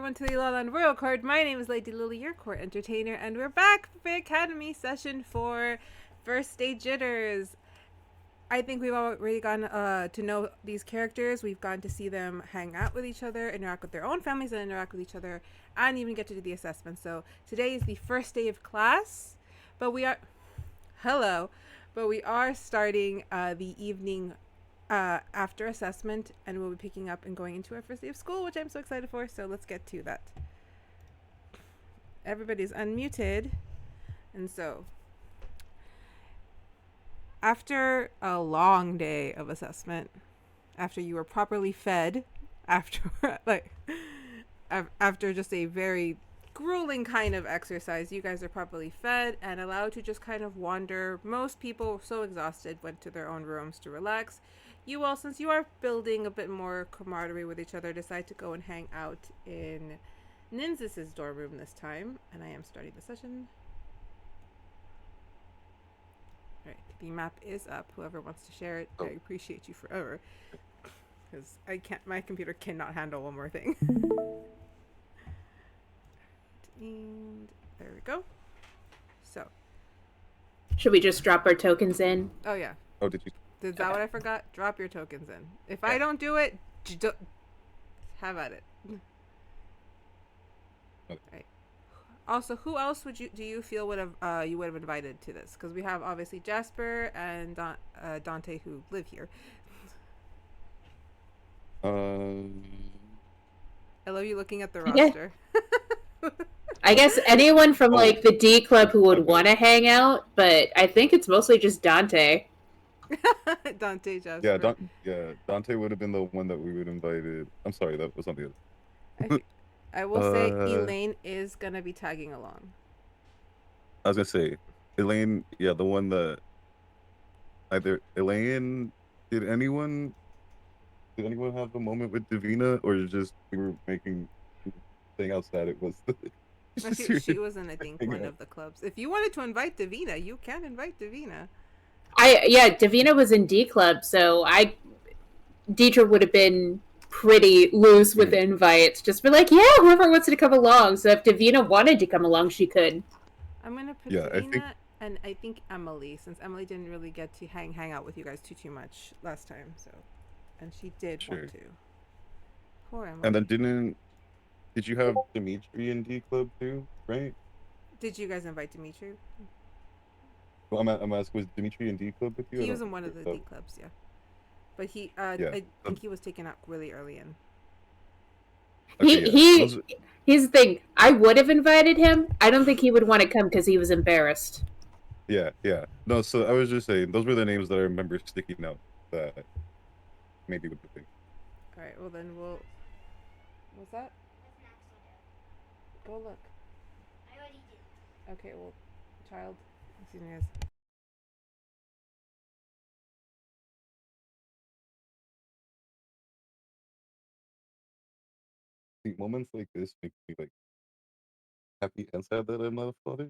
everyone to the Lala Land Royal Court. My name is Lady Lily, your court entertainer, and we're back for Fae Academy Session 4, First Day Jitters. I think we've already gotten to know these characters. We've gotten to see them hang out with each other, interact with their own families, and interact with each other, and even get to do the assessment. So today is the first day of class, but we are... Hello. But we are starting the evening after assessment, and we'll be picking up and going into our first day of school, which I'm so excited for. So let's get to that. Everybody's unmuted. And so after a long day of assessment, after you were properly fed, after after just a very grueling kind of exercise, you guys are properly fed and allowed to just kind of wander. Most people, so exhausted, went to their own rooms to relax. You all, since you are building a bit more camaraderie with each other, decide to go and hang out in Nynzus' dorm room this time. And I am starting the session. Alright, the map is up. Whoever wants to share it, I appreciate you forever. Because my computer cannot handle one more thing. And there we go. So. Should we just drop our tokens in? Oh, yeah. Oh, did you? Is that what I forgot? Drop your tokens in. If I don't do it, have at it. Okay. Right. Also, who else do you feel would have you would have invited to this? Because we have obviously Jasper and Dante who live here. Uh, I love you looking at the roster. I guess anyone from like the D Club who would want to hang out, but I think it's mostly just Dante. Dante, Jasper. Dante would have been the one that we would have invited. I'm sorry, that was something else. I will say Elaine is gonna be tagging along. I was gonna say, Elaine, the one that either Elaine, did anyone have a moment with Davina, or just we were saying outside it was she was in, I think, one of the clubs. If you wanted to invite Davina, you can invite Davina. Davina was in D Club, so Dierdra would have been pretty loose with invites. Just be like, yeah, whoever wants to come along. So if Davina wanted to come along, she could. I'm gonna put Davina and I think Emily, since Emily didn't really get to hang out with you guys too much last time. So, and she did want to. Poor Emily. And then did you have Dimitri in D Club too? Right? Did you guys invite Dimitri? Well, I'm asking, was Dimitri in D Club with you? He was in one of the D Clubs, yeah. But he, I think he was taken out really early in. Here's the thing. I would have invited him. I don't think he would want to come because he was embarrassed. Yeah. No, so I was just saying, those were the names that I remember sticking out that maybe would be big. Alright, well then what's that? Go look. I already did. Okay, well, child, excuse me guys. Moments like this make me like happy and sad that I'm not a father.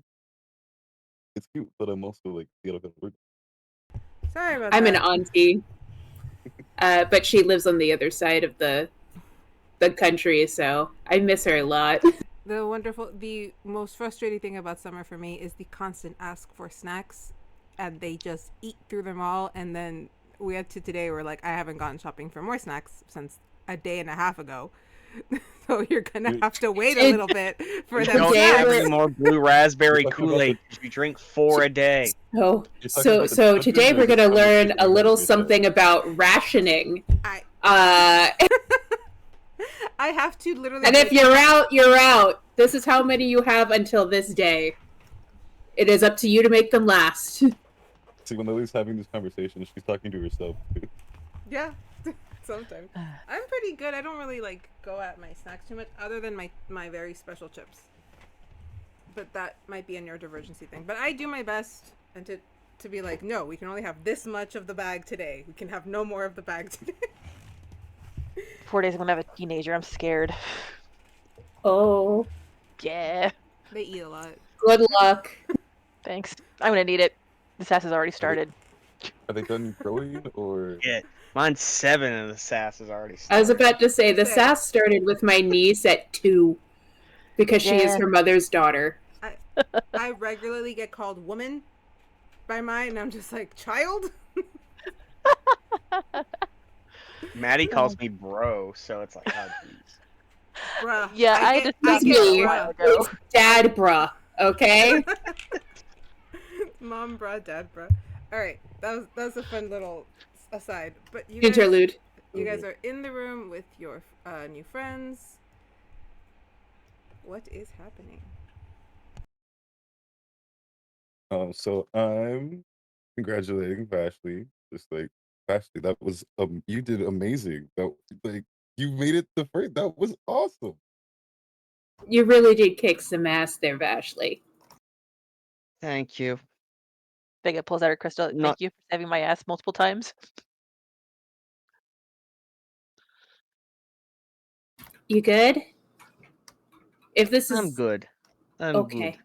It's cute, but I'm also like the other word. Sorry about I'm that. an auntie, but she lives on the other side of the country, so I miss her a lot. The most frustrating thing about summer for me is the constant ask for snacks, and they just eat through them all. And then we had to today, we're like, I haven't gone shopping for more snacks since a day and a half ago. So you're gonna have to wait a little bit for them. Don't have any more blue raspberry Kool-Aid. You drink 4 a day. So today we're gonna learn a little something about rationing. I have to literally. And if you're out, you're out. This is how many you have until this day. It is up to you to make them last. See, when Lily's having this conversation, she's talking to herself too. Yeah. Sometimes. I'm pretty good. I don't really go at my snacks too much, other than my very special chips. But that might be a neurodivergency thing. But I do my best and to be like, no, we can only have this much of the bag today. We can have no more of the bag today. 4 days I'm gonna have a teenager. I'm scared. Oh. Yeah. They eat a lot. Good luck. Thanks. I'm gonna need it. The sass has already started. Are they done growing or? Yeah, mine's 7 and the sass is already started. I was about to say, the sass started with my niece at 2. because she is Yeah. her mother's daughter. I regularly get called woman by mine, and I'm just like, child? Maddie calls me bro, so it's like, oh jeez. Bruh. Yeah, I had to stop Excuse that a me, while ago. it's dad bruh, okay? Mom, bruh, dad, bruh. Alright, that was a fun little aside. But you guys, Interlude. you guys are in the room with your new friends. What is happening? So I'm congratulating Vashley. Just like Vashley, that was you did amazing. That like you made it the first. That was awesome. You really did kick some ass there, Vashley. Thank you. Vega pulls out her crystal. No- Thank you for saving my ass multiple times. You good? If this is I'm good. I'm okay. good.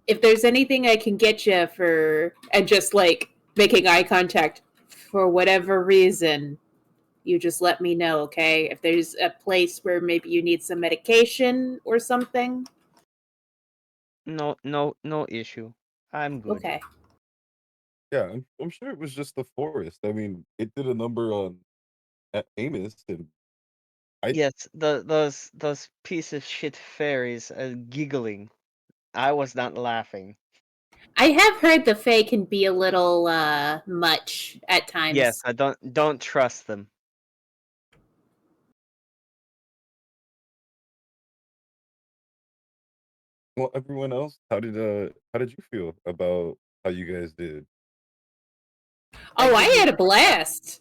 If there's anything I can get you for, and just like making eye contact for whatever reason, you just let me know, okay? If there's a place where maybe you need some medication or something. No issue. I'm good. Okay. Yeah, I'm sure it was just the forest. I mean, it did a number on Amos, and Yes, those piece of shit fairies giggling. I was not laughing. I have heard the Fae can be a little much at times. Yes, I don't trust them. well, everyone else, how did you feel about how you guys did? Oh, I had a blast.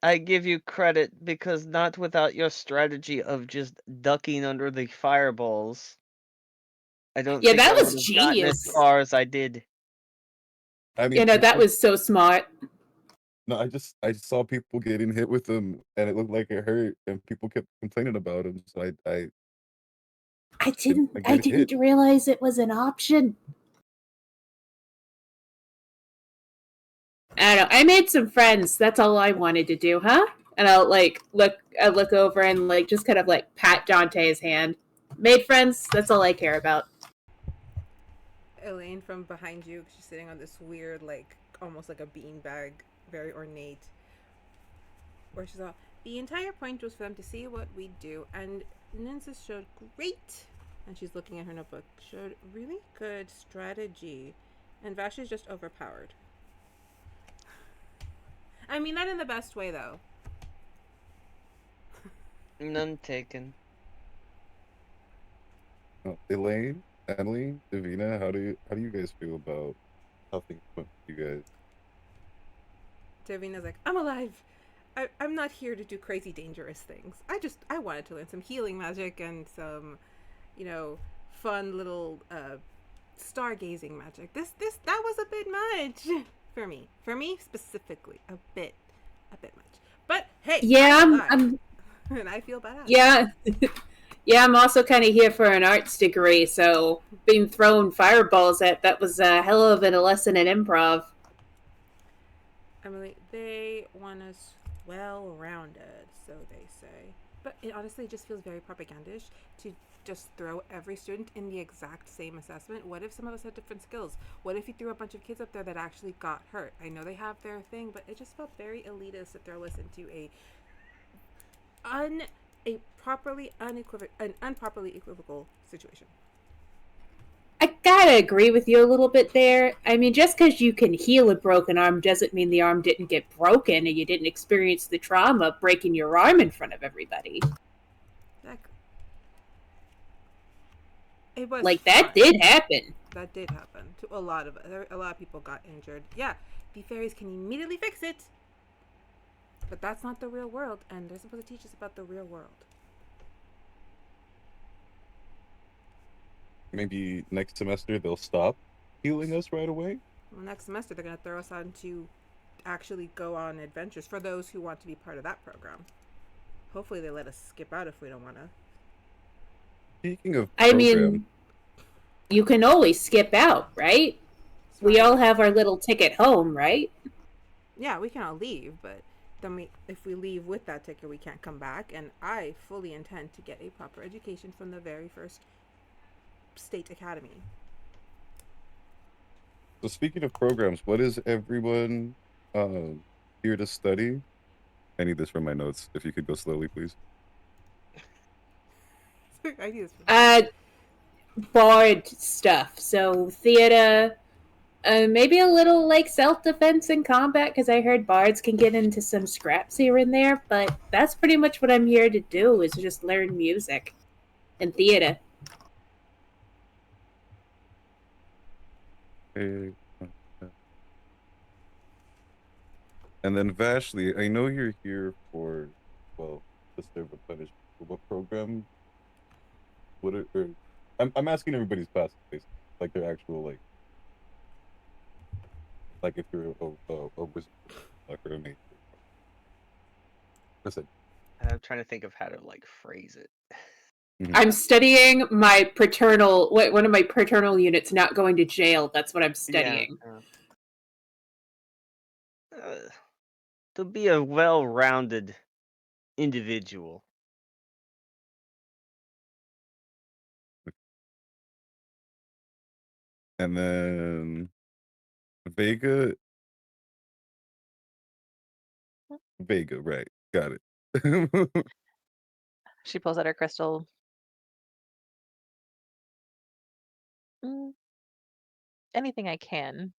I give you credit because not without your strategy of just ducking under the fireballs, I don't Yeah, think that I was would have gotten genius. as far as I did. I mean, You know, that people- was so smart. no. I saw people getting hit with them, and it looked like it hurt, and people kept complaining about them. So I didn't I get hit. realize it was an option. I don't know. I made some friends. That's all I wanted to do, huh? And I'll like look over and like just kind of like pat Dante's hand. Made friends. That's all I care about. Elaine from behind you, she's sitting on this weird, like, almost like a beanbag, very ornate, where she's all, the entire point was for them to see what we do, and Nynzus showed great, and she's looking at her notebook, showed really good strategy, and Vashley's just overpowered. I mean, not in the best way, though. None taken. Elaine, Emily, Davina, how do you guys feel about how things went for you guys? Davina's like, I'm alive. I'm not here to do crazy dangerous things. I wanted to learn some healing magic and some, fun little stargazing magic. That was a bit much for me. For me specifically, a bit much. But hey, Yeah, I'm alive, I'm and I feel badass. yeah. Yeah, I'm also kind of here for an arts degree, so being thrown fireballs at, that was a hell of a lesson in improv. Emily, they want us well-rounded, so they say. But it honestly just feels very propagandish to just throw every student in the exact same assessment. What if some of us had different skills? What if you threw a bunch of kids up there that actually got hurt? I know they have their thing, but it just felt very elitist to throw us into an unproperly equivocal situation. I gotta agree with you a little bit there. I mean, just because you can heal a broken arm doesn't mean the arm didn't get broken and you didn't experience the trauma of breaking your arm in front of everybody. Exactly. It was Like, that fun. did happen. That did happen to a lot of us. A lot of people got injured. Yeah, the fairies can immediately fix it, but that's not the real world, and they're supposed to teach us about the real world. Maybe next semester they'll stop healing us right away. Well, next semester they're going to throw us on to actually go on adventures for those who want to be part of that program. Hopefully they let us skip out if we don't want to. Speaking of I program, mean, you can always skip out, right? We all have our little ticket home, right? Yeah, we can all leave, but then if we leave with that ticket, we can't come back. And I fully intend to get a proper education from the very first state academy. So speaking of programs, what is everyone here to study? I need this for my notes. If you could go slowly, please. I need this. Bard stuff. So theater, maybe a little like self-defense and combat, because I heard bards can get into some scraps here and there, but that's pretty much what I'm here to do, is just learn music and theater. Okay. And then Vashley, I know you're here for, well, to serve a punishment. What program? I'm asking everybody's past, basically, like their actual like if you're a wizard, like or a mage. Listen. I'm trying to think of how to like phrase it. I'm studying my paternal, one of my paternal units not going to jail. That's what I'm studying. Yeah. To be a well-rounded individual. And then Vega, right? Got it. She pulls out her crystal. Anything I can,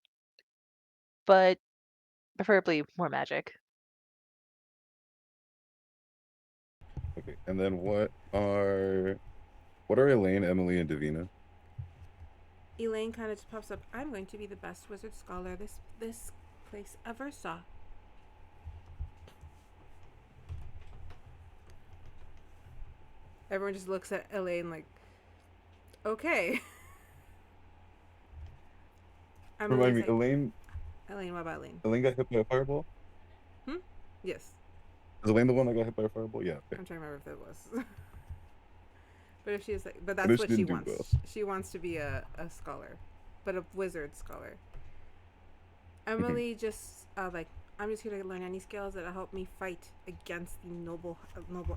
but preferably more magic. Okay, and then what are Elaine, Emily, and Davina? Elaine kind of just pops up. I'm going to be the best wizard scholar this place ever saw. Everyone just looks at Elaine like, okay. Remind me, Elaine, what about Elaine? Elaine got hit by a fireball? Yes. Is Elaine the one that got hit by a fireball? Yeah. Okay. I'm trying to remember if it was. But if she's like, but that's what she wants. Well. She wants to be a scholar, but a wizard scholar. Emily just like, I'm just here to learn any skills that'll help me fight against the noble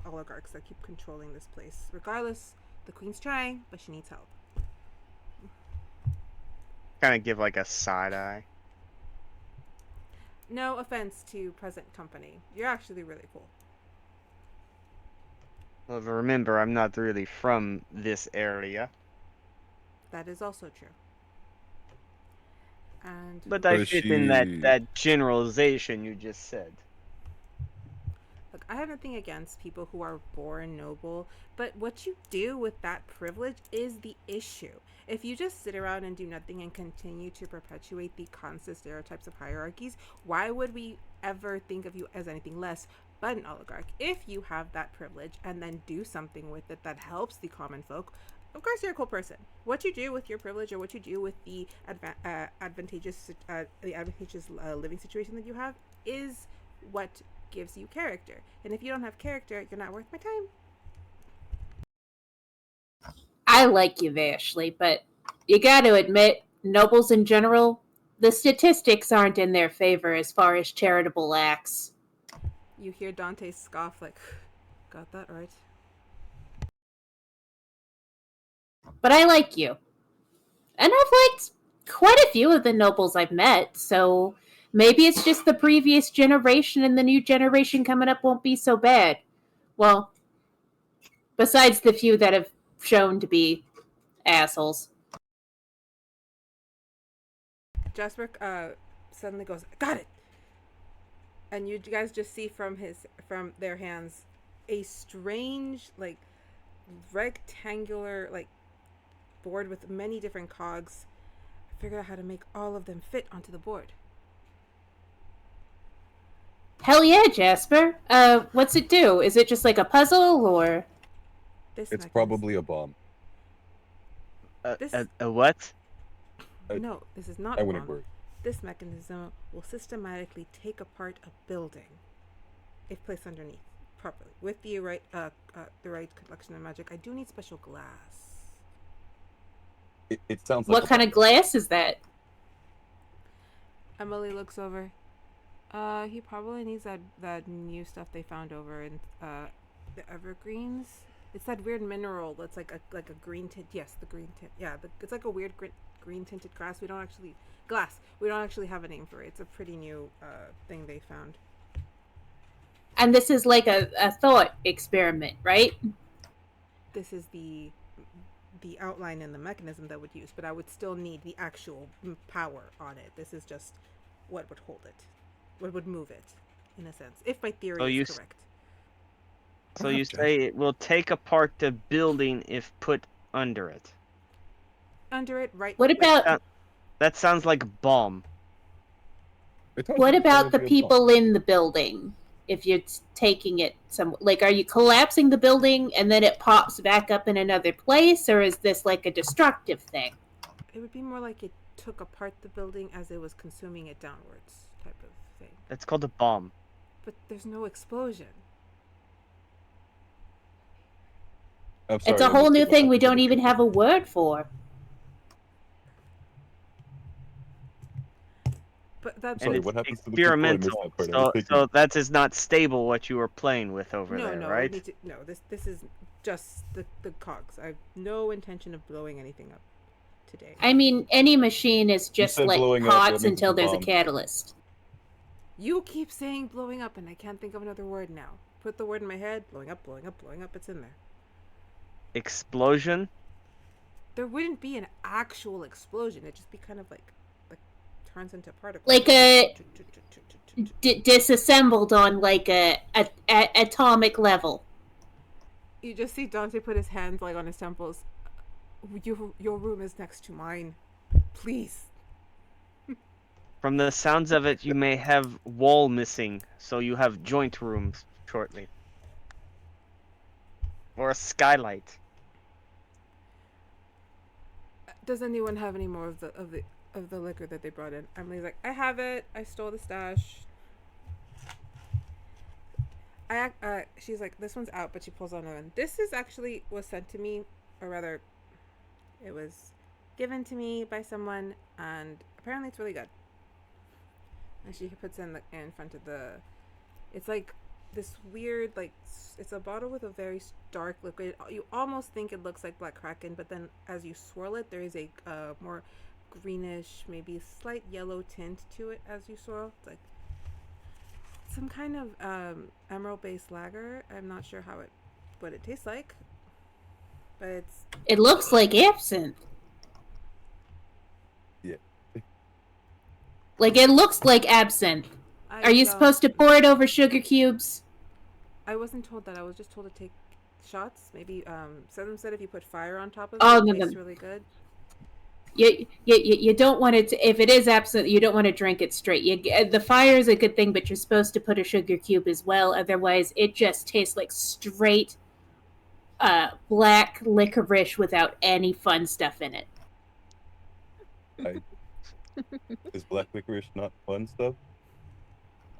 oligarchs that keep controlling this place. Regardless, the queen's trying, but she needs help. Kind of give like a side eye. No offense to present company. You're actually really cool. Well, remember, I'm not really from this area. That is also true. And but I fit in that generalization you just said. Look, I have nothing against people who are born noble, but what you do with that privilege is the issue. If you just sit around and do nothing and continue to perpetuate the constant stereotypes of hierarchies, why would we ever think of you as anything less but an oligarch? If you have that privilege and then do something with it that helps the common folk, of course you're a cool person. What you do with your privilege, or what you do with the advantageous living situation that you have, is what gives you character. And if you don't have character, you're not worth my time. I like you, Vashley, but you gotta admit, nobles in general, the statistics aren't in their favor as far as charitable acts. You hear Dante scoff like, got that right. But I like you. And I've liked quite a few of the nobles I've met, so maybe it's just the previous generation and the new generation coming up won't be so bad. Well, besides the few that have shown to be assholes. Jasper suddenly goes, got it! And you guys just see from their hands a strange, like, rectangular, like, board with many different cogs. I figured out how to make all of them fit onto the board. Hell yeah, Jasper. What's it do? Is it just like a puzzle, or? It's probably a bomb. A what? No, this is not I a wouldn't bomb. worry. This mechanism will systematically take apart a building if placed underneath properly with the right collection of magic. I do need special glass. It sounds like what kind of glass is that? Emily looks over. He probably needs that new stuff they found over in the evergreens. It's that weird mineral that's like a green tint. Yes, the green tint. Yeah, it's like a weird green tinted glass. We don't actually have a name for it. It's a pretty new thing they found. And this is like a thought experiment, right? This is the outline and the mechanism that would use, but I would still need the actual power on it. This is just what would hold it, what would move it, in a sense, if my theory is correct. So you say it will take apart the building if put under it. Under it, right? What about That sounds like a bomb. what about the people in the building? If you're taking it like, are you collapsing the building and then it pops back up in another place, or is this like a destructive thing? It would be more like it took apart the building as it was consuming it downwards, type of thing. That's called a bomb. But there's no explosion. It's a whole new thing we don't even have a word for. But that's And what it's happens to the people in this experimental, part? so that is not stable what you were playing with over there, right? This is just the cogs. I have no intention of blowing anything up today. I mean, any machine is just like pots until there's a catalyst. You keep saying blowing up, and I can't think of another word now. Put the word in my head. Blowing up, blowing up, blowing up. It's in there. Explosion? There wouldn't be an actual explosion. It'd just be kind of like turns into particles. Like a disassembled on like a atomic level. You just see Dante put his hands like on his temples. Your room is next to mine. Please. From the sounds of it, you may have wall missing, so you have joint rooms shortly. Or a skylight. Does anyone have any more of the liquor that they brought in? Emily's like, I have it. I stole the stash. She's like, this one's out, but she pulls on another one. This is actually was sent to me, or rather, it was given to me by someone, and apparently it's really good. And she puts in front of the. It's like this weird, like, it's a bottle with a very dark liquid. You almost think it looks like Black Kraken, but then as you swirl it, there is a more greenish, maybe slight yellow tint to it as you swirl. It's like some kind of emerald-based lager. I'm not sure what it tastes like, but it looks like absinthe. Yeah. Like, it looks like absinthe. Are you supposed to pour it over sugar cubes? I wasn't told that. I was just told to take shots. Maybe someone said if you put fire on top of it, it tastes really good. You don't want it to, if it is absinthe, you don't want to drink it straight. The fire is a good thing, but you're supposed to put a sugar cube as well. Otherwise, it just tastes like straight black licorice without any fun stuff in it. Is black licorice not fun stuff?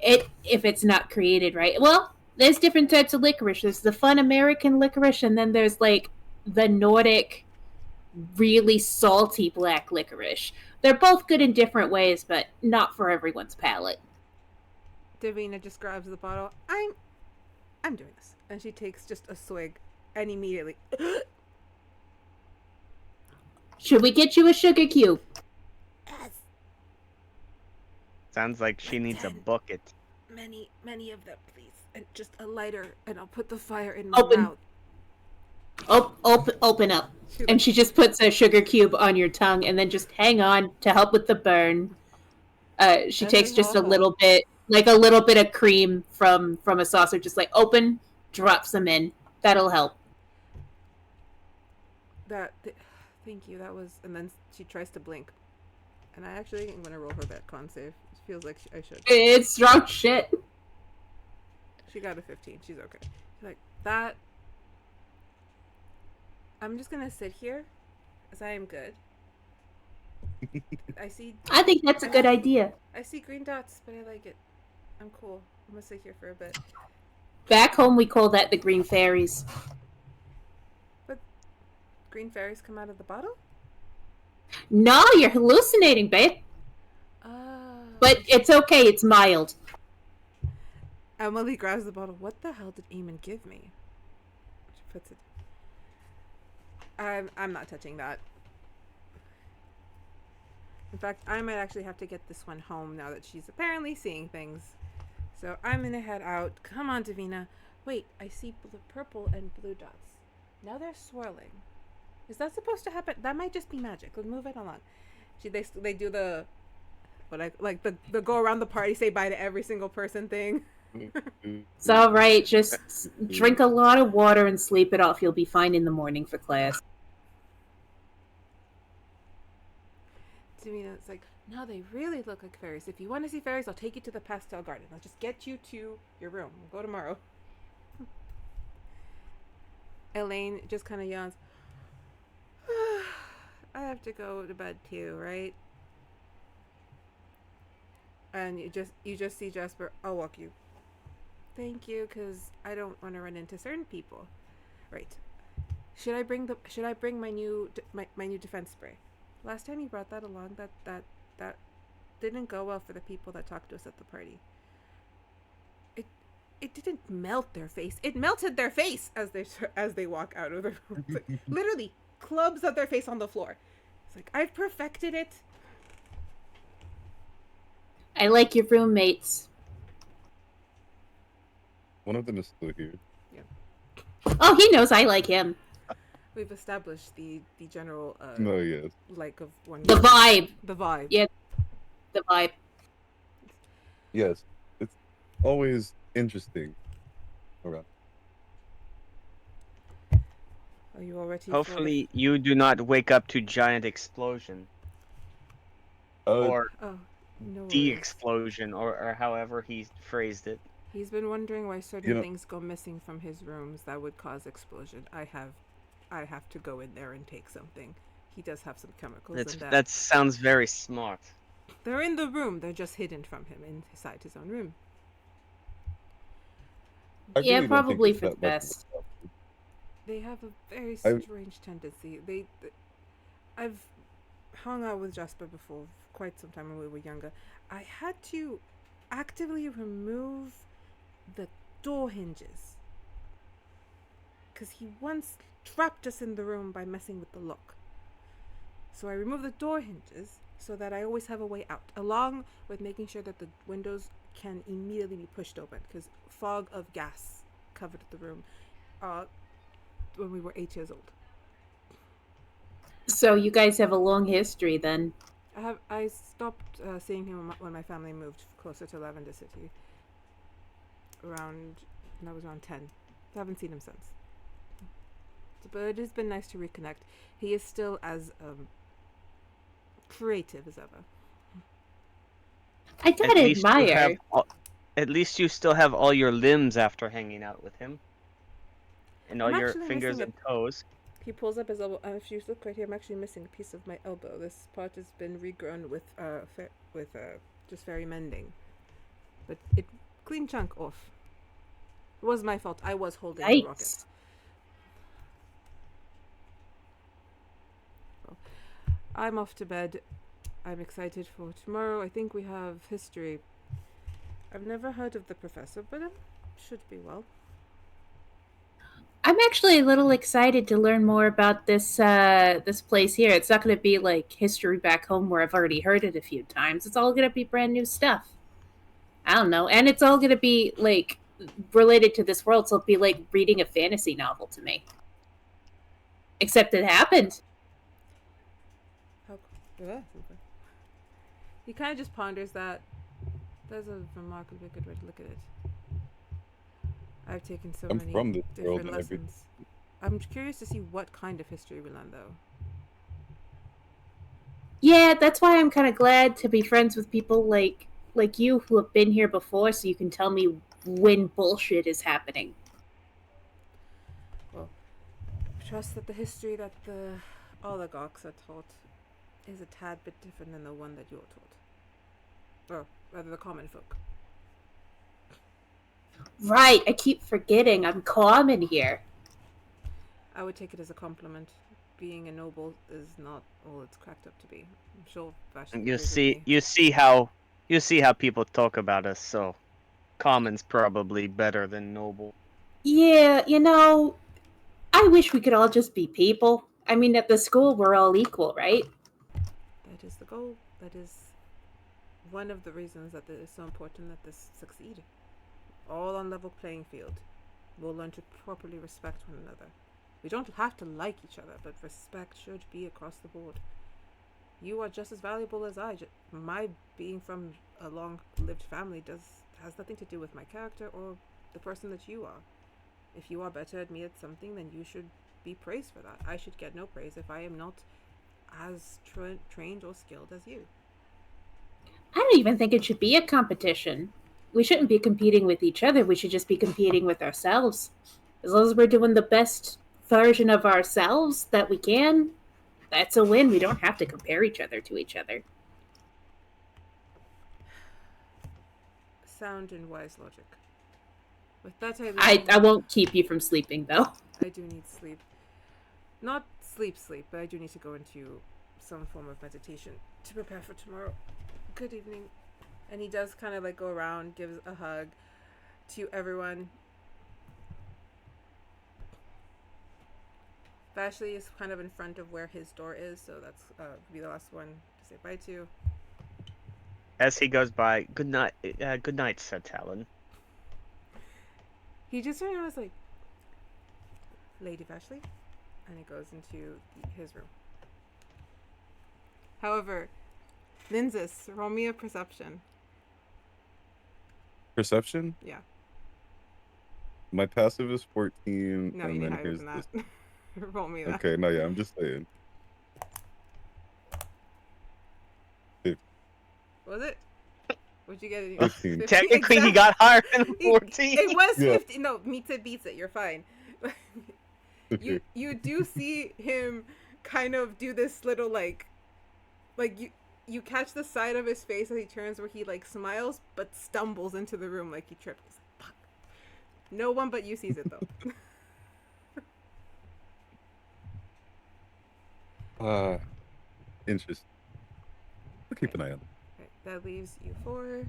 If it's not created right. Well, there's different types of licorice. There's the fun American licorice, and then there's like the Nordic, really salty black licorice. They're both good in different ways, but not for everyone's palate. Davina just grabs the bottle. I'm doing this, and she takes just a swig, and immediately. Should we get you a sugar cube? Yes. Sounds like she needs a bucket. Many of them, please, and just a lighter, and I'll put the fire in my mouth. Open up. And she just puts a sugar cube on your tongue and then just hang on to help with the burn. She takes just a little bit, like a little bit of cream from a saucer, just like open, drops them in. That'll help. Thank you. That was, and then she tries to blink. And I actually am going to roll her that con save. It feels like I should. It's strong shit. She got a 15. She's okay. She's like, that. I'm just going to sit here, as I am good. I think that's a good idea. I see green dots, but I like it. I'm cool. I'm going to sit here for a bit. Back home, we call that the green fairies. But green fairies come out of the bottle? No, you're hallucinating, babe. But it's okay. It's mild. Emily grabs the bottle. What the hell did Eamon give me? She puts it. I'm not touching that. In fact, I might actually have to get this one home now that she's apparently seeing things. So I'm gonna head out. Come on, Davina. Wait, I see purple and blue dots. Now they're swirling. Is that supposed to happen? That might just be magic. Let's move it along. They do the the go around the party, say bye to every single person thing. It's all right. Just drink a lot of water and sleep it off. You'll be fine in the morning for class. Davina, it's like, now they really look like fairies. If you want to see fairies, I'll take you to the pastel garden. I'll just get you to your room. We'll go tomorrow. Elaine just kind of yawns. I have to go to bed too, right? And you just see Jasper. I'll walk you. Thank you, because I don't want to run into certain people. Right. Should I bring my new defense spray? Last time you brought that along, that didn't go well for the people that talked to us at the party. It didn't melt their face. It melted their face as they walk out of the room. It's like, literally clubs of their face on the floor. It's like, I've perfected it. I like your roommates. One of them is still here. Oh, he knows I like him. We've established the general No, yes. like of one. The vibe. The vibe. Yeah, the vibe. Yes. It's always interesting. Alright. Are you all ready? Hopefully, you do not wake up to giant explosion or Oh, no. de-explosion, or however he phrased it. He's been wondering why certain things go missing from his rooms that would cause explosion. I have to go in there and take something. He does have some chemicals in that. That sounds very smart. They're in the room. They're just hidden from him inside his own room. I Yeah, really don't think probably it's for the that much of a best. problem. They have a very strange tendency. I've hung out with Jasper before, quite some time when we were younger. I had to actively remove the door hinges because he once trapped us in the room by messing with the lock. So I removed the door hinges so that I always have a way out, along with making sure that the windows can immediately be pushed open because fog of gas covered the room when we were 8 years old. So you guys have a long history then. I stopped seeing him when my family moved closer to Lavender City. I was around 10. I haven't seen him since. But it has been nice to reconnect. He is still as creative as ever. I gotta admire. At least you still have all your limbs after hanging out with him. And all I'm your actually fingers missing and toes. He pulls up his elbow. If you look right here, I'm actually missing a piece of my elbow. This part has been regrown with just fairy mending, but it clean chunk off. It was my fault. I was holding the rocket. Nice. Well, I'm off to bed. I'm excited for tomorrow. I think we have history. I've never heard of the professor, but it should be well. I'm actually a little excited to learn more about this this place here. It's not going to be like history back home where I've already heard it a few times. It's all going to be brand new stuff. I don't know. And it's all going to be like related to this world, so it'll be like reading a fantasy novel to me. Except it happened. He kind of just ponders that. That's a remarkably good way to look at it. I've taken so many from this world different and lessons. I'm curious to see what kind of history we learn, though. Yeah, that's why I'm kind of glad to be friends with people like you who have been here before, so you can tell me when bullshit is happening. Well, trust that the history that the oligarchs are taught is a tad bit different than the one that you're taught. Or rather, the common folk. Right, I keep forgetting I'm common here. I would take it as a compliment. Being a noble is not all it's cracked up to be. I'm sure Vashley You agrees with me. see how people talk about us. So Common's probably better than noble. Yeah, I wish we could all just be people. I mean, at the school, we're all equal, right? That is the goal. That is one of the reasons that it is so important that this succeed. All on level playing field. We'll learn to properly respect one another. We don't have to like each other, but respect should be across the board. You are just as valuable as I. My being from a long-lived family has nothing to do with my character or the person that you are. If you are better at me at something, then you should be praised for that. I should get no praise if I am not as trained or skilled as you. I don't even think it should be a competition. We shouldn't be competing with each other. We should just be competing with ourselves. As long as we're doing the best version of ourselves that we can, that's a win. We don't have to compare each other to each other. Sound and wise logic. With that, I won't keep you from sleeping, though. I do need sleep. Not sleep, but I do need to go into some form of meditation to prepare for tomorrow. Good evening. And he does kind of like go around, gives a hug to everyone. Vashley is kind of in front of where his door is, so that's be the last one to say bye to. As he goes by, good night, Sir Talon. He just turned around and was like, Lady Vashley, and he goes into his room. However, Nynzus, roll me a perception. Perception? Yeah. My passive is 14. No, and you need then higher here's than that. this. Roll me that. Okay, no, yeah, I'm just saying. Was it? What'd you get? 15. Technically, he got higher than 14. It was Yeah. 15. No, Mita beats it. You're fine. you do see him kind of do this little like you catch the side of his face as he turns where he like smiles but stumbles into the room like he tripped. He's like, fuck. No one but you sees it though. Interesting. I'll keep an eye on. Okay, that leaves you 4.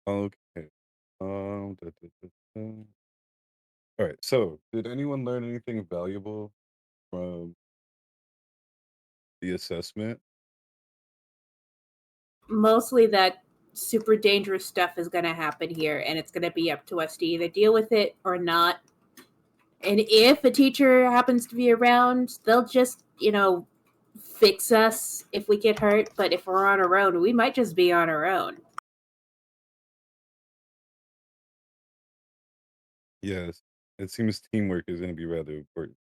Okay. All right. So, did anyone learn anything valuable from the assessment? Mostly that super dangerous stuff is going to happen here, and it's going to be up to us to either deal with it or not. And if a teacher happens to be around, they'll just, fix us if we get hurt. But if we're on our own, we might just be on our own. Yes. It seems teamwork is going to be rather important.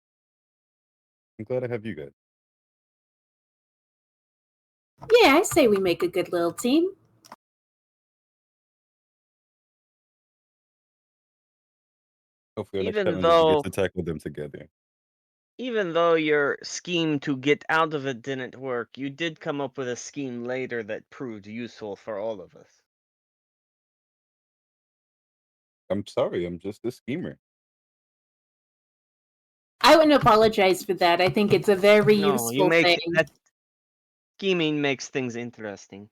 I'm glad I have you guys. Yeah, I say we make a good little team. Hopefully, our next Even challenge is we though, get to tackle them together. even though your scheme to get out of it didn't work, you did come up with a scheme later that proved useful for all of us. I'm sorry. I'm just a schemer. I wouldn't apologize for that. I think it's a very No, useful you make thing. that scheming makes things interesting.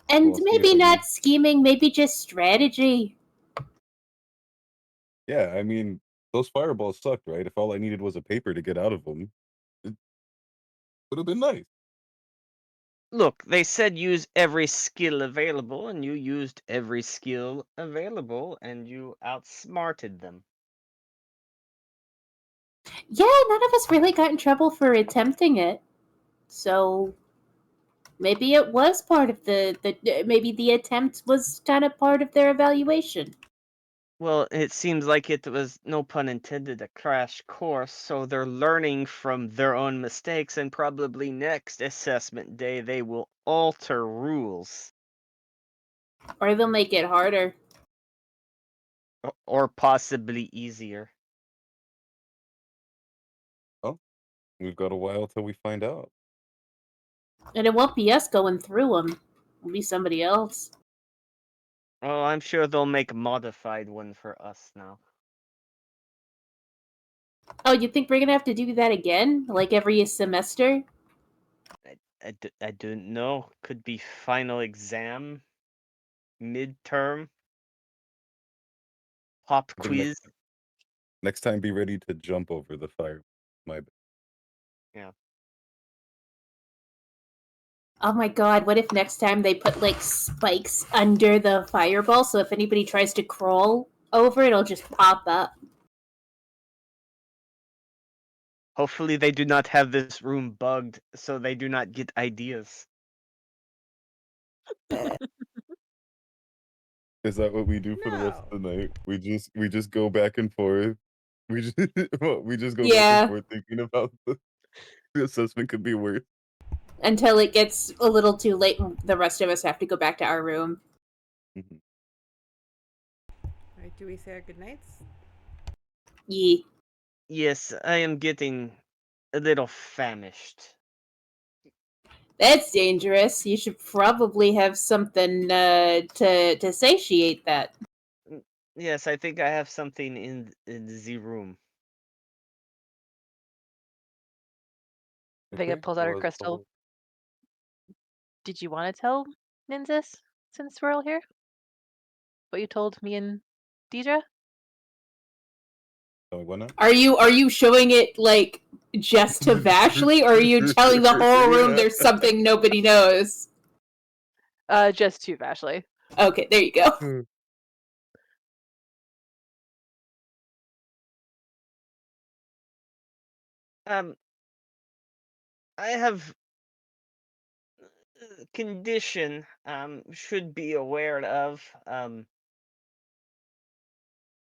And Well, see maybe if I not can- scheming, maybe just strategy. Yeah, I mean, those fireballs sucked, right? If all I needed was a paper to get out of them, it would have been nice. Look, they said use every skill available, and you used every skill available, and you outsmarted them. Yeah, none of us really got in trouble for attempting it. So maybe it was part of maybe the attempt was kind of part of their evaluation. Well, it seems like it was, no pun intended, a crash course, so they're learning from their own mistakes, and probably next assessment day they will alter rules. Or they'll make it harder. Or possibly easier. Well, we've got a while till we find out. And it won't be us going through them. It'll be somebody else. Oh, I'm sure they'll make a modified one for us now. Oh, you think we're gonna have to do that again? Like every semester? I don't know. Could be final exam, midterm, pop I think quiz. next time, be ready to jump over the fire. My bad. Yeah. Oh my god, what if next time they put like spikes under the fireball so if anybody tries to crawl over it'll just pop up? Hopefully they do not have this room bugged so they do not get ideas. Is that what we do for the rest of the night? We just go back and forth. We just we just go back Yeah. and forth thinking about the assessment could be worse. Until it gets a little too late and the rest of us have to go back to our room. Mhm. Alright, do we say our goodnights? Yee. Yes, I am getting a little famished. That's dangerous. You should probably have something to satiate that. Yes, I think I have something in the room. Vega Okay, pulls out her well, crystal. Did you want to tell Nynzus, since we're all here? What you told me and Dierdra? what now? Are you showing it like just to Vashley, or are you telling the whole room Yeah. there's something nobody knows? Just to Vashley. Okay, there you go. I have a condition should be aware of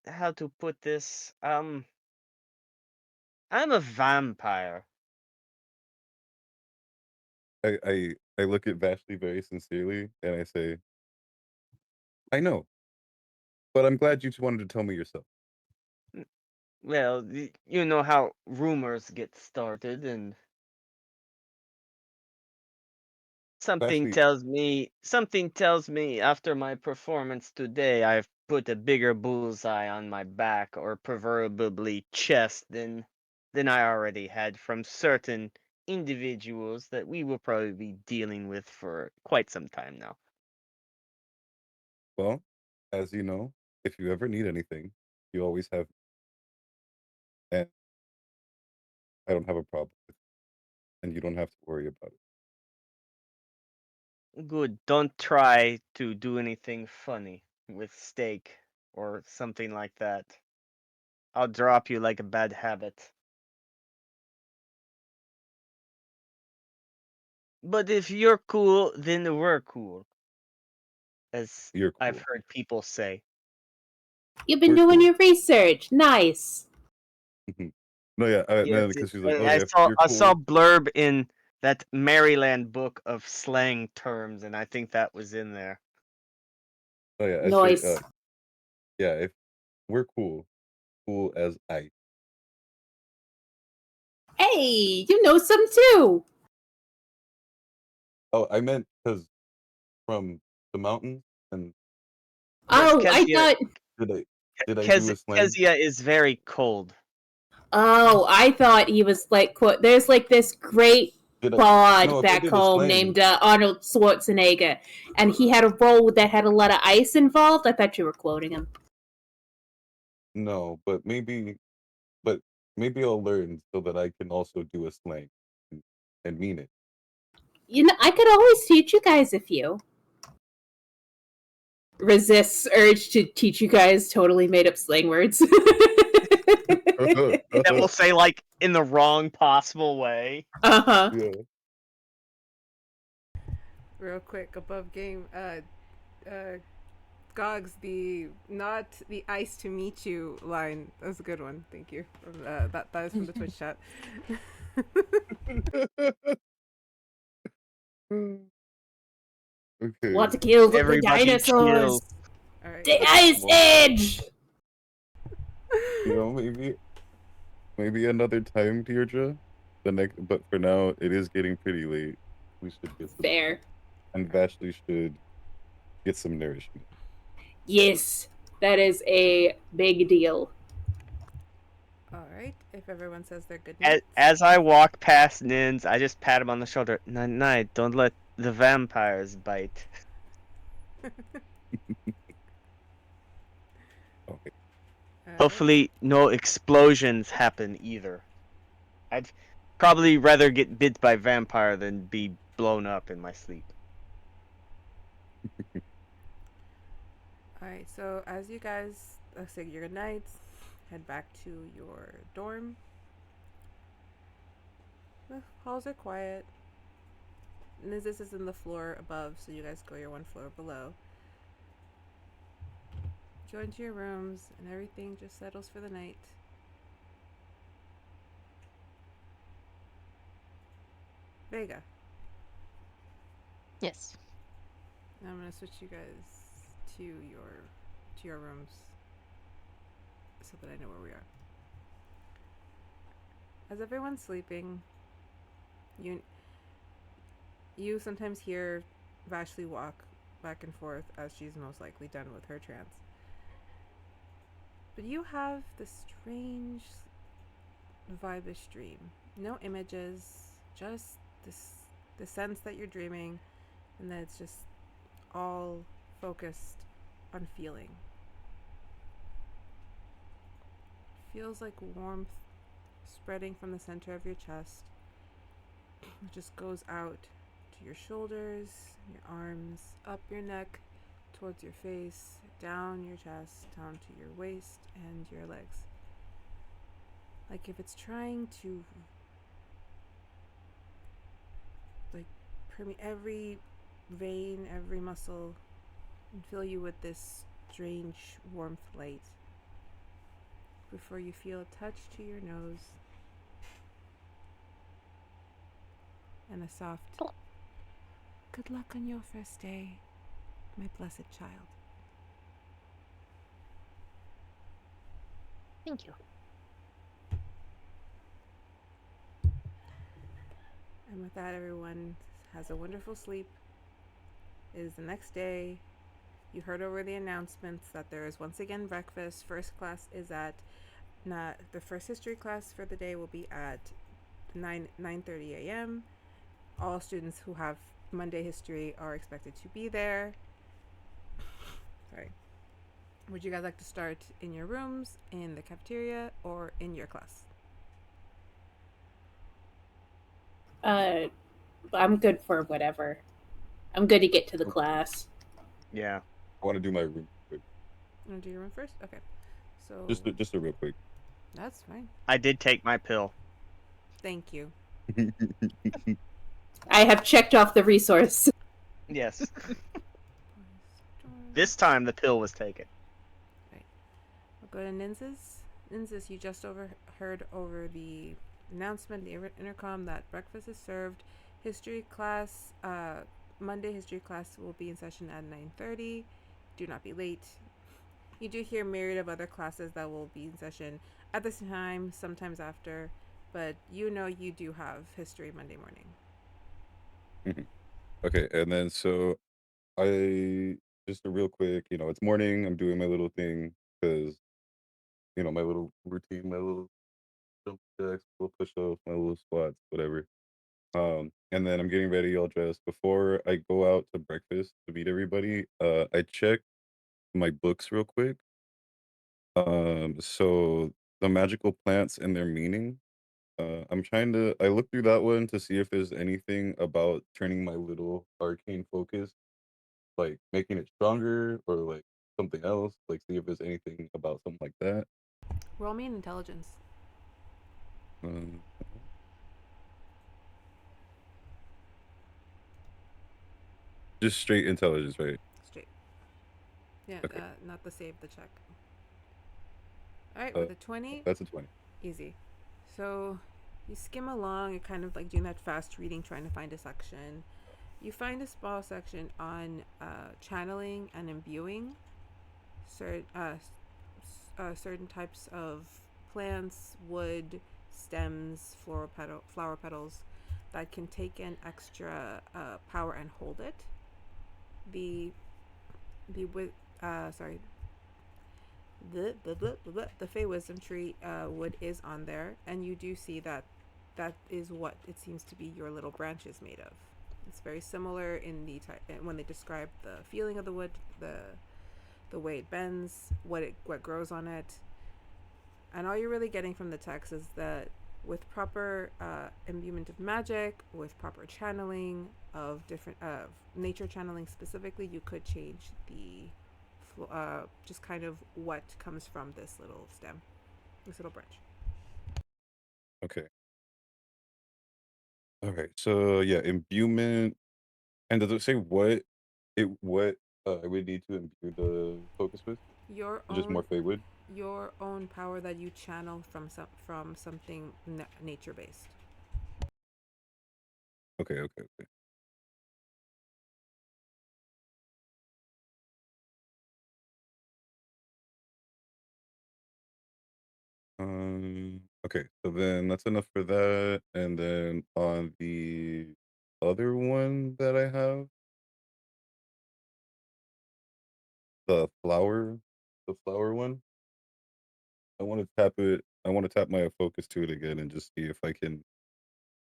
how to put this. I'm a vampire. I look at Vashley very sincerely and I say, I know, but I'm glad you wanted to tell me yourself. Well, you know how rumors get started, and something Vashley, tells me after my performance today, I've put a bigger bullseye on my back, or proverbially chest, than I already had from certain individuals that we will probably be dealing with for quite some time now. well, as you know, if you ever need anything, you always have, and I don't have a problem with it, and you don't have to worry about it. Good. Don't try to do anything funny with steak or something like that. I'll drop you like a bad habit. But if you're cool, then we're cool, as You're I've cool. heard people say. You've been We're doing cool. your research. Nice. No, yeah, Yes, because she's like, oh I yeah, if saw you're I saw cool. blurb in that Maryland book of slang terms, and I think that was in there. Oh yeah, I say, Nice. yeah, if we're cool, cool as ice. Hey, you know some too. Oh, I meant because from the mountains, and Yes, Oh, I thought. did I do a slang? Kezia is very cold. Oh, I thought he was like. Quote, there's like this great Did I? bod No, if I back did a home slang, named Arnold Schwarzenegger, and he had a role that had a lot of ice involved. I thought you were quoting him. no, but maybe I'll learn so that I can also do a slang and mean it. You know, I could always teach you guys a few. Resists urge to teach you guys totally made up slang words. That will say like in the wrong possible way. Uh-huh. Yeah. Real quick, above game, Gogs, the not the ice to meet you line. That was a good one. Thank you. From, that is from the Twitch chat. Okay. Want to kill the Everybody dinosaurs? chill. All right. The Ice Age! You know, maybe another time, Deirdre. But for now, it is getting pretty late. We should get some, Fair. and Vashley should get some nourishment. Yes, that is a big deal. All right. If everyone says their good As, nights. as I walk past Nins, I just pat him on the shoulder. Night, night. Don't let the vampires bite. Okay. All right. Hopefully, no explosions happen either. I'd probably rather get bit by vampire than be blown up in my sleep. All right. So as you guys say your good nights, head back to your dorm. The halls are quiet. Nynzus is in the floor above, so you guys go your one floor below. Go into your rooms, and everything just settles for the night. Vega. Yes. Now I'm gonna switch you guys to your rooms, so that I know where we are. As everyone's sleeping, you sometimes hear Vashley walk back and forth as she's most likely done with her trance. But you have this strange vibish dream. No images, just the sense that you're dreaming, and that it's just all focused on feeling. Feels like warmth spreading from the center of your chest. It just goes out to your shoulders, your arms, up your neck, towards your face, down your chest, down to your waist and your legs. Like if it's trying to permeate every vein, every muscle, and fill you with this strange warmth light before you feel a touch to your nose and a soft good luck on your first day, my blessed child. Thank you. And with that, everyone has a wonderful sleep. It is the next day. You heard over the announcements that there is once again breakfast. First class is at the first history class for the day will be at 9:30 a.m. All students who have Monday history are expected to be there. Sorry. Would you guys like to start in your rooms, in the cafeteria, or in your class? I'm good for whatever. I'm good to get to the class. Yeah. I want to do my room quick. You want to do your room first? Okay. So Just a real quick. that's fine. I did take my pill. Thank you. I have checked off the resource. Yes. This time the pill was taken. We'll go to Nynzus. Nynzus, you just heard over the announcement, the intercom, that breakfast is served. History class, Monday history class will be in session at 9:30. Do not be late. You do hear myriad of other classes that will be in session at this time, sometimes after, but you know you do have history Monday morning. Okay, and then so I just a real quick, it's morning. I'm doing my little thing because my little routine, my little jump jacks, little push-ups, my little squats, whatever. And then I'm getting ready, all dressed. Before I go out to breakfast to meet everybody, I check my books real quick. So the magical plants and their meaning. I look through that one to see if there's anything about turning my little arcane focus, like making it stronger or like something else, like see if there's anything about something like that. Roll me an intelligence. Um, just straight intelligence, right? Straight. Yeah, Okay. not the save, the check. Alright, Uh, with a 20, that's a 20. easy. So you skim along, you're kind of like doing that fast reading, trying to find a section. You find a small section on channeling and imbuing certain types of plants, wood, stems, flower petals that can take in extra power and hold it. the Fae Wisdom Tree wood is on there, and you do see that that is what it seems to be your little branch is made of. It's very similar in the when they describe the feeling of the wood, the way it bends, what grows on it, and all you're really getting from the text is that with proper imbuement of magic, with proper channeling of different nature channeling specifically, you could change the just kind of what comes from this little stem, this little branch. Okay. All right. So yeah, imbuement. And does it say what I would need to imbue the focus with? Your Just more own Fey wood? your own power that you channel from something nature based. Okay, okay, okay. Okay, so then that's enough for that. And then on the other one that I have, the flower one, I want to tap it. I want to tap my focus to it again and just see if I can,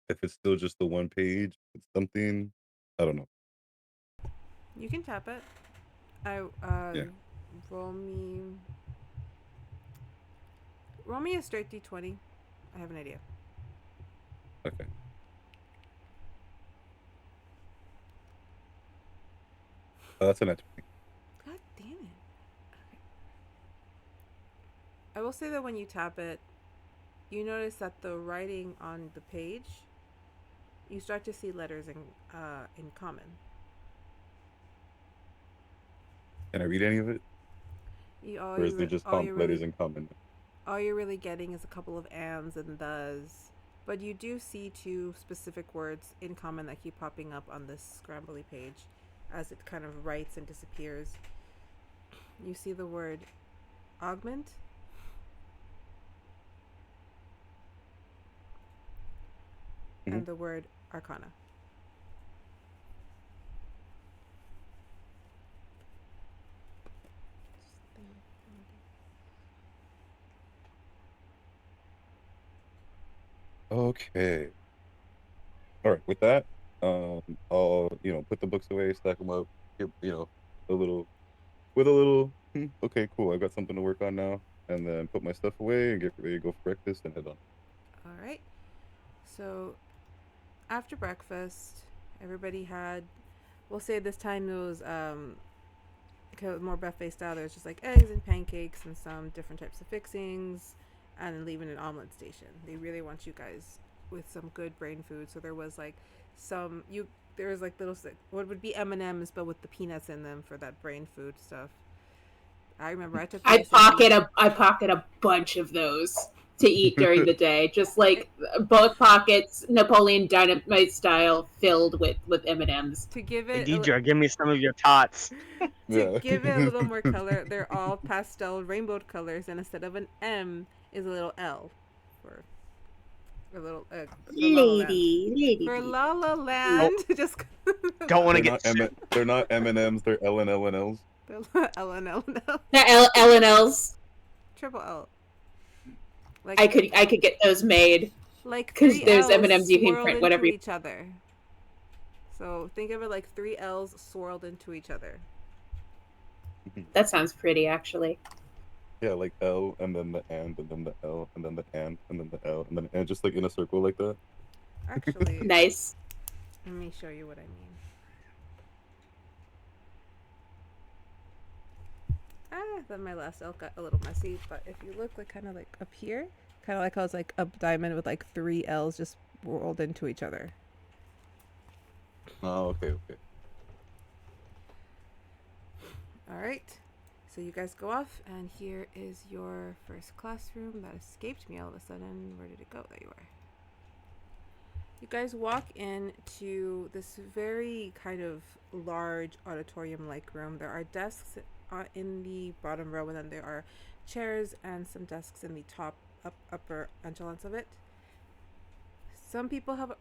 if it's still just the one page, it's something. I don't know. You can tap it. I Yeah. roll me roll me a straight d20. I have an idea. Okay. That's an actual. God damn it. Okay. I will say that when you tap it, you notice that the writing on the page, you start to see letters in common. Can I read any of it, You or is it just all you letters really in common? all you're really getting is a couple of ands and thes, but you do see two specific words in common that keep popping up on this scrambly page as it kind of writes and disappears. You see the word augment Mhm. and the word arcana. Okay. All right. With that, I'll put the books away, stack them up. A little with a little. Okay, cool. I got something to work on now, and then put my stuff away and get ready to go for breakfast and head on. All right. So after breakfast, everybody had. We'll say this time it was more buffet style. There's just like eggs and pancakes and some different types of fixings, and then leaving an omelet station. They really want you guys with some good brain food. So there was like some you. There was like little what would be M&Ms, but with the peanuts in them for that brain food stuff. I remember I took the recipe. I pocket a bunch of those to eat during the day, just like both pockets, Napoleon Dynamite style, filled with M&Ms. To give Hey, it Dierdra, give me some of your tots. to Yeah. give it a little more color, they're all pastel rainbow colors, and instead of an M is a little L for a little for Lala Land. For Lady. Lala Don't, Land, just don't want to They're get not they're not M&Ms. They're L and L and Ls. L and L, L and L's. triple L, I like could get those made like because three there's L's M&Ms you can swirled print into whatever. each other. So think of it like three L's swirled into each other. That sounds pretty, actually. Yeah, like L and then the and then the L and then the and then the L and then and just like in a circle like that. Actually, Nice. let me show you what I mean. Then my last L got a little messy, but if you look like kind of like up here, kind of like how it's like a diamond with like three L's just rolled into each other. Oh, okay, okay. All right. So you guys go off, and here is your first classroom. That escaped me all of a sudden. Where did it go? There you are. You guys walk into this very kind of large auditorium-like room. There are desks in the bottom row, and then there are chairs and some desks in the upper echelons of it. Most people have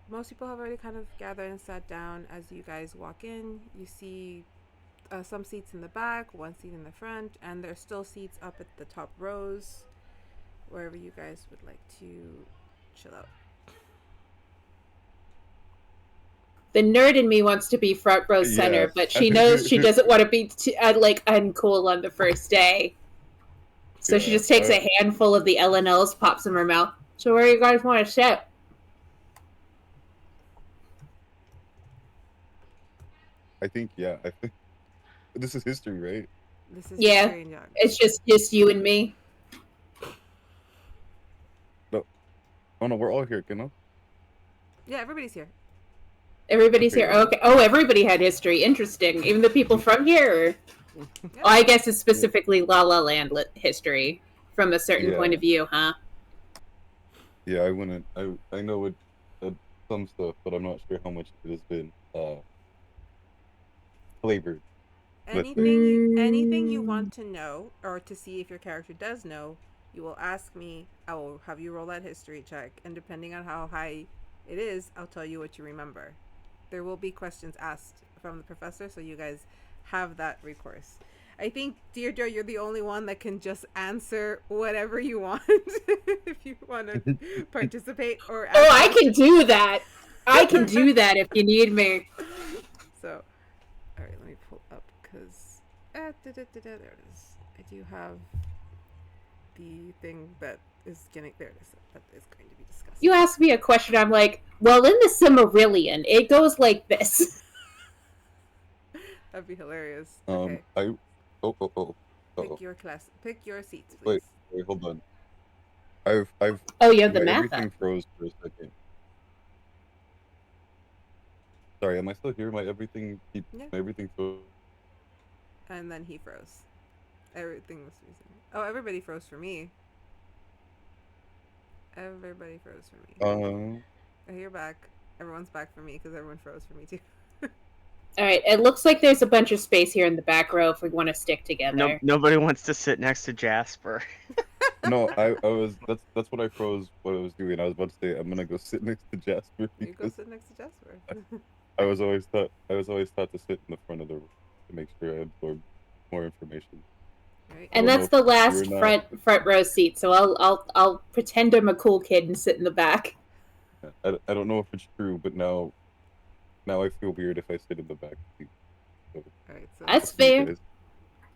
already kind of gathered and sat down. As you guys walk in, you see some seats in the back, one seat in the front, and there's still seats up at the top rows, wherever you guys would like to chill out. The nerd in me wants to be front row center, Yeah. but she knows she doesn't want to be like uncool on the first day. So she Yeah, just takes a handful of the L&Ls, pops them in her mouth. So where you guys want to sit? I think this is history, right? This is Yeah. history and young. It's just you and me. No. Oh no, we're all here, you know? Yeah, everybody's here. Everybody's Okay. here. Okay. Oh, everybody had history. Interesting. Even the people from here. Yeah. Oh, I guess it's specifically La La Land history from a certain point Yeah. of view, huh? Yeah, I wouldn't. I know it, some stuff, but I'm not sure how much it has been flavored. let's say. Anything you want to know or to see if your character does know, you will ask me. I will have you roll that history check, and depending on how high it is, I'll tell you what you remember. There will be questions asked from the professor, so you guys have that recourse. I think, Dierdra, you're the only one that can just answer whatever you want if you want to participate or ask. Oh, I can do that. I can do that if you need me. So, all right, let me pull up because there it is. I do have the thing that is getting there. It is that is going to be discussed. You ask me a question, I'm like, well, in the Silmarillion, it goes like this. That'd be hilarious. Okay. Pick Your class. Pick your seats, Wait, please. hold on. I've Oh, you have the math everything up. froze for a second. Sorry, am I still here? My everything froze. And then he froze. Everything was freezing. Oh, everybody froze for me. Everybody froze for me. Oh, you're back. Everyone's back for me because everyone froze for me too. All right, it looks like there's a bunch of space here in the back row if we want to stick together. No, nobody wants to sit next to Jasper. No, I was that's what I froze what I was doing. I was about to say I'm gonna go sit next to Jasper You go because sit next to Jasper. I was always taught to sit in the front of the room to make sure I absorb more information. Right. And that's the last front row seat. So I'll pretend I'm a cool kid and sit in the back. I don't know if it's true, but now I feel weird if I sit in the back seat. So, All right, so That's fair.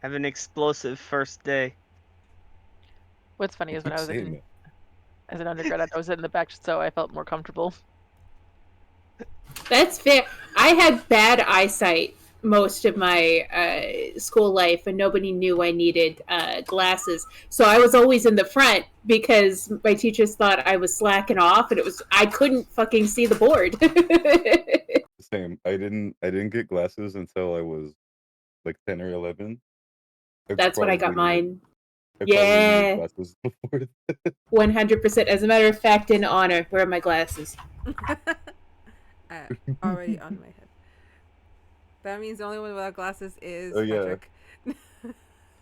Have an explosive first day. What's funny is when I was saying in, as an undergrad, I was in the back, so I felt more comfortable. That's fair. I had bad eyesight most of my school life, and nobody knew I needed glasses. So I was always in the front because my teachers thought I was slacking off, and I couldn't fucking see the board. Same. I didn't get glasses until I was like 10 or 11. That's when I got mine. I probably Yeah. needed glasses before. 100%. As a matter of fact, in honor, where are my glasses? already on my head. That means the only one without glasses is Oh, yeah. Patrick.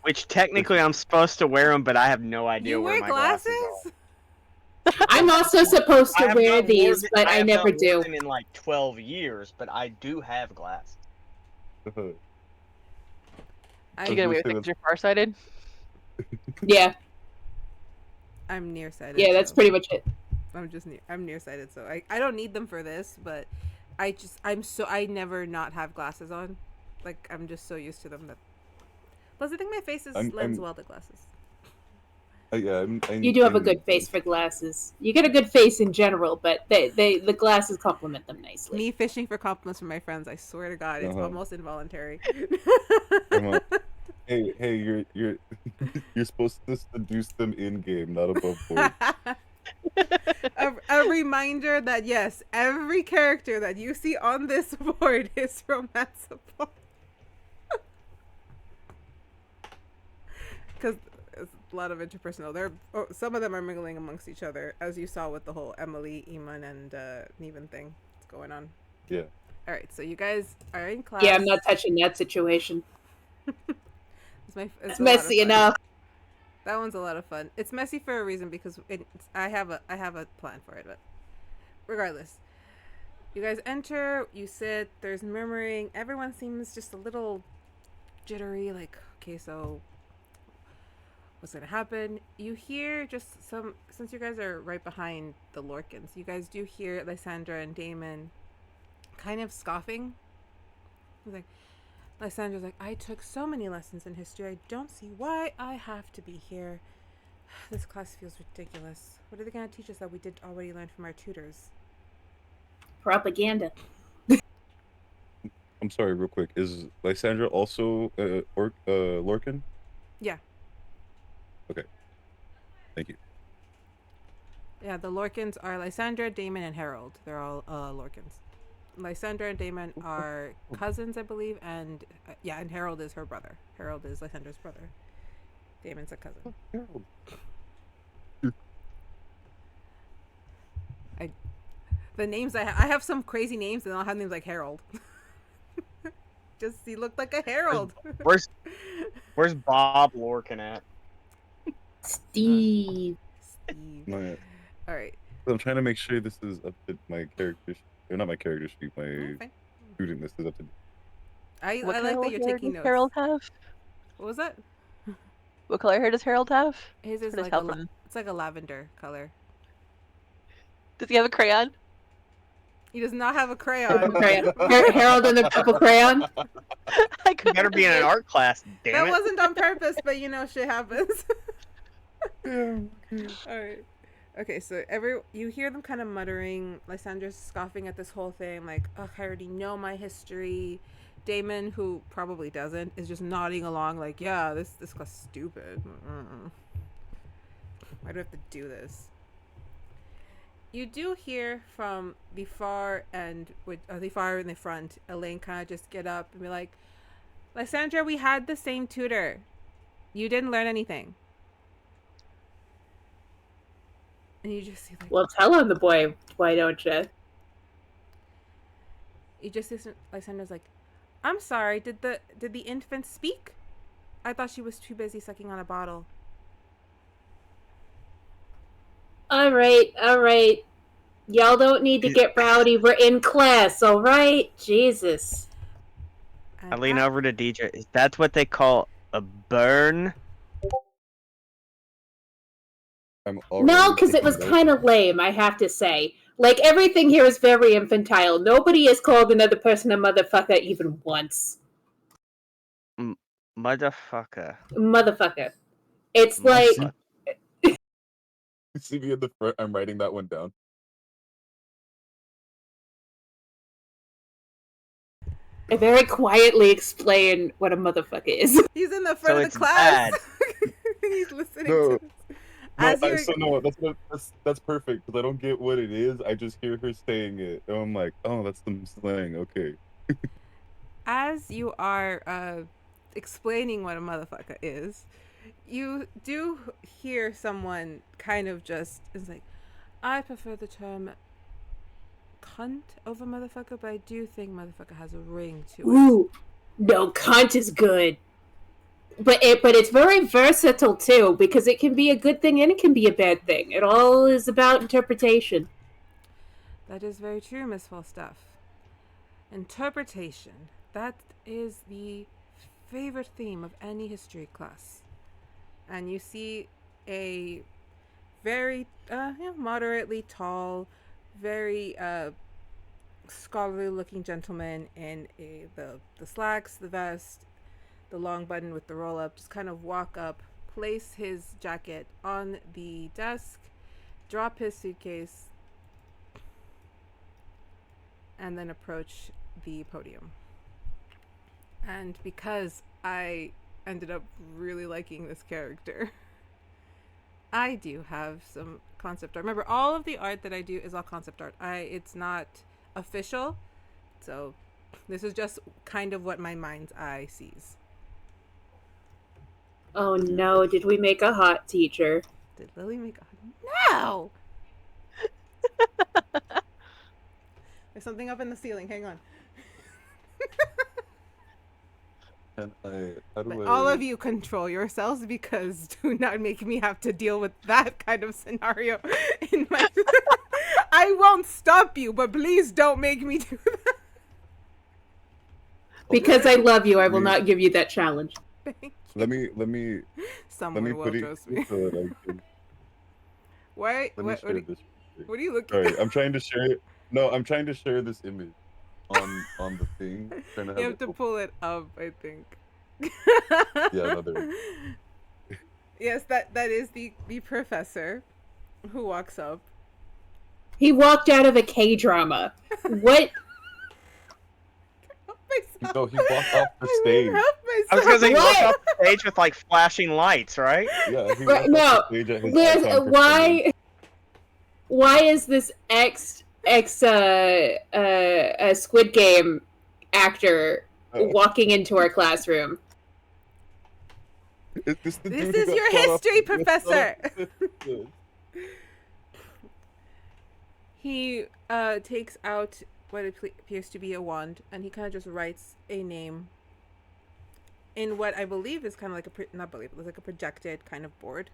Which technically I'm supposed to wear them, but I have no idea You where wear my glasses? are. I'm also supposed I to have wear not worn these, them- but I have never not do. worn them in like 12 years, but I do have glasses. Did you get away with it because you're farsighted? Yeah. I'm nearsighted. Yeah, that's so pretty much it. I'm nearsighted, so I don't need them for this, but I never not have glasses on. Like, I'm just so used to them that. Plus, I think my face lends well to glasses. You do have a good face for glasses. You get a good face in general, but the glasses complement them nicely. Me fishing for compliments from my friends, I swear to God, it's almost involuntary. Hey, you're supposed to seduce them in game, not above board. a reminder that yes, every character that you see on this board is romanceable. Because it's a lot of interpersonal. Some of them are mingling amongst each other, as you saw with the whole Emily, Eamon, and Neven thing that's going on. Yeah. All right, so you guys are in class. Yeah, I'm not touching that situation. It's messy enough. That one's a lot of fun. It's messy for a reason because I have a plan for it, but regardless, you guys enter, you sit. There's murmuring. Everyone seems just a little jittery, like, okay, so what's gonna happen? You hear just some, since you guys are right behind the Lorkins, you guys do hear Lysandra and Damon kind of scoffing. He's like, Lysandra's like, I took so many lessons in history, I don't see why I have to be here. This class feels ridiculous. What are they gonna teach us that we did already learn from our tutors? Propaganda. I'm sorry, real quick. Is Lysandra also Lorcan? Yeah. Okay. Thank you. Yeah, the Lorkins are Lysandra, Damon, and Harold. They're all Lorkins. Lysandra and Damon are cousins, I believe, and and Harold is her brother. Harold is Lysandra's brother. Damon's a cousin. Harold. The names I have some crazy names, and I'll have names like Harold. Just he looked like a Harold. Where's Bob Lorcan at? Steve. Steve. All right. I'm trying to make sure this is up to my character or not my character sheet, my student list is up to. I What like color that you're hair taking does notes. Harold have? What was that? What color hair does Harold have? His is Or does like Halpern- it's like a lavender color. Does he have a crayon? He does not have a Purple crayon. crayon. Harold and the purple crayon. I You couldn't better be in an art class, damn That it. wasn't on purpose, but you know, shit happens. All right. Okay, so you hear them kind of muttering. Lysandra's scoffing at this whole thing, like, "Ugh, I already know my history." Damon, who probably doesn't, is just nodding along, like, "Yeah, this class is stupid. Why do I have to do this?" You do hear from the far end, the far in the front, Elaine kind of just get up and be like, "Lysandra, we had the same tutor. You didn't learn anything." And you just see like, Well, tell on the boy, why don't you? you just see Lysandra's like, "I'm sorry. Did the infant speak? I thought she was too busy sucking on a bottle." All right. Y'all don't need to get rowdy. We're in class, all right? Jesus. And I lean over to DJ. Is that what they call a burn? No, because it was kind of lame, I have to say. Like, everything here is very infantile. Nobody has called another person a motherfucker even once. Motherfucker. Motherfucker. It's like... See me in the front. I'm writing that one down. I very quietly explain what a motherfucker is. He's in the front of the class. Bad. He's listening No. to this. That's perfect because I don't get what it is. I just hear her saying it, and I'm like, oh, that's some slang. Okay. As you are explaining what a motherfucker is, you do hear someone kind of just is like, "I prefer the term cunt over motherfucker, but I do think motherfucker has a ring to it." Ooh, no, cunt is good. But it's very versatile too, because it can be a good thing and it can be a bad thing. It all is about interpretation. That is very true, Miss Falstaff. Interpretation. That is the favorite theme of any history class. And you see a very moderately tall, very scholarly looking gentleman in the slacks, the vest, the long button with the roll up, just kind of walk up, place his jacket on the desk, drop his suitcase, and then approach the podium. And because I ended up really liking this character, I do have some concept art. Remember, all of the art that I do is all concept art. It's not official, so this is just kind of what my mind's eye sees. Oh no, did we make a hot teacher? Did Lily make No! There's something up in the ceiling. Hang on. But all of you control yourselves, because do not make me have to deal with that kind of scenario in my... I won't stop you, but please don't make me do that. Because I love you, I will not give you that challenge. Let me Someone will, put it trust me. so that I can. Why? Let me What share are, this. what are you looking Sorry, at? I'm trying to share it. No, I'm trying to share this image on the thing. Trying to You have have it to open. pull it up, I think. Yeah, no, there. Yes, that is the professor who walks up. He walked out of a K-drama. What? Help myself. No, he walked off the I stage. mean, help I was gonna say, myself. walk off the stage with like flashing lights, right? Yeah, he Right, walked off no, the stage at his there's icon performance. why is this Squid Game actor Oh. walking into our classroom? Is this the This dude who is got your shot off- history got shot professor. off the- He takes out what appears to be a wand, and he kind of just writes a name in what I believe is kind of like not believe, it was like a projected kind of board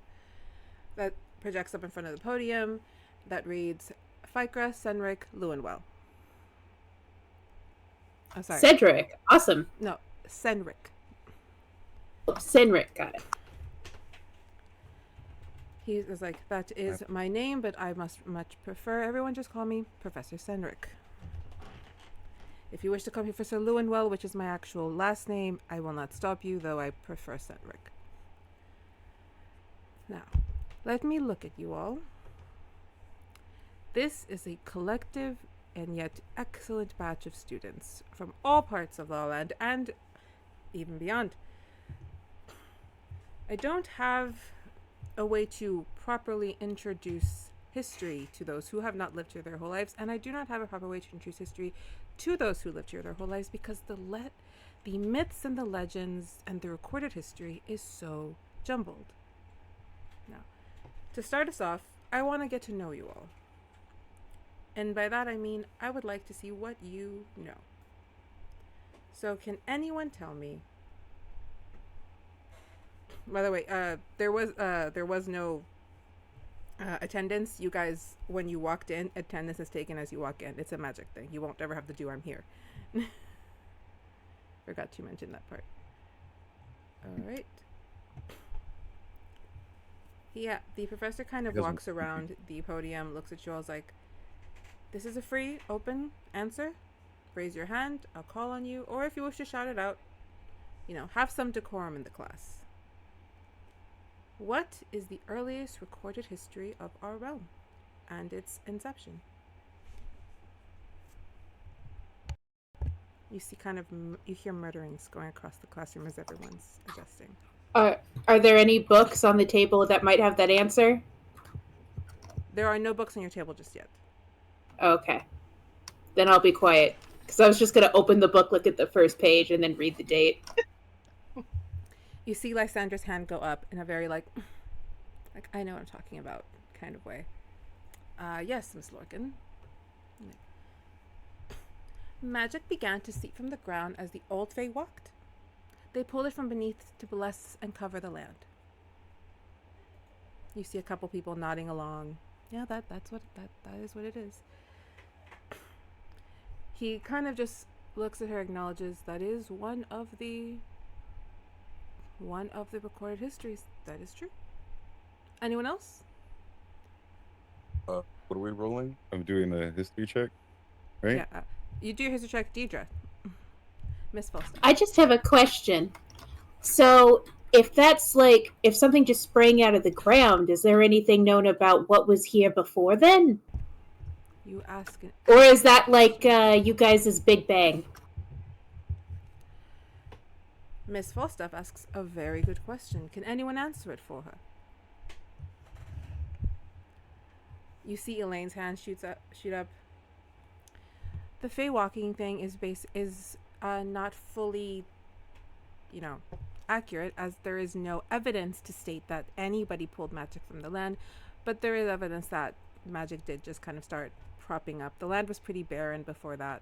that projects up in front of the podium that reads Fikra Senrik Lewinwell. Oh, sorry. Cedric. Awesome. No, Senrik. Oh, Senric, got it. He was like, that is my name, but I much prefer everyone just call me Professor Senrik. If you wish to call me Professor Lewinwell, which is my actual last name, I will not stop you, though I prefer Senrik. Now, let me look at you all. This is a collective and yet excellent batch of students from all parts of Lala Land and even beyond. I don't have a way to properly introduce history to those who have not lived here their whole lives, and I do not have a proper way to introduce history to those who lived here their whole lives because the myths and the legends and the recorded history is so jumbled. Now, to start us off, I want to get to know you all. And by that I mean I would like to see what you know. So can anyone tell me? By the way, there was no attendance. You guys, when you walked in, attendance is taken as you walk in. It's a magic thing. You won't ever have to do I'm here. Forgot to mention that part. All right. Yeah, the professor kind of walks around the podium, looks at you all, is like, this is a free, open answer. Raise your hand, I'll call on you, or if you wish to shout it out, have some decorum in the class. What is the earliest recorded history of our realm and its inception? You see you hear murmurings going across the classroom as everyone's adjusting. Are there any books on the table that might have that answer? There are no books on your table just yet. Okay. Then I'll be quiet. Because I was just going to open the book, look at the first page, and then read the date. You see Lysandra's hand go up in a very like I know what I'm talking about kind of way. Yes, Miss Lorcan. Magic began to seep from the ground as the old Fae walked. They pulled it from beneath to bless and cover the land. You see a couple people nodding along. Yeah, that is what it is. He kind of just looks at her, acknowledges that is one of the recorded histories. That is true. Anyone else? What are we rolling? I'm doing a history check, right? Yeah, you do your history check, Dierdra. Miss Falstaff. I just have a question. So, if that's if something just sprang out of the ground, is there anything known about what was here before then? You ask it. Or is that like you guys' Big Bang? Miss Falstaff asks a very good question. Can anyone answer it for her? You see Elaine's hand shoot up. The Fae walking thing is not fully, accurate, as there is no evidence to state that anybody pulled magic from the land, but there is evidence that magic did just kind of start propping up. The land was pretty barren before that.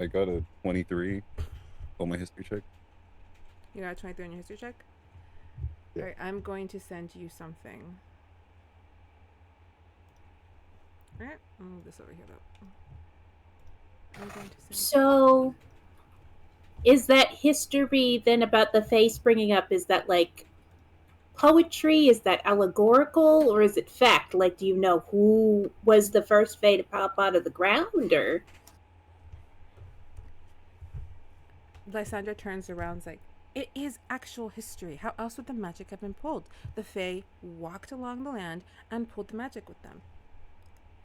I got a 23 on my history check. You got a 23 on your history check? Yeah. Alright, I'm going to send you something. Alright, I'll move this over here though. Are you going to say? So, is that history then about the Fae springing up? Is that like poetry? Is that allegorical, or is it fact? Like, do you know who was the first Fae to pop out of the ground, or? Lysandra turns around, is like, it is actual history. How else would the magic have been pulled? The Fae walked along the land and pulled the magic with them.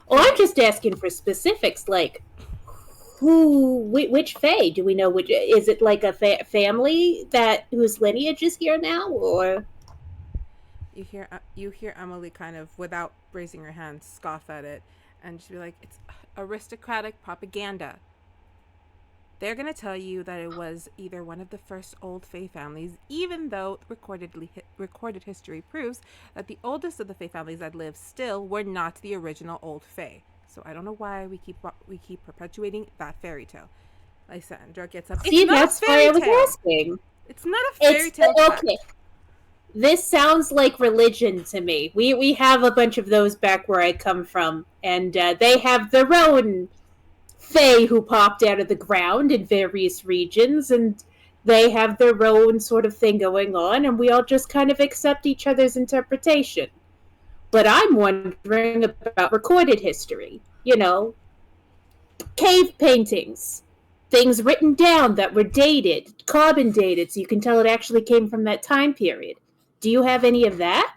Oh, I'm just asking for specifics, like which Fae? Do we know which? Is it like a family that whose lineage is here now, or? You hear Emily kind of, without raising her hand, scoff at it, and she'd be like, "It's aristocratic propaganda." They're gonna tell you that it was either one of the first old Fae families, even though recorded history proves that the oldest of the Fae families that live still were not the original old Fae. So I don't know why we keep perpetuating that fairy tale. Lysandra gets up. See, It's not that's a fairy why I was tale. asking. It's not a fairy tale. Okay. This sounds like religion to me. We have a bunch of those back where I come from, and they have their own Fae who popped out of the ground in various regions, and they have their own sort of thing going on, and we all just kind of accept each other's interpretation. But I'm wondering about recorded history. You know, cave paintings, things written down that were dated, carbon dated, so you can tell it actually came from that time period. Do you have any of that?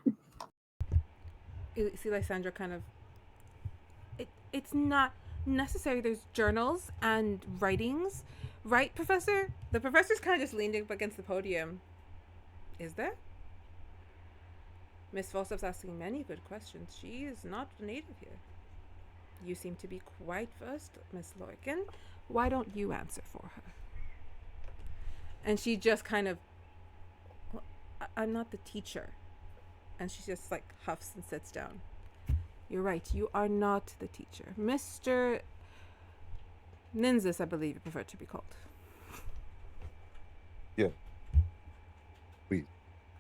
You see, Lysandra kind of. It's not necessary. There's journals and writings, right, Professor? The professor's kind of just leaned up against the podium. Is there? Miss Falstaff's asking many good questions. She is not a native here. You seem to be quite versed, Miss Lorcan. Why don't you answer for her? And she just kind of, well, I'm not the teacher. And she just like huffs and sits down. You're right, you are not the teacher. Mr. Nynzus, I believe you prefer to be called. Yeah. Please.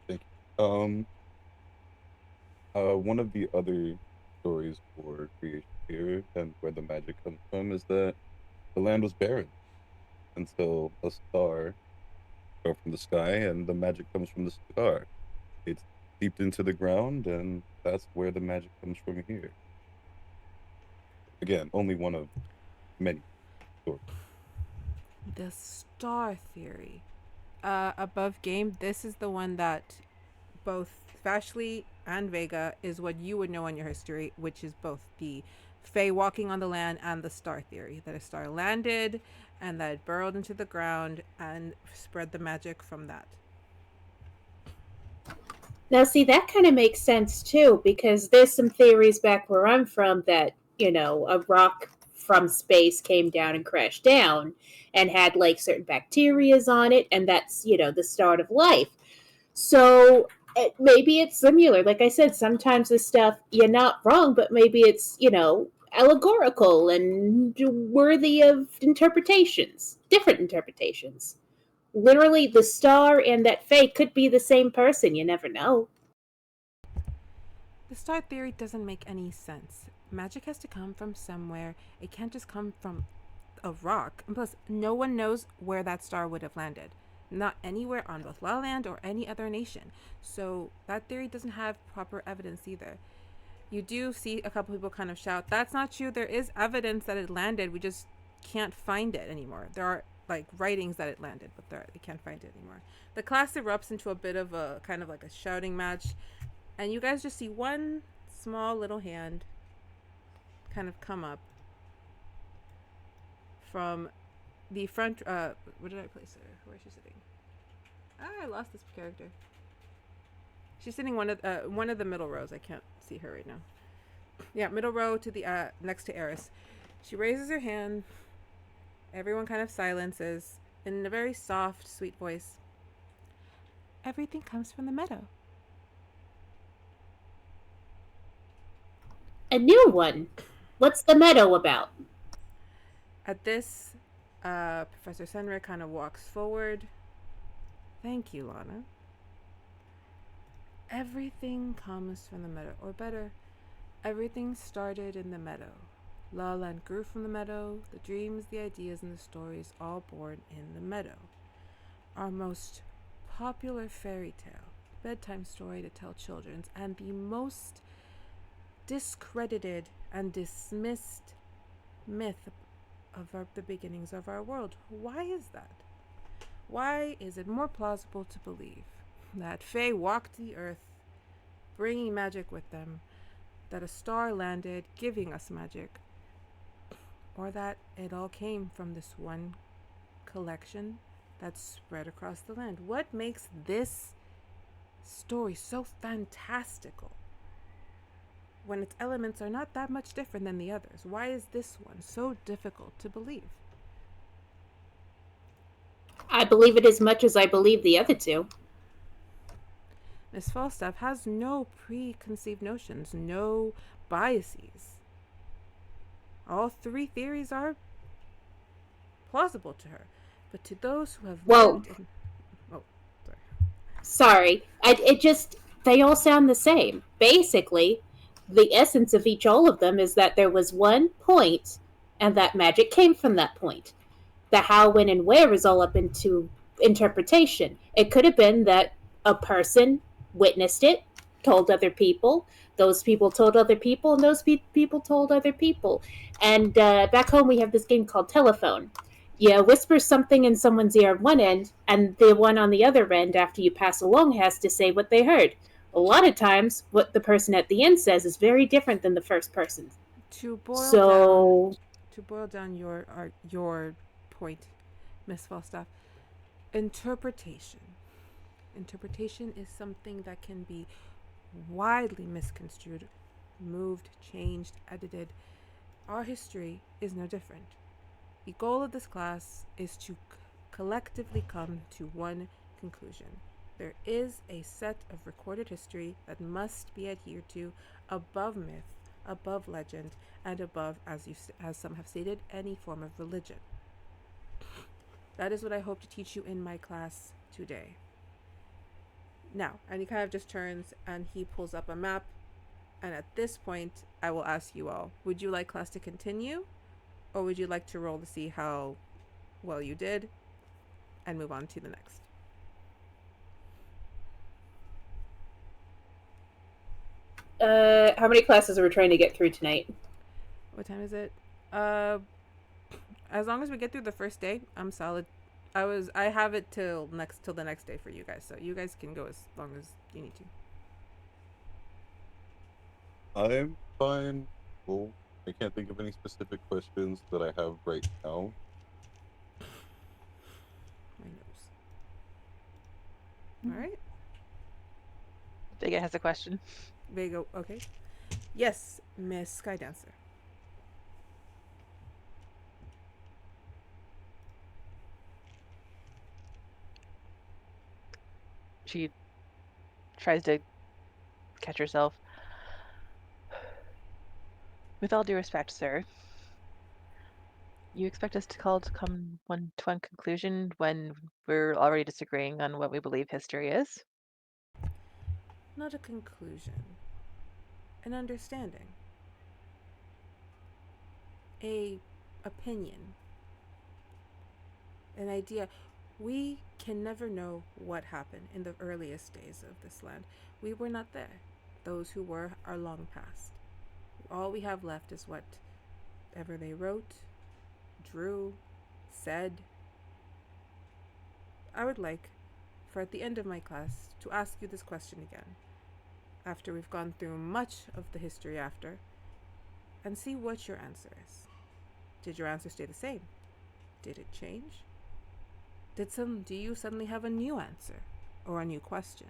Thank you. One of the other stories for creation here and where the magic comes from is that the land was barren until a star fell from the sky, and the magic comes from the star. It's seeped into the ground, and that's where the magic comes from here. Again, only one of many stories. The star theory. Above game, this is the one that both Vashley and Vega is what you would know in your history, which is both the Fae walking on the land and the star theory. That a star landed and that it burrowed into the ground and spread the magic from that. Now, see, that kind of makes sense too, because there's some theories back where I'm from that, you know, a rock from space came down and crashed down and had like certain bacterias on it, and that's, you know, the start of life. So maybe it's similar. Like I said, sometimes this stuff, you're not wrong, but maybe it's, you know, allegorical and worthy of interpretations, different interpretations. Literally, the star and that Fae could be the same person. You never know. The star theory doesn't make any sense. Magic has to come from somewhere. It can't just come from a rock. And plus, no one knows where that star would have landed. Not anywhere on both Lala Land or any other nation. So that theory doesn't have proper evidence either. You do see a couple people kind of shout, "That's not true. There is evidence that it landed. We just can't find it anymore." There are like writings that it landed, but they can't find it anymore. The class erupts into a bit of a kind of like a shouting match, and you guys just see one small little hand kind of come up from the front. Where did I place her? Where is she sitting? I lost this character. She's sitting one of the middle rows. I can't see her right now. Yeah, middle row to the next to Eris. She raises her hand. Everyone kind of silences in a very soft, sweet voice. Everything comes from the meadow. A new one. What's the meadow about? At this, Professor Senra kind of walks forward. Thank you, Lana. Everything comes from the meadow, or better, everything started in the meadow. Lala Land grew from the meadow, the dreams, the ideas, and the stories all born in the meadow. Our most popular fairy tale, bedtime story to tell children, and the most discredited and dismissed myth of the beginnings of our world. Why is that? Why is it more plausible to believe that Fae walked the earth, bringing magic with them, that a star landed, giving us magic, or that it all came from this one collection that's spread across the land? What makes this story so fantastical when its elements are not that much different than the others? Why is this one so difficult to believe? I believe it as much as I believe the other two. Miss Falstaff has no preconceived notions, no biases. All three theories are plausible to her, but to those who have lived in... Oh, sorry. They all sound the same. Basically, the essence of all of them is that there was one point, and that magic came from that point. The how, when, and where is all up into interpretation. It could have been that a person witnessed it, told other people, those people told other people, and those people told other people. And back home we have this game called Telephone. You whisper something in someone's ear on one end, and the one on the other end, after you pass along, has to say what they heard. A lot of times, what the person at the end says is very different than the first person. To boil down your point, Miss Falstaff, interpretation. Interpretation is something that can be widely misconstrued, moved, changed, edited. Our history is no different. The goal of this class is to collectively come to one conclusion. There is a set of recorded history that must be adhered to above myth, above legend, and above, as some have stated, any form of religion. That is what I hope to teach you in my class today. Now, and he kind of just turns and he pulls up a map, and at this point, I will ask you all, would you like class to continue, or would you like to roll to see how well you did and move on to the next? How many classes are we trying to get through tonight? What time is it? As long as we get through the first day, I'm solid. I have it till the next day for you guys, so you guys can go as long as you need to. I'm fine. Well, I can't think of any specific questions that I have right now. My nose. All right. Vega has a question. Vega, okay. Yes, Miss Skydancer. She tries to catch herself. With all due respect, sir, you expect us to come to one conclusion when we're already disagreeing on what we believe history is? Not a conclusion. An understanding. A opinion. An idea. We can never know what happened in the earliest days of this land. We were not there. Those who were are long past. All we have left is whatever they wrote, drew, said. I would like, for at the end of my class, to ask you this question again, after we've gone through much of the history after, and see what your answer is. Did your answer stay the same? Did it change? Do you suddenly have a new answer or a new question?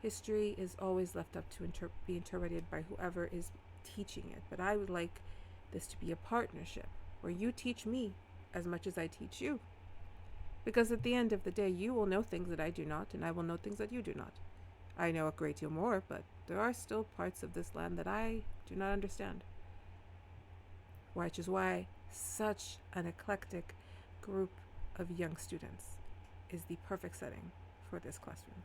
History is always left up to be interpreted by whoever is teaching it, but I would like this to be a partnership where you teach me as much as I teach you. Because at the end of the day, you will know things that I do not, and I will know things that you do not. I know a great deal more, but there are still parts of this land that I do not understand. Which is why such an eclectic group of young students is the perfect setting for this classroom.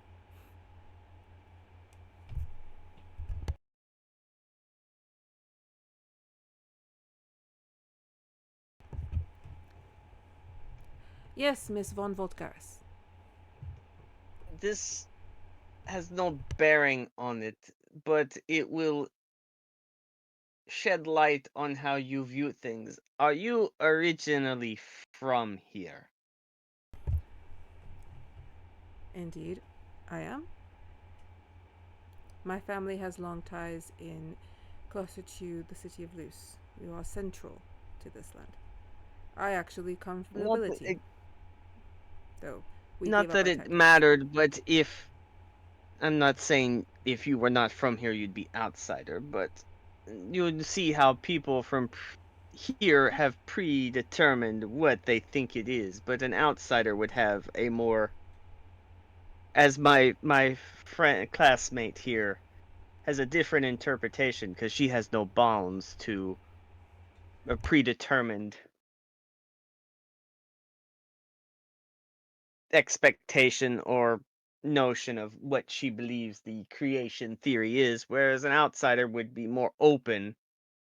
Yes, Miss von Voltgaris. This has no bearing on it, but it will shed light on how you view things. Are you originally from here? Indeed, I am. My family has long ties in closer to the city of Luce. We are central to this land. I actually come from Not, nobility, though we not gave up that our it titles. mattered, but if I'm not saying if you were not from here you'd be outsider, but you would see how people from here have predetermined what they think it is, but an outsider would have a more, as my friend classmate here has a different interpretation because she has no bounds to a predetermined expectation or notion of what she believes the creation theory is, whereas an outsider would be more open,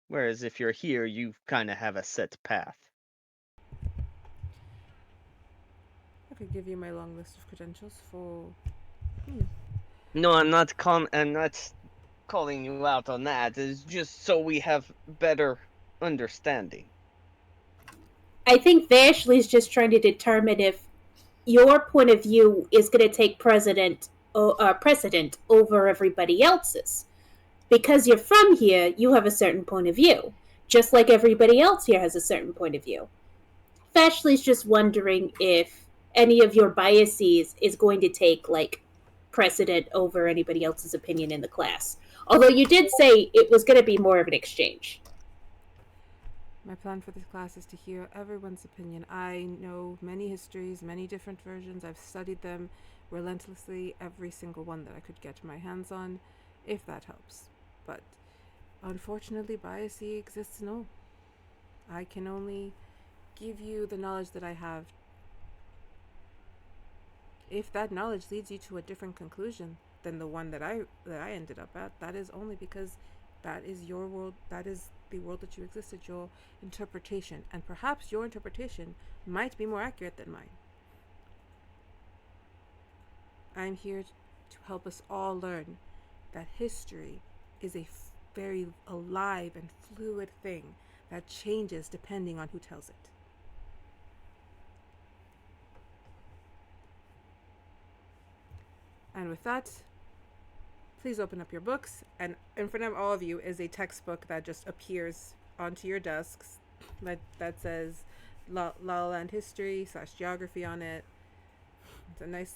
whereas if you're here you kind of have a set path. I could give you my long list of credentials for. No, I'm not calling you out on that. It's just so we have better understanding. I think Vashley's just trying to determine if your point of view is going to take precedent over everybody else's. Because you're from here, you have a certain point of view, just like everybody else here has a certain point of view. Vashley's just wondering if any of your biases is going to take like precedent over anybody else's opinion in the class. Although you did say it was going to be more of an exchange. My plan for this class is to hear everyone's opinion. I know many histories, many different versions. I've studied them relentlessly, every single one that I could get my hands on, if that helps. But unfortunately, bias exists in all. I can only give you the knowledge that I have. If that knowledge leads you to a different conclusion than the one that I ended up at, that is only because that is your world, that is the world that you existed, your interpretation, and perhaps your interpretation might be more accurate than mine. I'm here to help us all learn that history is a very alive and fluid thing that changes depending on who tells it. And with that, please open up your books, and in front of all of you is a textbook that just appears onto your desks that says Lala Land history / geography on it. It's a nice,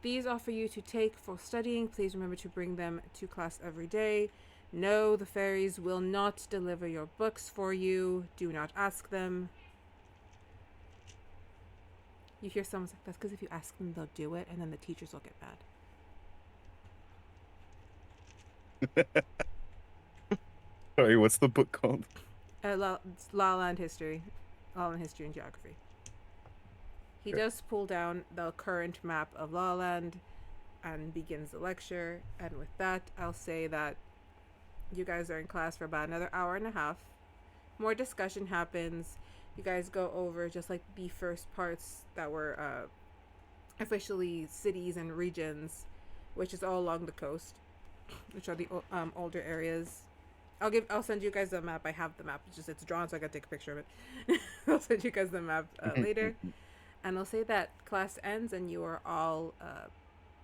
these are for you to take for studying. Please remember to bring them to class every day. No, the fairies will not deliver your books for you. Do not ask them. You hear someone say, that's because if you ask them, they'll do it, and then the teachers will get mad. Sorry, what's the book called? Lala Land history. Lala Land history and geography. He does pull down the current map of Lala Land and begins the lecture. And with that, I'll say that you guys are in class for about another hour and a half. More discussion happens. You guys go over just like the first parts that were officially cities and regions, which is all along the coast, which are the older areas. I'll send you guys the map. I have the map. It's drawn, so I gotta take a picture of it. I'll send you guys the map later. And I'll say that class ends and you are all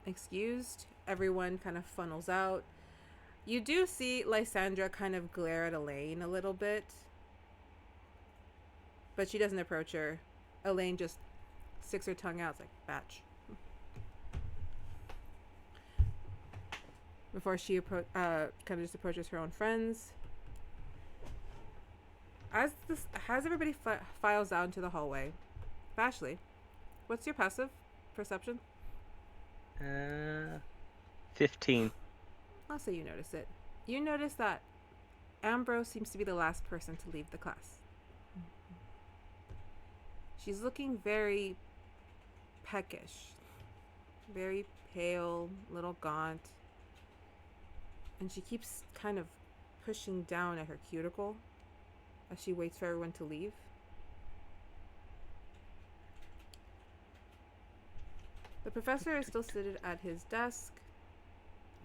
excused. Everyone kind of funnels out. You do see Lysandra kind of glare at Elaine a little bit, but she doesn't approach her. Elaine just sticks her tongue out. It's like, batch. Before she kind of just approaches her own friends. As everybody files out into the hallway, Vashley, what's your passive perception? 15. I'll say you notice it. You notice that Ambrose seems to be the last person to leave the class. She's looking very peckish, very pale, little gaunt, and she keeps kind of pushing down at her cuticle as she waits for everyone to leave. The professor is still seated at his desk,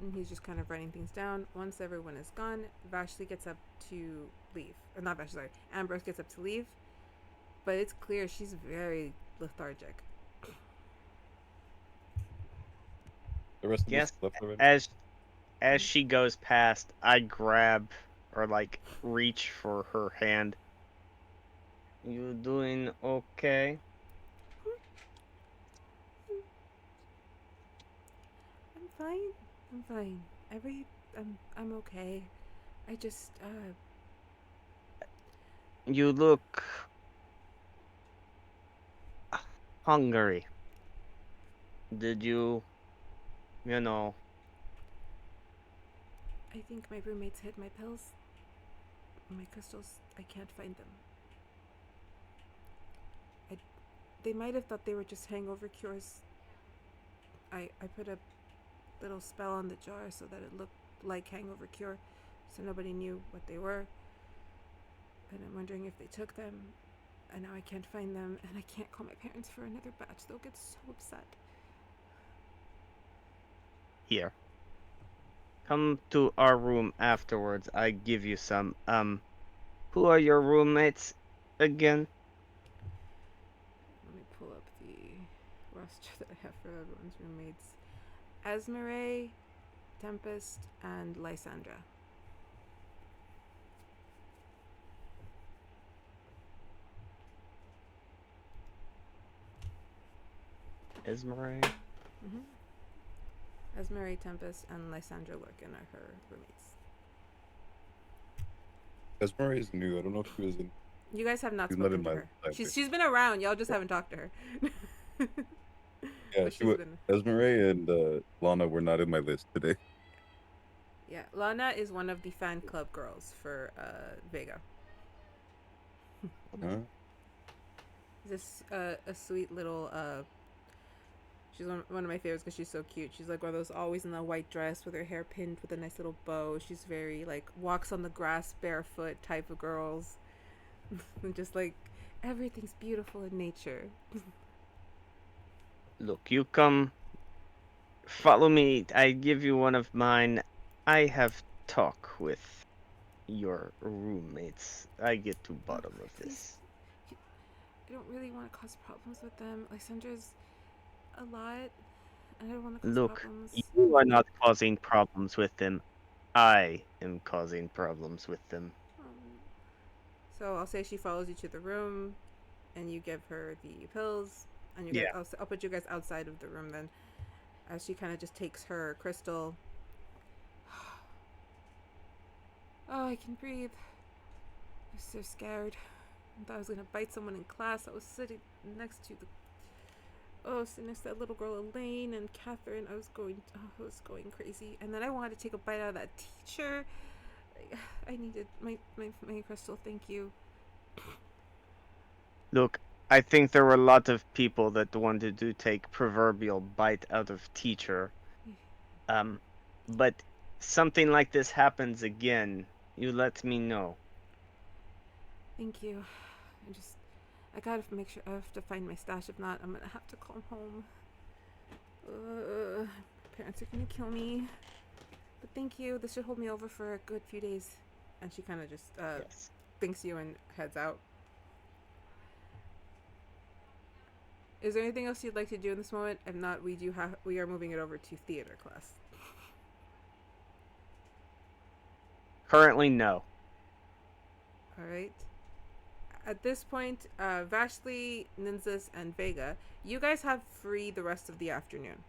and he's just kind of writing things down. Once everyone is gone, Vashley gets up to leave. Or not Vashley, sorry. Ambrose gets up to leave, but it's clear she's very lethargic. The rest of Yes, us left already. as she goes past, I grab or like reach for her hand. You doing okay? I'm fine. I'm fine. I'm okay. I just You look hungry. Did you know, I think my roommates hid my pills. My crystals. I can't find them. They might have thought they were just hangover cures. I put a little spell on the jar so that it looked like hangover cure, so nobody knew what they were. And I'm wondering if they took them, and now I can't find them, and I can't call my parents for another batch. They'll get so upset. here. Come to our room afterwards. I give you some. Who are your roommates again? Let me pull up the roster that I have for everyone's roommates. Esmeralda, Tempest, and Lysandra. Esmeralda. Esmeralda, Tempest, and Lysandra Lurkin are her roommates. Esmeralda is new. I don't know if she was in. You guys have not She's not spoken in to my her. life. She's been around. Y'all just haven't talked to her. Yeah, But she was. been. Esmeralda and Lana were not in my list today. Yeah, Lana is one of the fan club girls for Vega. Huh? This a sweet little she's one of my favorites because she's so cute. She's like one of those always in a white dress with her hair pinned with a nice little bow. She's very like walks on the grass barefoot type of girls. And just like everything's beautiful in nature. Look, you come. Follow me. I give you one of mine. I have talk with your roommates. I get to bottom of this. I don't really want to cause problems with them. Lysandra's a lot. I don't want to cause Look, problems. you are not causing problems with them. I am causing problems with them. So I'll say she follows you to the room, and you give her the pills, and you Yeah. guys. I'll put you guys outside of the room then, as she kind of just takes her crystal. Oh, I can breathe. I'm so scared. I thought I was gonna bite someone in class. I was sitting next to sitting next to that little girl Elaine and Catherine. I was going crazy, and then I wanted to take a bite out of that teacher. I needed my crystal. Thank you. Look, I think there were a lot of people that wanted to take proverbial bite out of teacher. But something like this happens again, you let me know. Thank you. I gotta make sure I have to find my stash. If not, I'm gonna have to call home. Parents are gonna kill me. But thank you. This should hold me over for a good few days. And she kind of just Yes. thanks you and heads out. Is there anything else you'd like to do in this moment? If not, we are moving it over to theater class. Currently, no. All right. At this point, Vashley, Nynzus, and Vega, you guys have free the rest of the afternoon.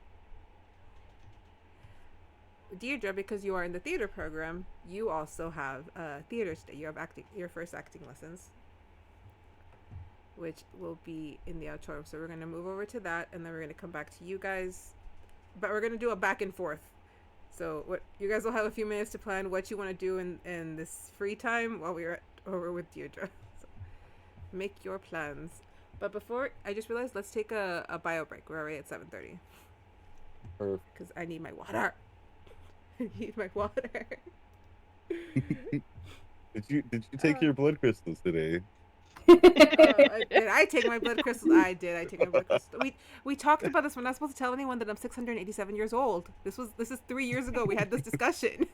Dierdra, because you are in the theater program, you also have theater today. You have your first acting lessons, which will be in the auditorium. So we're going to move over to that, and then we're going to come back to you guys. But we're going to do a back and forth. So what you guys will have a few minutes to plan what you want to do in this free time while we're over with Dierdra. So make your plans. But before, I just realized, let's take a bio break. We're already at 7:30. Perfect. Because I need my water. I need my water. Did you take your blood crystals today? Did I take my blood crystals? I did. I take my blood crystals. We talked about this. We're not supposed to tell anyone that I'm 687 years old. This is 3 years ago. We had this discussion.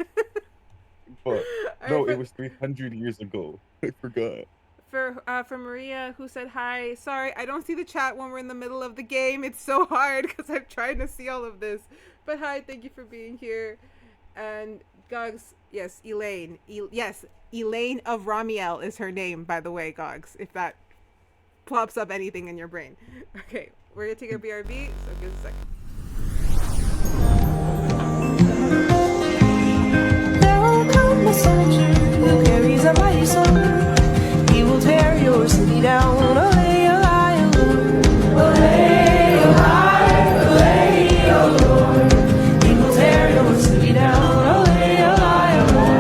But All no, right, it was 300 years ago. I forgot. for Maria, who said hi. Sorry, I don't see the chat when we're in the middle of the game. It's so hard because I'm trying to see all of this. But hi, thank you for being here. And Gogs, yes, Elaine. Yes, Elaine of Ramiel is her name, by the way, Gogs, if that plops up anything in your brain. Okay, we're going to take a BRB, so give us a second. There will come a soldier who carries a mighty sword. He will tear your city down. Olay, olay, olay, olay, olay, olay. He will tear your city down. Olay, olay, olay.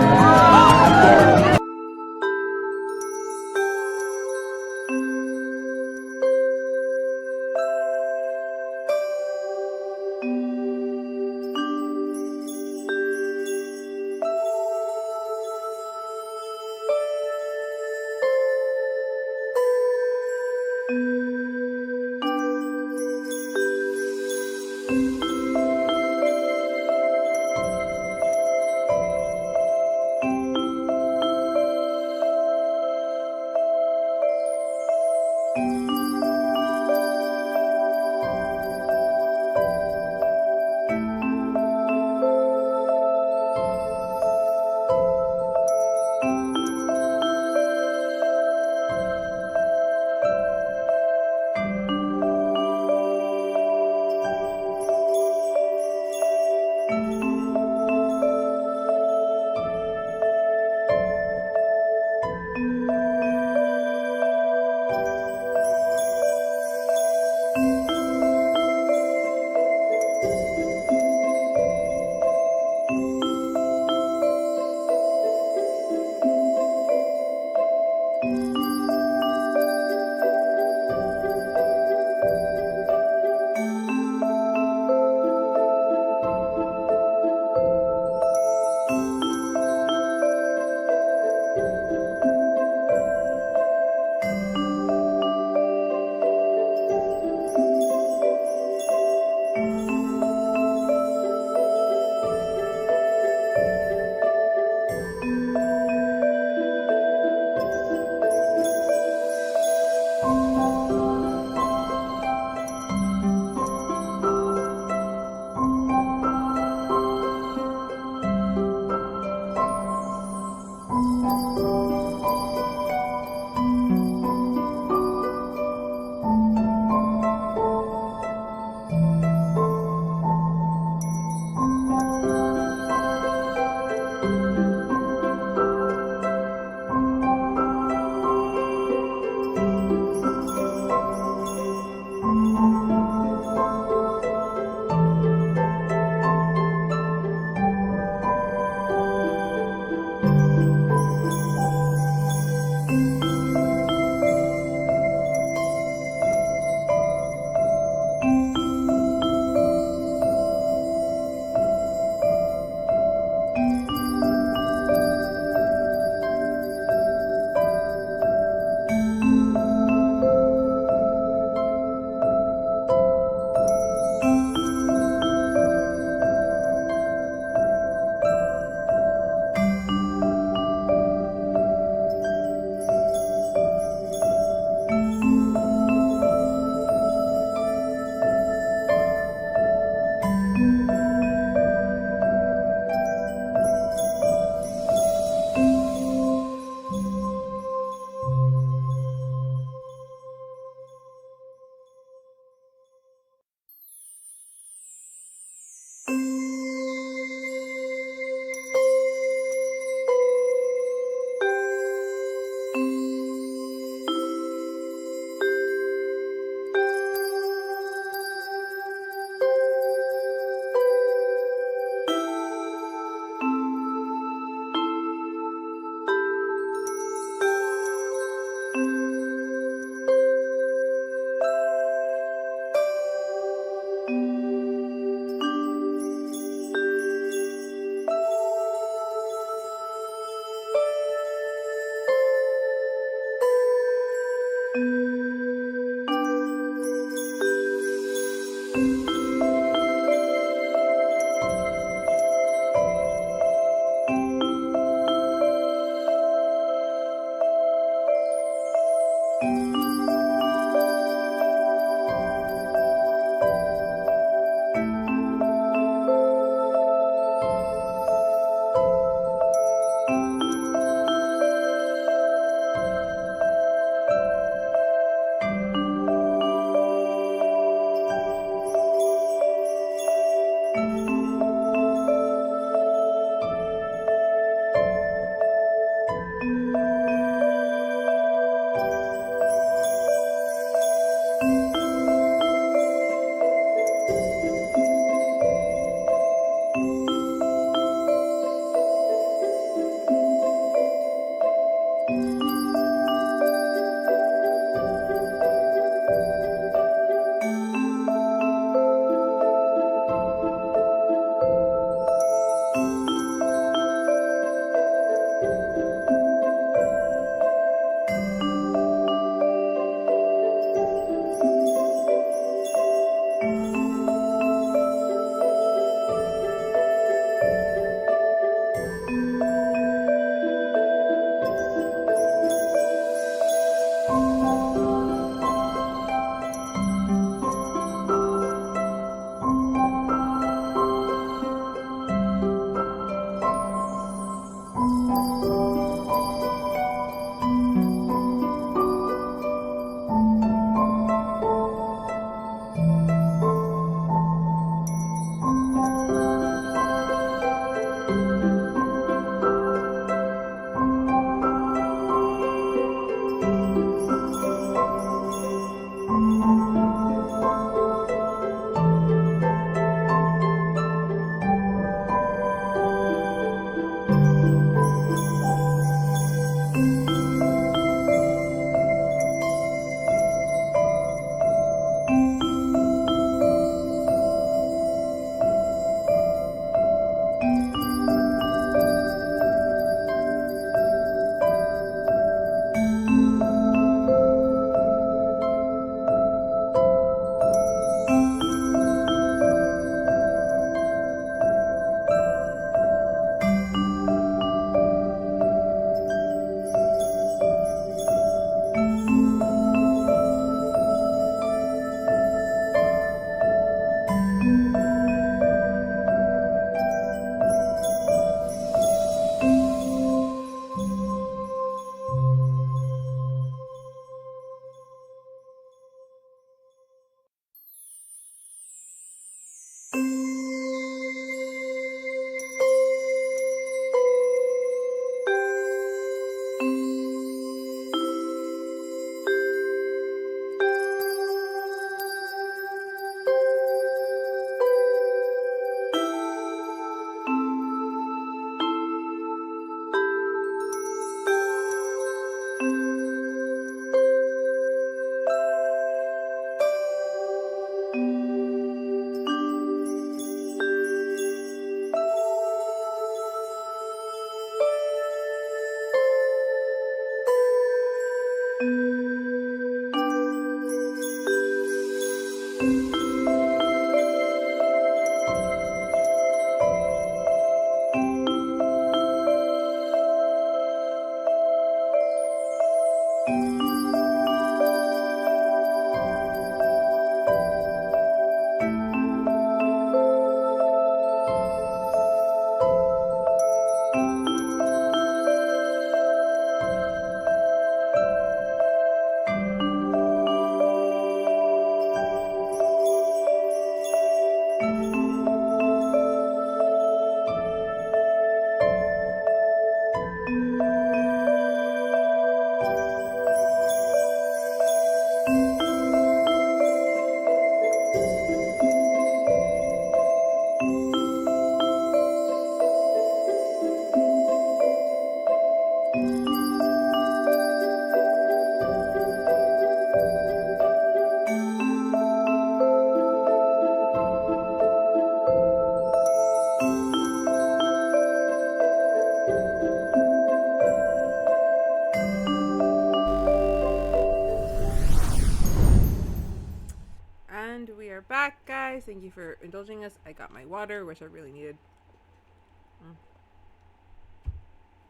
guys. Thank you for indulging us. I got my water, which I really needed.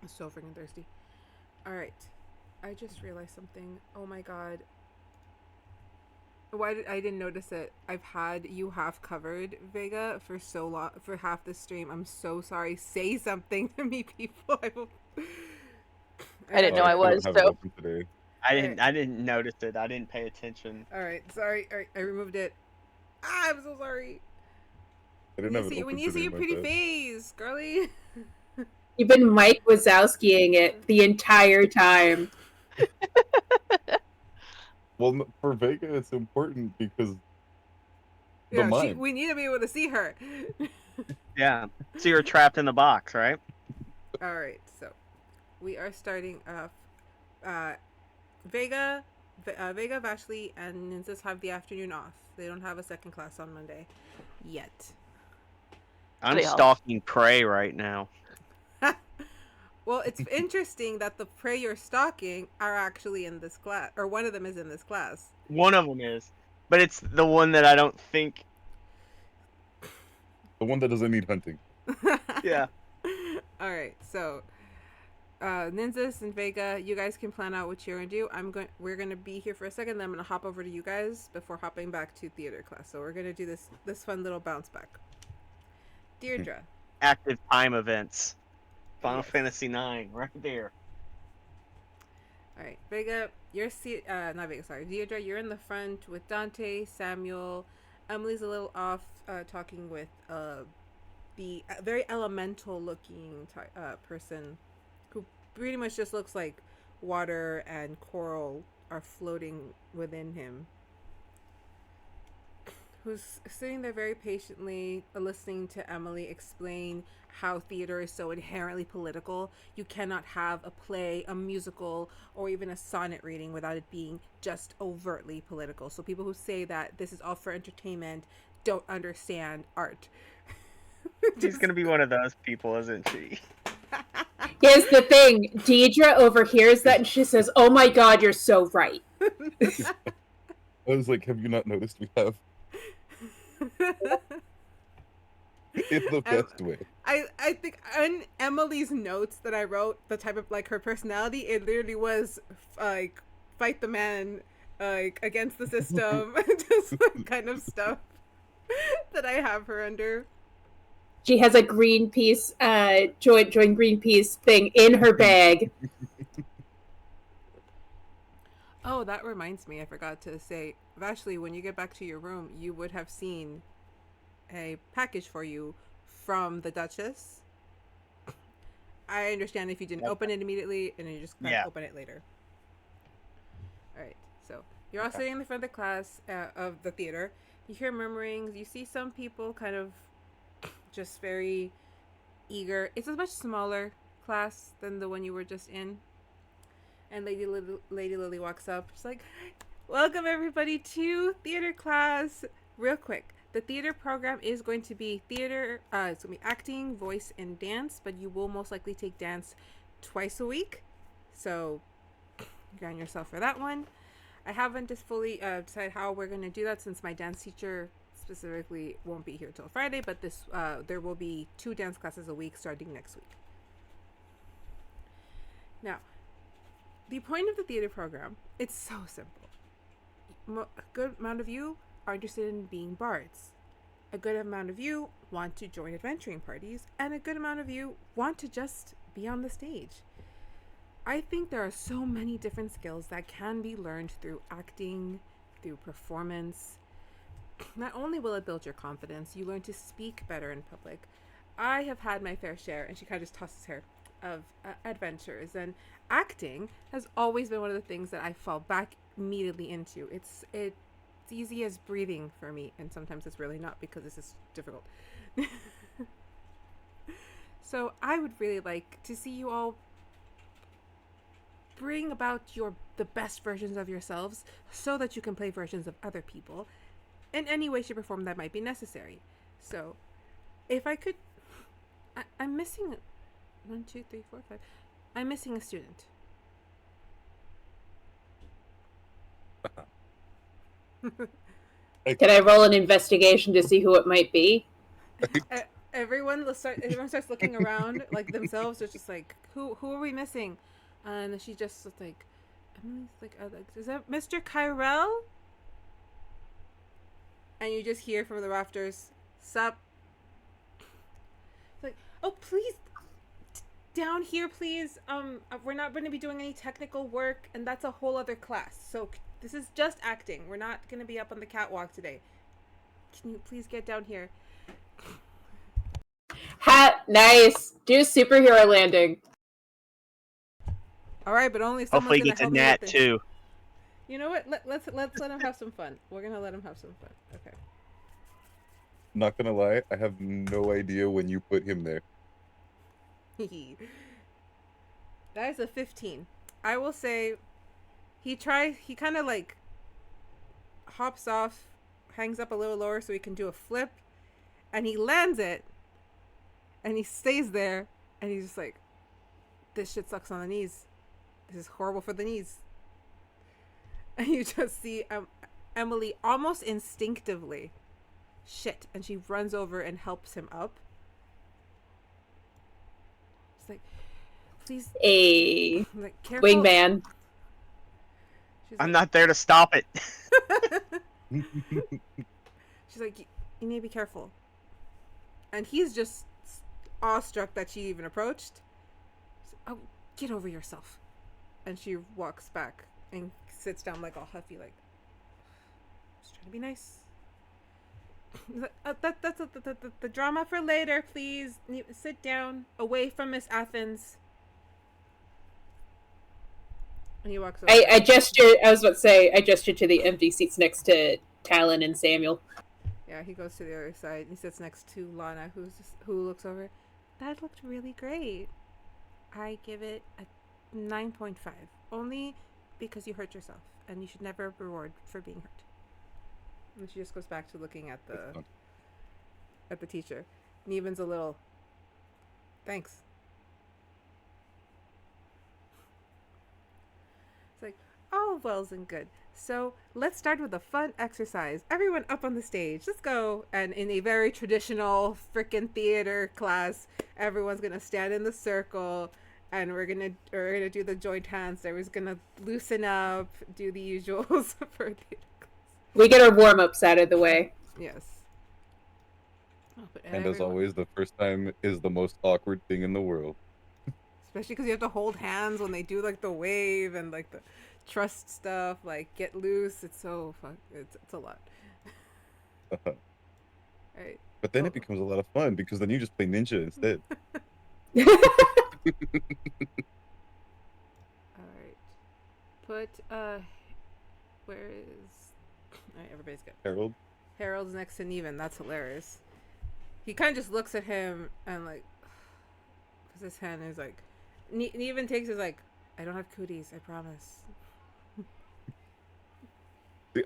I'm so freaking thirsty. All right. I just realized something. Oh my god. Why did I didn't notice it? I've had you half covered, Vega, for so long, for half the stream. I'm so sorry. Say something to me, people. I didn't know I was, couldn't have it so. open today. I didn't notice it. I didn't pay attention. All right, sorry. All right, I removed it. Ah, I'm so sorry. I didn't have it open When you see today, your my pretty bad. face, girly. You've been Mike Wazowskiing it the entire time. Well, for Vega, it's important because the Yeah, mind. we need to be able to see her. Yeah. So you're trapped in the box, right? All right, so we are starting off. Vega, Vashley, and Nynzus have the afternoon off. They don't have a second class on Monday yet. I'm They help. stalking prey right now. Well, it's interesting that the prey you're stalking are actually in this class, or one of them is in this class. One of them is, but it's the one that I don't think. The one that doesn't need hunting. Yeah. All right, so Nynzus and Vega, you guys can plan out what you're gonna do. We're gonna be here for a second, then I'm gonna hop over to you guys before hopping back to theater class. So we're gonna do this fun little bounce back. Dierdra. Active time events. Final Yes. Fantasy 9, right there. All right, Vega, not Vega, sorry, Dierdra, you're in the front with Dante, Samuel. Emily's a little off, talking with the very elemental looking person who pretty much just looks like water and coral are floating within him. Who's sitting there very patiently, listening to Emily explain how theater is so inherently political. You cannot have a play, a musical, or even a sonnet reading without it being just overtly political. So people who say that this is all for entertainment don't understand art. She's gonna be one of those people, isn't she? Here's the thing. Dierdra overhears that and she says, "Oh my god, you're so right." I was like, have you not noticed we have in the best way? I think on Emily's notes that I wrote, the type of like her personality, it literally was like fight the man, like against the system, just kind of stuff that I have her under. She has a Greenpeace, join Greenpeace thing in her bag. Oh, that reminds me, I forgot to say, Vashley, when you get back to your room, you would have seen a package for you from the Duchess. I understand if you didn't open it immediately and then you just open it later. All right, so you're all sitting in the front of the class of the theater. You hear murmurings. You see some people kind of just very eager. It's a much smaller class than the one you were just in. And Lady Lily walks up. She's like, "Welcome everybody to theater class." Real quick, the theater program is going to be theater. It's going to be acting, voice, and dance. But you will most likely take dance twice a week. So, ground yourself for that one. I haven't just fully decided how we're going to do that since my dance teacher specifically won't be here till Friday. But there will be 2 dance classes a week starting next week. Now, the point of the theater program, it's so simple. A good amount of you are interested in being bards. A good amount of you want to join adventuring parties, and a good amount of you want to just be on the stage. I think there are so many different skills that can be learned through acting, through performance. Not only will it build your confidence, you learn to speak better in public. I have had my fair share, and she kind of just tosses her, of adventures, and acting has always been one of the things that I fall back immediately into. It's easy as breathing for me, and sometimes it's really not because this is difficult. So I would really like to see you all bring about the best versions of yourselves so that you can play versions of other people in any way, shape, or form that might be necessary. So if I could, I'm missing 1, 2, 3, 4, 5. I'm missing a student. Can I roll an investigation to see who it might be? Everyone starts looking around like themselves. It's just like, who are we missing? And she just like, Emily's like, is that Mr. Kyrell? And you just hear from the rafters, "Sup?" It's like, oh please, down here, please. We're not going to be doing any technical work, and that's a whole other class. So this is just acting. We're not going to be up on the catwalk today. Can you please get down here? Nice. Do superhero landing. All right, but only if someone's Hopefully gonna gets a help me nat with this. too. You know what? Let's let him have some fun. We're gonna let him have some fun. Okay. Not gonna lie, I have no idea when you put him there. That is a 15. I will say, he kind of like hops off, hangs up a little lower so he can do a flip, and he lands it, and he stays there, and he's just like, this shit sucks on the knees. This is horrible for the knees. And you just see Emily almost instinctively, shit, and she runs over and helps him up. It's like, please, A like, careful. wingman. She's I'm like, not there to stop it. She's like, you need to be careful. And he's just awestruck that she even approached. Like, oh, get over yourself. And she walks back and sits down like all huffy, like, just trying to be nice. That's the drama for later, please. Sit down, away from Miss Athens. And he walks over. I gestured. I was about to say. I gestured to the empty seats next to Talon and Samuel. Yeah, he goes to the other side. He sits next to Lana, who looks over. That looked really great. I give it a 9.5. Only because you hurt yourself, and you should never reward for being hurt. And she just goes back to looking at the teacher. Neven's a little, thanks. It's like, all wells and good. So let's start with a fun exercise. Everyone up on the stage. Let's go. And in a very traditional frickin' theater class, everyone's gonna stand in the circle, and we're gonna do the joint hands. Everyone's gonna loosen up, do the usuals for theater class. We get our warm-ups out of the way. Yes. Oh, but And as always, the first time is the most awkward thing in the world. especially because you have to hold hands when they do like the wave and like the trust stuff, like get loose. It's so fun. It's a lot. Right. But then it becomes a lot of fun because then you just play ninja instead. All right. Put where is? All right, everybody's good. Harold? Harold's next to Neven. That's hilarious. He kind of just looks at him and like puts his hand and is like, Neven takes his like, I don't have cooties, I promise.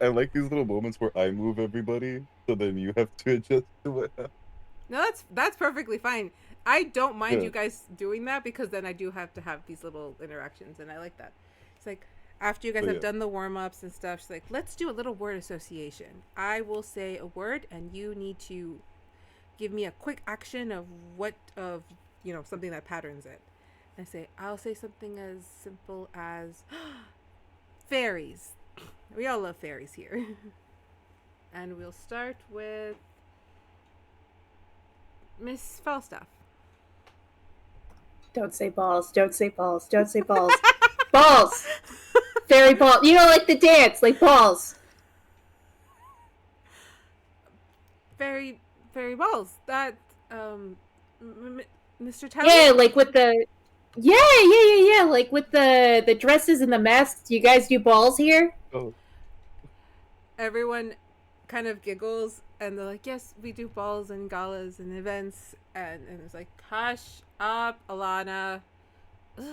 I like these little moments where I move everybody, so then you have to adjust to what happens. No, that's perfectly fine. I don't mind Yeah. you guys doing that because then I do have to have these little interactions, and I like that. It's like after you guys have done the warm-ups and stuff, she's like, let's do a little word association. I will say a word, and you need to give me a quick action of something that patterns it. And I say, I'll say something as simple as fairies. We all love fairies here. And we'll start with Miss Falstaff. Don't say balls. Don't say balls. Don't say balls. Balls. Fairy ball. You know, like the dance, like balls. Fairy balls. That Mr. Tyler. Yeah, like with the. Yeah. Like with the dresses and the masks. You guys do balls here? Oh, Everyone kind of giggles and they're like, yes, we do balls and galas and events, and it's like, hush up, Alana. Ugh.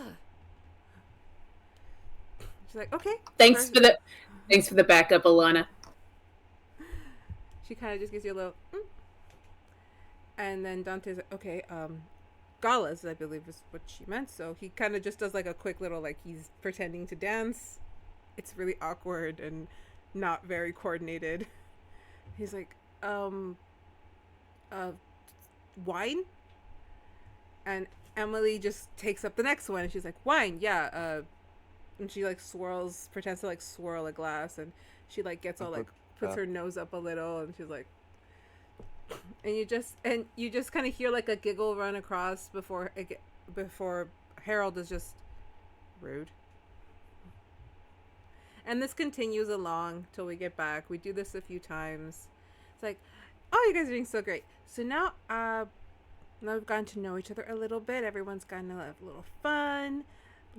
She's like, okay. Thanks for the backup, Alana. She kind of just gives you a little and then Dante's like, okay, galas, I believe is what she meant. So he kind of just does like a quick little, like he's pretending to dance. It's really awkward and not very coordinated. He's like, wine? And Emily just takes up the next one and she's like, wine, yeah, and she like pretends to like swirl a glass, and she like gets all like puts her nose up a little, and she's like, and you just kind of hear like a giggle run across before Harold is just rude. And this continues along till we get back. We do this a few times. It's like, oh, you guys are doing so great. So now we've gotten to know each other a little bit. Everyone's gotten to have a little fun.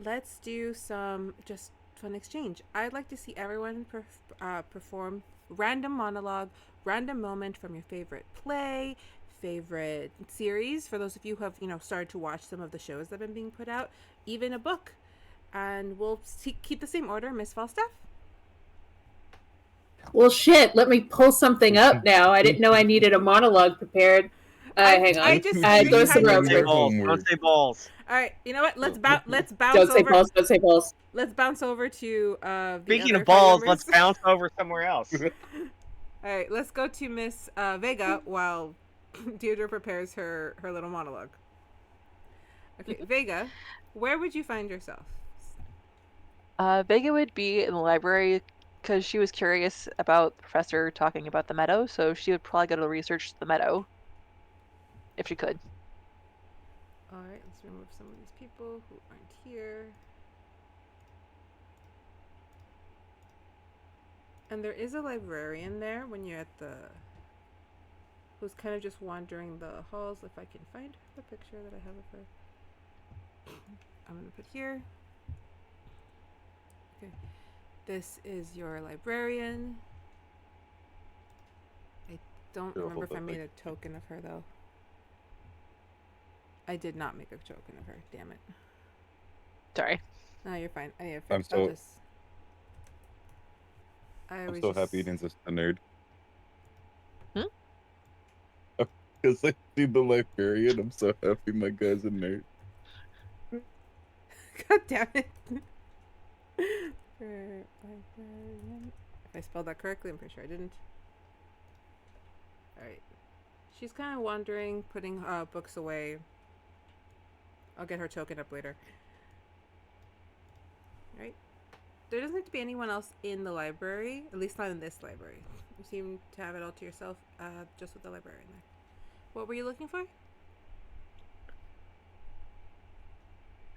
Let's do some just fun exchange. I'd like to see everyone perform random monologue, random moment from your favorite play, favorite series. For those of you who have, started to watch some of the shows that have been being put out, even a book. And we'll keep the same order. Miss Falstaff? Well, shit, let me pull something up now. I didn't know I needed a monologue prepared. Hang on. I just go somewhere else. Don't say balls. All right, you know what? Let's bounce Don't say over. balls, don't say balls. Let's bounce over to Speaking other of balls, members. let's bounce over somewhere else. All right, let's go to Miss Vega while Dierdra prepares her little monologue. Okay, Vega, where would you find yourself? Vega would be in the library because she was curious about the professor talking about the meadow, so she would probably go to research the meadow if she could. All right, let's remove some of these people who aren't here. And there is a librarian there when you're at who's kind of just wandering the halls. If I can find the picture that I have of her. I'm going to put here. Okay. This is your librarian. I don't remember if I made a token of her, though. I did not make a token of her. Damn it. Sorry. No, you're fine. I'm so happy Nynzus a nerd. Because I see the librarian, I'm so happy my guy's a nerd. God damn it. Librarian. If I spelled that correctly, I'm pretty sure I didn't. Alright. She's kind of wandering, putting books away. I'll get her token up later. Alright. There doesn't have to be anyone else in the library, at least not in this library. You seem to have it all to yourself, just with the librarian there. What were you looking for?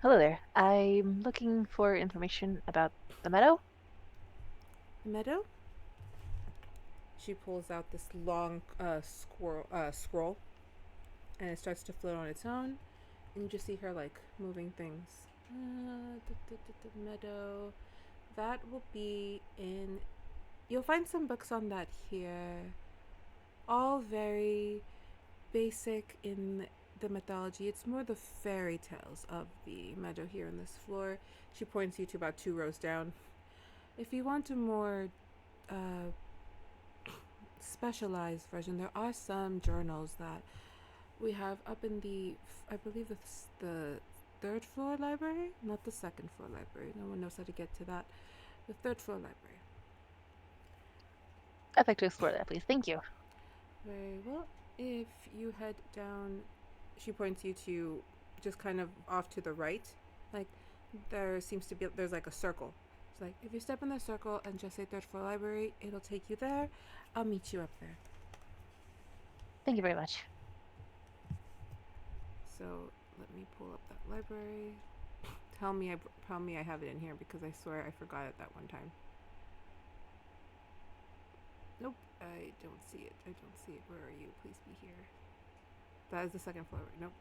Hello there. I'm looking for information about the meadow. The meadow? She pulls out this long scroll, and it starts to float on its own, and you just see her like moving things. The meadow. That will be in. You'll find some books on that here. All very basic in the mythology. It's more the fairy tales of the meadow here on this floor. She points you to about 2 rows down. If you want a more specialized version, there are some journals that we have up in the, I believe the 3rd floor library, not the 2nd floor library. No one knows how to get to that. The 3rd floor library. I'd like to explore that, please. Thank you. Very well. If you head down, she points you to just kind of off to the right. Like there's like a circle. It's like if you step in the circle and just say 3rd floor library, it'll take you there. I'll meet you up there. Thank you very much. So let me pull up that library. Tell me I have it in here because I swear I forgot it that one time. Nope, I don't see it. Where are you? Please be here. That is the 2nd floor. Nope.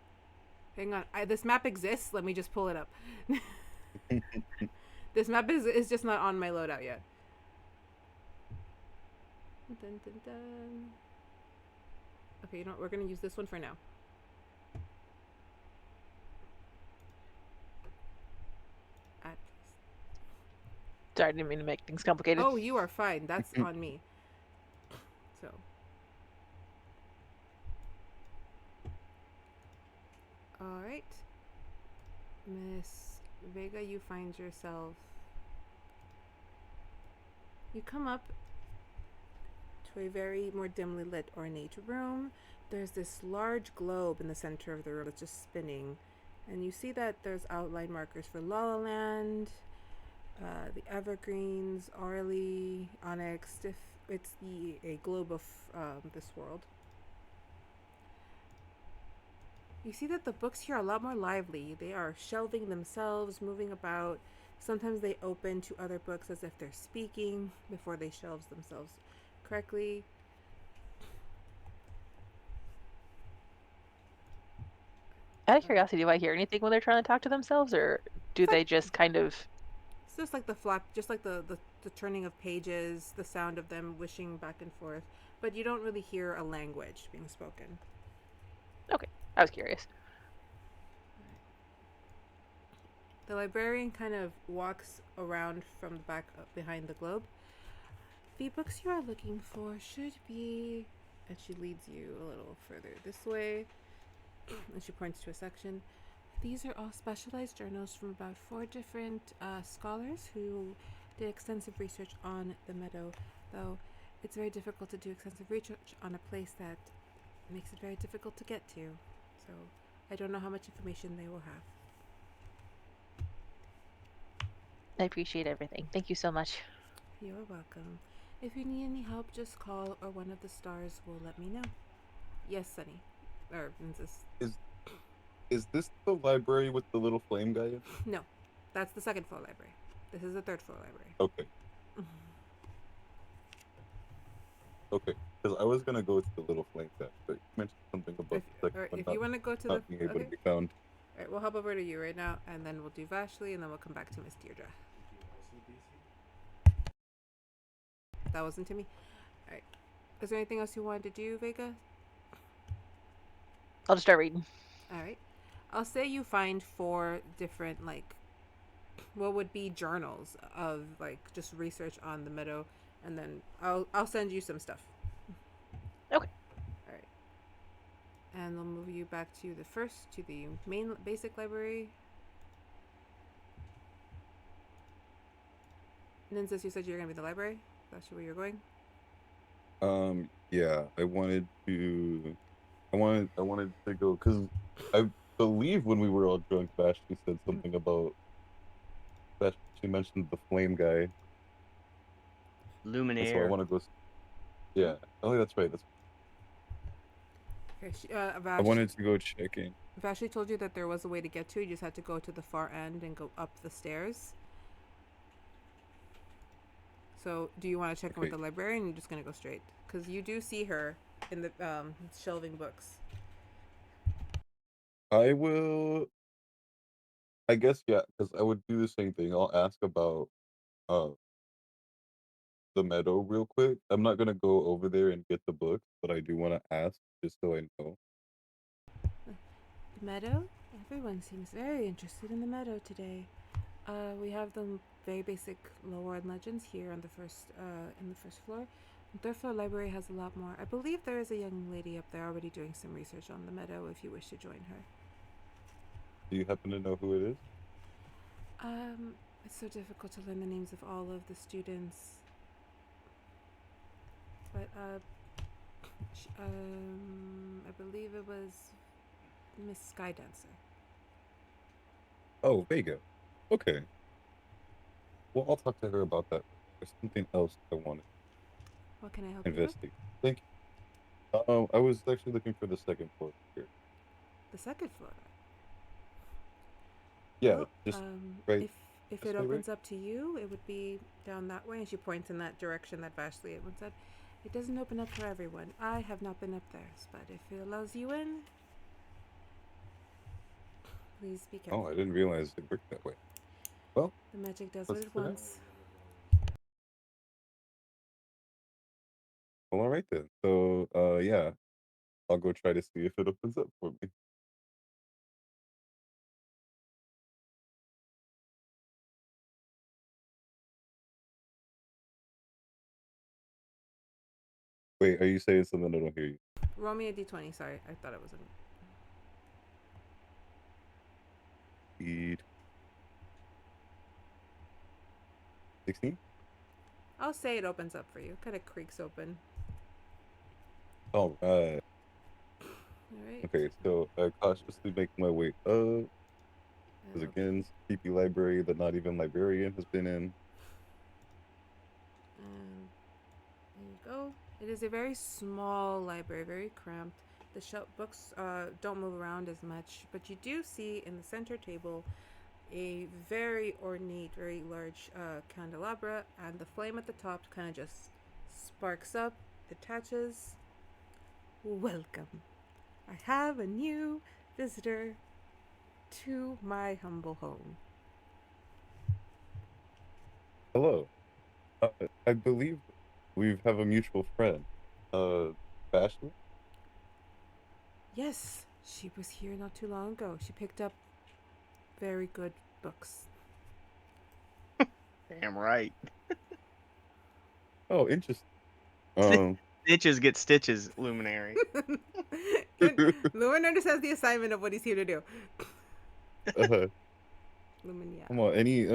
Hang on. This map exists. Let me just pull it up. This map is just not on my loadout yet. Dun, dun, dun. Okay, you know what? We're going to use this one for now. Sorry, I didn't mean to make things complicated. Oh, you are fine. That's on me. So. Alright. Miss Vega, you find yourself. You come up to a very more dimly lit, ornate room. There's this large globe in the center of the room that's just spinning. And you see that there's outline markers for Lala Land, the Evergreens, Arlie, Onyx. It's a globe of this world. You see that the books here are a lot more lively. They are shelving themselves, moving about. Sometimes they open to other books as if they're speaking before they shelves themselves correctly. Out of curiosity, do I hear anything when they're trying to talk to themselves, or do they just kind of? It's just like the flap, just like the turning of pages, the sound of them wishing back and forth. But you don't really hear a language being spoken. Okay, I was curious. The librarian kind of walks around from the back behind the globe. The books you are looking for should be, and she leads you a little further this way, and she points to a section. These are all specialized journals from about 4 different scholars who did extensive research on the meadow, though it's very difficult to do extensive research on a place that makes it very difficult to get to. So I don't know how much information they will have. I appreciate everything. Thank you so much. You're welcome. If you need any help, just call or one of the stars will let me know. Yes, Sunny. Or Nynzus. Is this the library with the little flame guy in? No, that's the second floor library. This is the third floor library. Okay. Okay, because I was gonna go to the little flame guy, but you mentioned something about If you want to go to the not being able to okay. be found. All right, we'll hop over to you right now, and then we'll do Vashley, and then we'll come back to Miss Dierdra. That wasn't to me. All right. Is there anything else you wanted to do, Vega? I'll just start reading. All right. I'll say you find 4 different, like, what would be journals of, like, just research on the meadow, and then I'll send you some stuff. Okay. All right. And we'll move you back to the main basic library. Nynzus, you said you were gonna be in the library. That's where you're going. Yeah, I wanted to go because I believe when we were all drunk, Bash, she said something about that. She mentioned the flame guy, and so I Luminaire. want to go. Yeah, oh, that's right. Okay, I wanted to go check in. Vashley told you that there was a way to get to. You just had to go to the far end and go up the stairs. So, do you want to check in with the librarian? Or you're just gonna go straight because you do see her in the shelving books. I will. I guess yeah, because I would do the same thing. I'll ask about uh the meadow real quick. I'm not gonna go over there and get the books, but I do want to ask just so I know. The meadow? Everyone seems very interested in the meadow today. We have the very basic lore and legends here on the first in the first floor. The third floor library has a lot more. I believe there is a young lady up there already doing some research on the meadow if you wish to join her. Do you happen to know who it is? It's so difficult to learn the names of all of the students. But I believe it was Miss Skydancer. Oh, Vega. Okay. Well, I'll talk to her about that. There's something else I wanted What can I help to you with? investigate. Thank you. I was actually looking for the second floor here. The second floor. Yeah, Well, just right. If this it way, opens up to you, it would be down that way, and she points in that direction that Vashley had once said. It doesn't open up for everyone. I have not been up there, but if it allows you in, please be careful. Oh, I didn't realize it worked that way. Well, The magic does what it wants. Well, all right then. So, yeah, I'll go try to see if it opens up for me. Wait, are you saying something? I don't hear you. Roll me a d20. Sorry, I thought it was a... Speed. 16? I'll say it opens up for you. Kind of creaks open. All right. All right. Okay, so I cautiously make my way up. Because And again, creepy library that not even librarian has been in. there you go. It is a very small library, very cramped. The shelf books don't move around as much, but you do see in the center table a very ornate, very large candelabra, and the flame at the top kind of just sparks up, detaches. Welcome. I have a new visitor to my humble home. Hello. I believe we have a mutual friend. Vashley? Yes, she was here not too long ago. She picked up very good books. Damn right. Oh, interesting. Um, Stitches get stitches, Luminary. Lumen understands the assignment of what he's here to do. uh, Lumen, yeah. come on, any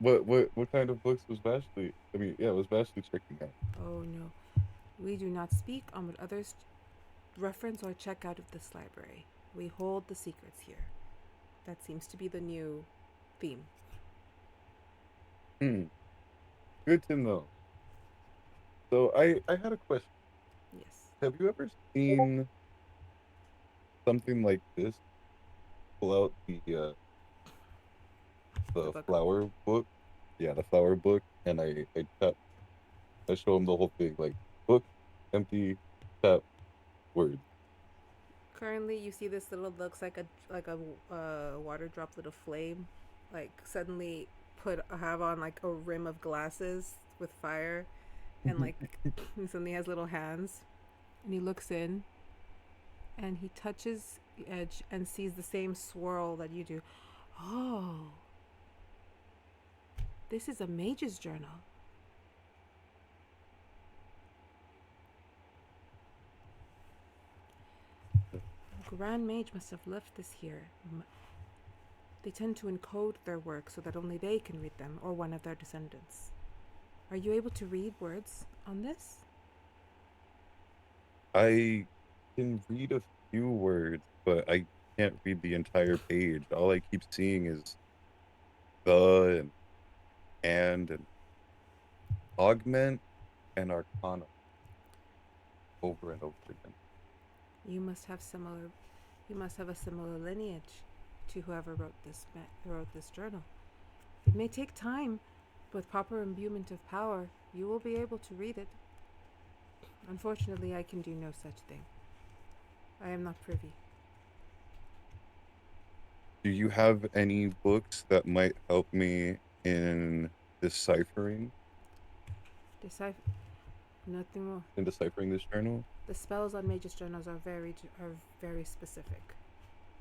what kind of books was Vashley? I mean, yeah, was Vashley checking out? Oh no. We do not speak on what others reference or check out of this library. We hold the secrets here. That seems to be the new theme. Good to know. So I had a question. Yes. Have you ever seen something like this? Pull out The the book. flower book. Yeah, the flower book, and I show him the whole thing, like book, empty, tap, word. Currently, you see this little looks like a water drop little flame, like suddenly have on like a rim of glasses with fire, and like he suddenly has little hands, and he looks in, and he touches the edge and sees the same swirl that you do. Oh, this is a mage's journal. A grand mage must have left this here. They tend to encode their work so that only they can read them, or one of their descendants. Are you able to read words on this? I can read a few words, but I can't read the entire page. All I keep seeing is the and augment and arcana over and over again. You must have similar. You must have a similar lineage to whoever wrote this journal. It may take time, but with proper imbuement of power, you will be able to read it. Unfortunately, I can do no such thing. I am not privy. Do you have any books that might help me in deciphering Decipher. Nothing more. this journal? The spells on mage's journals are very specific.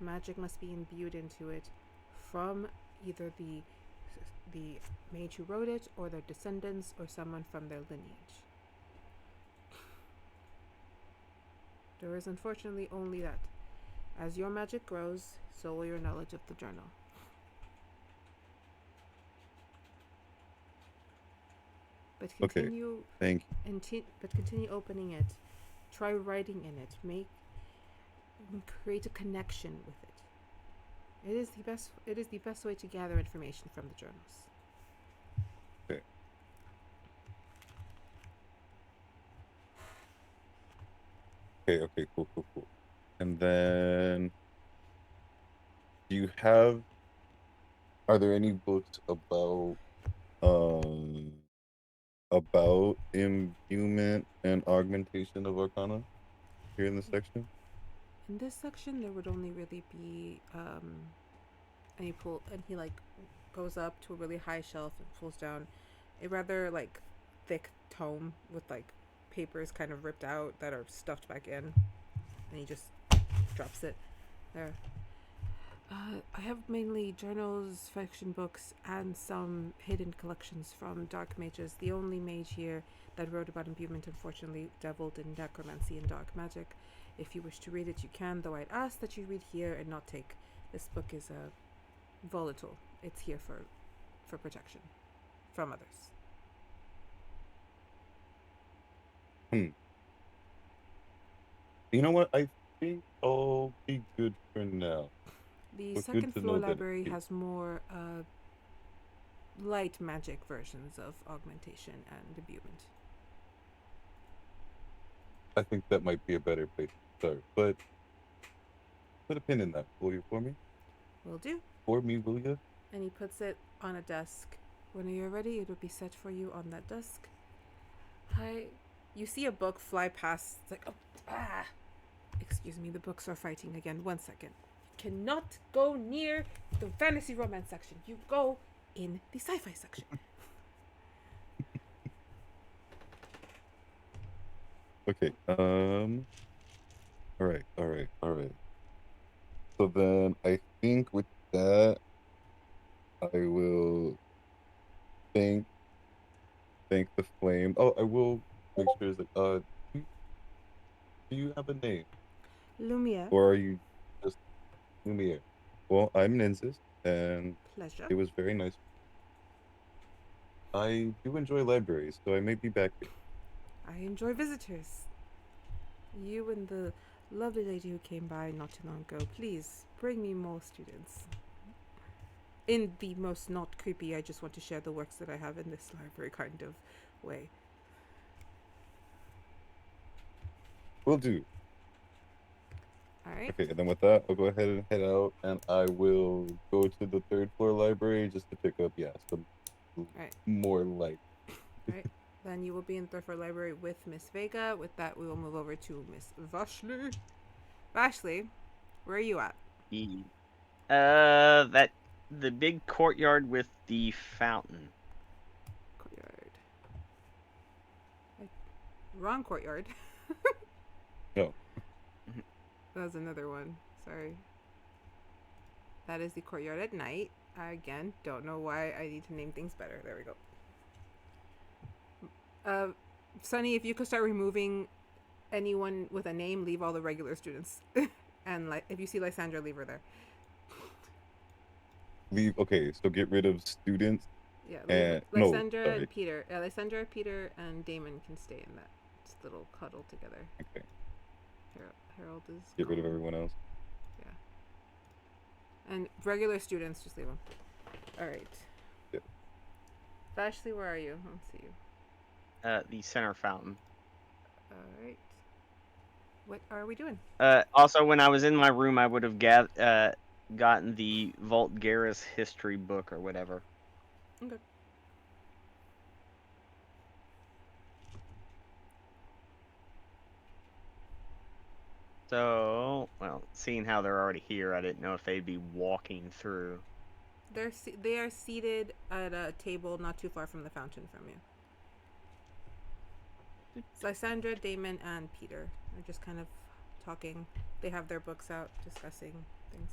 Magic must be imbued into it from either the mage who wrote it, or their descendants, or someone from their lineage. There is unfortunately only that. As your magic grows, so will your knowledge of the journal. But Okay, continue thank you. but continue opening it. Try writing in it. Create a connection with it. It is the best way to gather information from the journals. Okay. Okay, cool. And then are there any books um about imbuement and augmentation of arcana here in this section? In this section, there would only really be and he like goes up to a really high shelf and pulls down a rather like thick tome with like papers kind of ripped out that are stuffed back in, and he just drops it there. I have mainly journals, fiction books, and some hidden collections from dark mages. The only mage here that wrote about imbuement unfortunately dabbled in necromancy and dark magic. If you wish to read it, you can, though I'd ask that you read here and not take. This book is volatile. It's here for protection from others. You know what? I think I'll be good for now. The But good second to floor know that library it- has more light magic versions of augmentation and imbuement. I think that might be a better place to start. But put a pin in that, will you, for me? Will do. For me, will you? And he puts it on a desk. When you're ready, it will be set for you on that desk. Hi. You see a book fly past. It's like, oh, ah. Excuse me, the books are fighting again. 1 second. You cannot go near the fantasy romance section. You go in the sci-fi section. Okay. All right. So then I think with that, I will thank the flame. Oh, I will make sure it's like do you have a name? Lumia. Or are you just Lumiere? Well, I'm Nynzus, and Pleasure. it was very nice. I do enjoy libraries, so I may be back here. I enjoy visitors. You and the lovely lady who came by not too long ago, please bring me more students. In the most not creepy, I just want to share the works that I have in this library kind of way. Will do. Alright. Okay, and then with that, I'll go ahead and head out, and I will go to the third floor library just to pick up, some Right. more light. Alright. Then you will be in the third floor library with Miss Vega. With that, we will move over to Miss Vashley. Vashley, where are you at? The big courtyard with the fountain. Courtyard. Wrong courtyard. No. That was another one. Sorry. That is the courtyard at night. I, again, don't know why I need to name things better. There we go. Sunny, if you could start removing anyone with a name, leave all the regular students. And if you see Lysandra, leave her there. Okay, so get rid of students. Yeah, And Lysandra sorry. and Peter. Lysandra, Peter, and Damon can stay in that little cuddle together. Okay. Harold is. Get rid of gone. everyone else. Yeah. And regular students, just leave them. All right. Yeah. Vashley, where are you? I don't see you. The center fountain. All right. What are we doing? Also, when I was in my room, I would have gotten the Vault Garrus history book or whatever. Okay. So, well, seeing how they're already here, I didn't know if they'd be walking through. They are seated at a table not too far from the fountain from you. It's Lysandra, Damon, and Peter. They're just kind of talking. They have their books out, discussing things.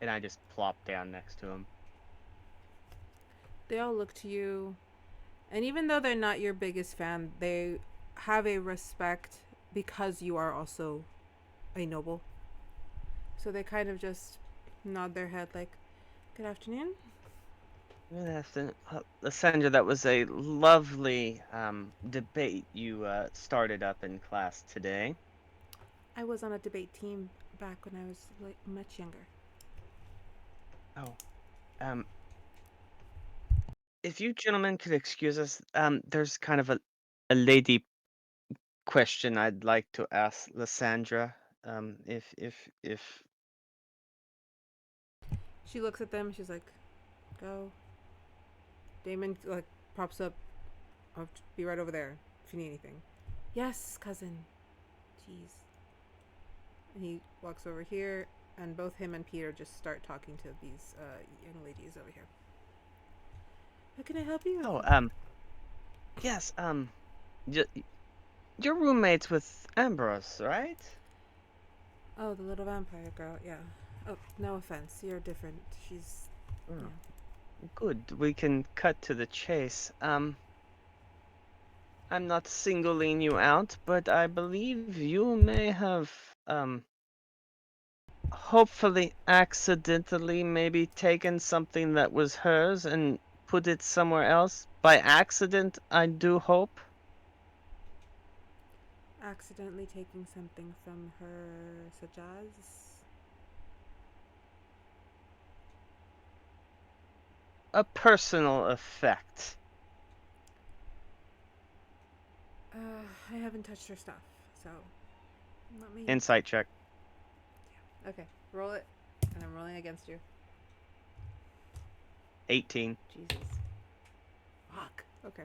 And I just plopped down next to him. They all look to you, and even though they're not your biggest fan, they have a respect because you are also a noble. So they kind of just nod their head like, good afternoon. Good afternoon. Lysandra, that was a lovely debate you started up in class today. I was on a debate team back when I was much younger. Oh. If you gentlemen could excuse us, there's kind of a lady question I'd like to ask Lysandra. If She looks at them. She's like, go. Damon pops up. I'll be right over there if you need anything. Yes, cousin. Jeez. And he walks over here, and both him and Peter just start talking to these young ladies over here. How can I help you? yes, you're roommates with Ambrose, right? Oh, the little vampire girl. Yeah. Oh, no offense. You're different. She's. Oh. Yeah. Good. We can cut to the chase. I'm not singling you out, but I believe you may have hopefully accidentally maybe taken something that was hers and put it somewhere else. By accident, I do hope. Accidentally taking something from her, such as? A personal effect. I haven't touched her stuff, so not me. Insight check. Okay, roll it, and I'm rolling against you. 18. Jesus. Fuck. Okay.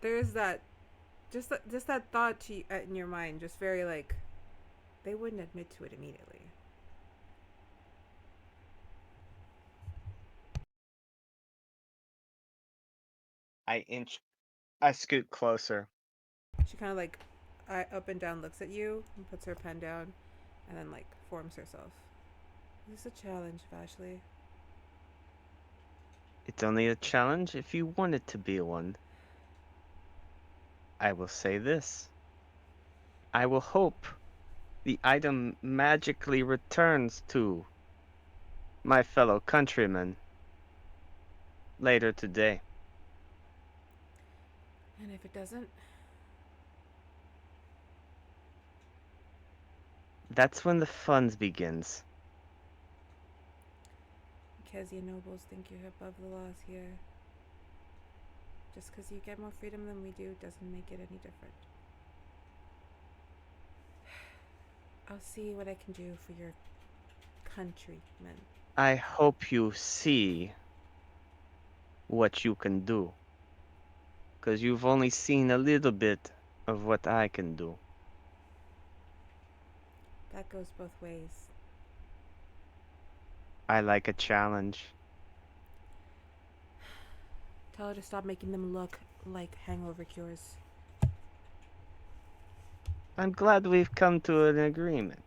There's that, just that thought in your mind, just very like, they wouldn't admit to it immediately. I scoot closer. She kind of like, up and down looks at you and puts her pen down, and then like forms herself. This is a challenge, Vashley. It's only a challenge if you want it to be one. I will say this. I will hope the item magically returns to my fellow countrymen later today. And if it doesn't, That's when the fun begins. because you nobles think you're above the laws here. Just because you get more freedom than we do doesn't make it any different. I'll see what I can do for your countrymen. I hope you see what you can do. Because you've only seen a little bit of what I can do. That goes both ways. I like a challenge. Tell her to stop making them look like hangover cures. I'm glad we've come to an agreement.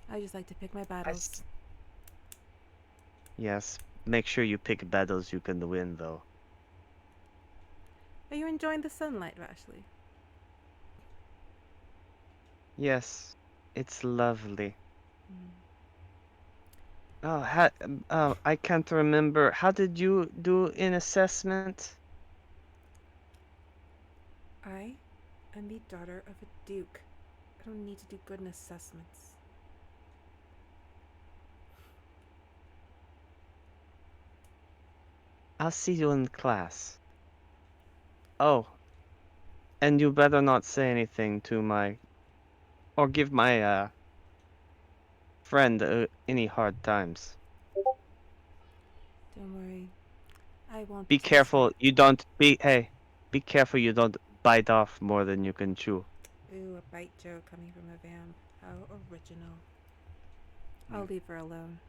I just like to pick my battles. Yes, make sure you pick battles you can win, though. Are you enjoying the sunlight, Vashley? Yes, it's lovely. Mm. Oh, I can't remember. How did you do in assessment? I am the daughter of a duke. I don't need to do good in assessments. I'll see you in class. Oh, and you better not say anything to my... or give my, friend any hard times. Don't worry. I won't Be too careful strict. you don't be... Hey, be careful you don't bite off more than you can chew. Ooh, a bite joke coming from a vamp. How original. I'll leave her alone.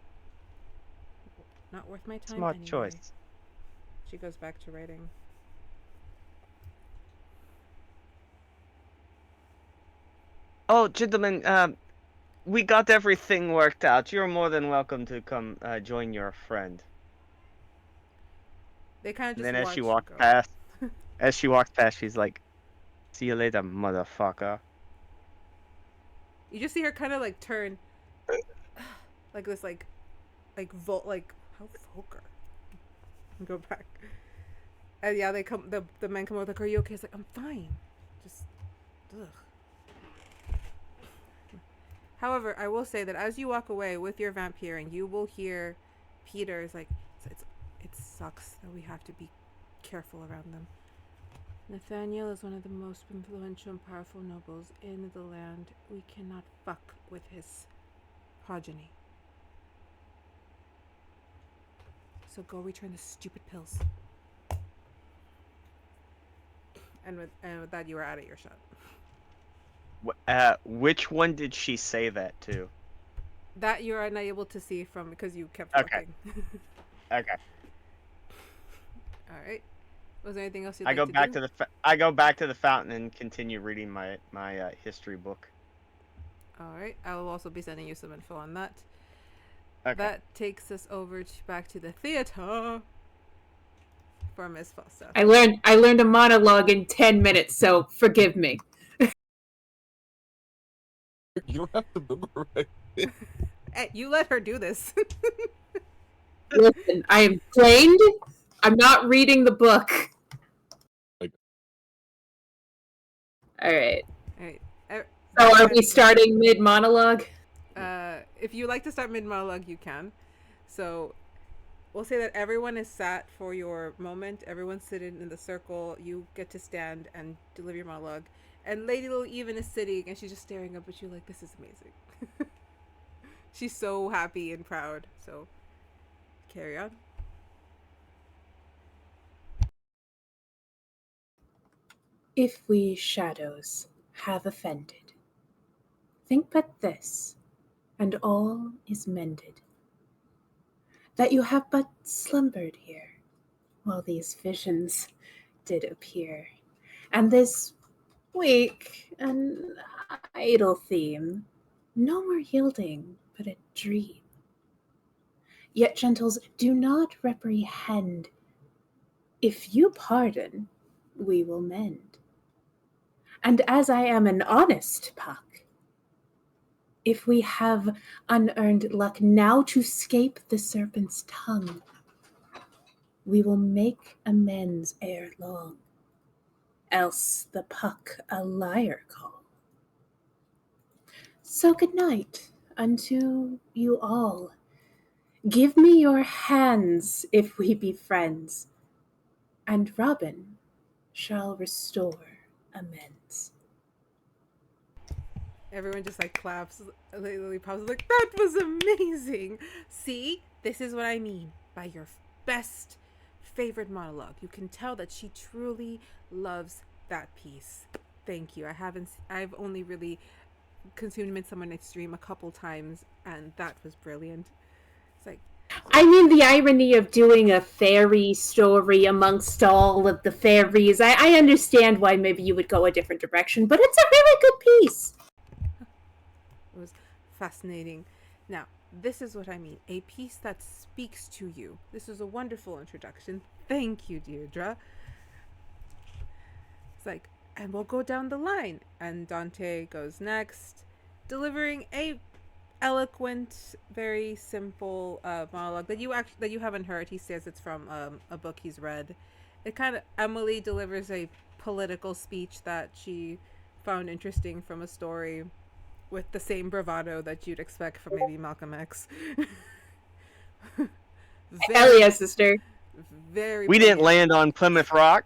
Not worth my time Smart anyway. choice. She goes back to writing. Oh, gentlemen, we got everything worked out. You're more than welcome to come join your friend. They kind of And just then watch as she you walks go. past, she's like, "See you later, motherfucker." You just see her kind of like turn, like this, like how vulgar. And go back. And yeah, they come. The men come over like, "Are you okay?" It's like, "I'm fine." Just, ugh. However, I will say that as you walk away with your vamp hearing, you will hear Peter's like, it sucks that we have to be careful around them. Nathaniel is one of the most influential and powerful nobles in the land. We cannot fuck with his progeny. So go return the stupid pills. And with that, you are out of your shot. Which one did she say that to? That you are unable to see from because you kept Okay. walking. Okay. All right. Was there anything else you'd I like go to back do? to I go back to the fountain and continue reading my history book. All right. I will also be sending you some info on that. Okay. That takes us over back to the theater for Miss Fossa. I learned a monologue in 10 minutes, so forgive me. You don't have to memorize it. Hey, you let her do this. Listen, I am trained. I'm not reading the book. Like- All right. All right. So are we starting mid monologue? If you like to start mid monologue, you can. So we'll say that everyone is sat for your moment. Everyone's sitting in the circle. You get to stand and deliver your monologue. And Lady Lily even is sitting and she's just staring up at you like, this is amazing. She's so happy and proud. So carry on. If we shadows have offended, think but this, and all is mended. That you have but slumbered here, while these visions did appear, and this weak and idle theme, no more yielding but a dream. Yet, gentles, do not reprehend. If you pardon, we will mend. And as I am an honest Puck, if we have unearned luck now to scape the serpent's tongue, we will make amends ere long, else the Puck a liar call. So good night unto you all. Give me your hands if we be friends, and Robin shall restore amends. Everyone just like claps. Lily pauses like, that was amazing. See, this is what I mean by your best favorite monologue. You can tell that she truly loves that piece. Thank you. I've only really consumed Midsummer Night's Dream a couple times, and that was brilliant. It's like, I mean, the irony of doing a fairy story amongst all of the fairies. I understand why maybe you would go a different direction, but it's a really good piece. it was fascinating. Now, this is what I mean. A piece that speaks to you. This is a wonderful introduction. Thank you, Dierdra. It's like, and we'll go down the line. And Dante goes next, delivering a eloquent, very simple monologue that you haven't heard. He says it's from a book he's read. Emily delivers a political speech that she found interesting from a story with the same bravado that you'd expect from maybe Malcolm X. Hell yeah, sister. Very. We didn't land on Plymouth Rock.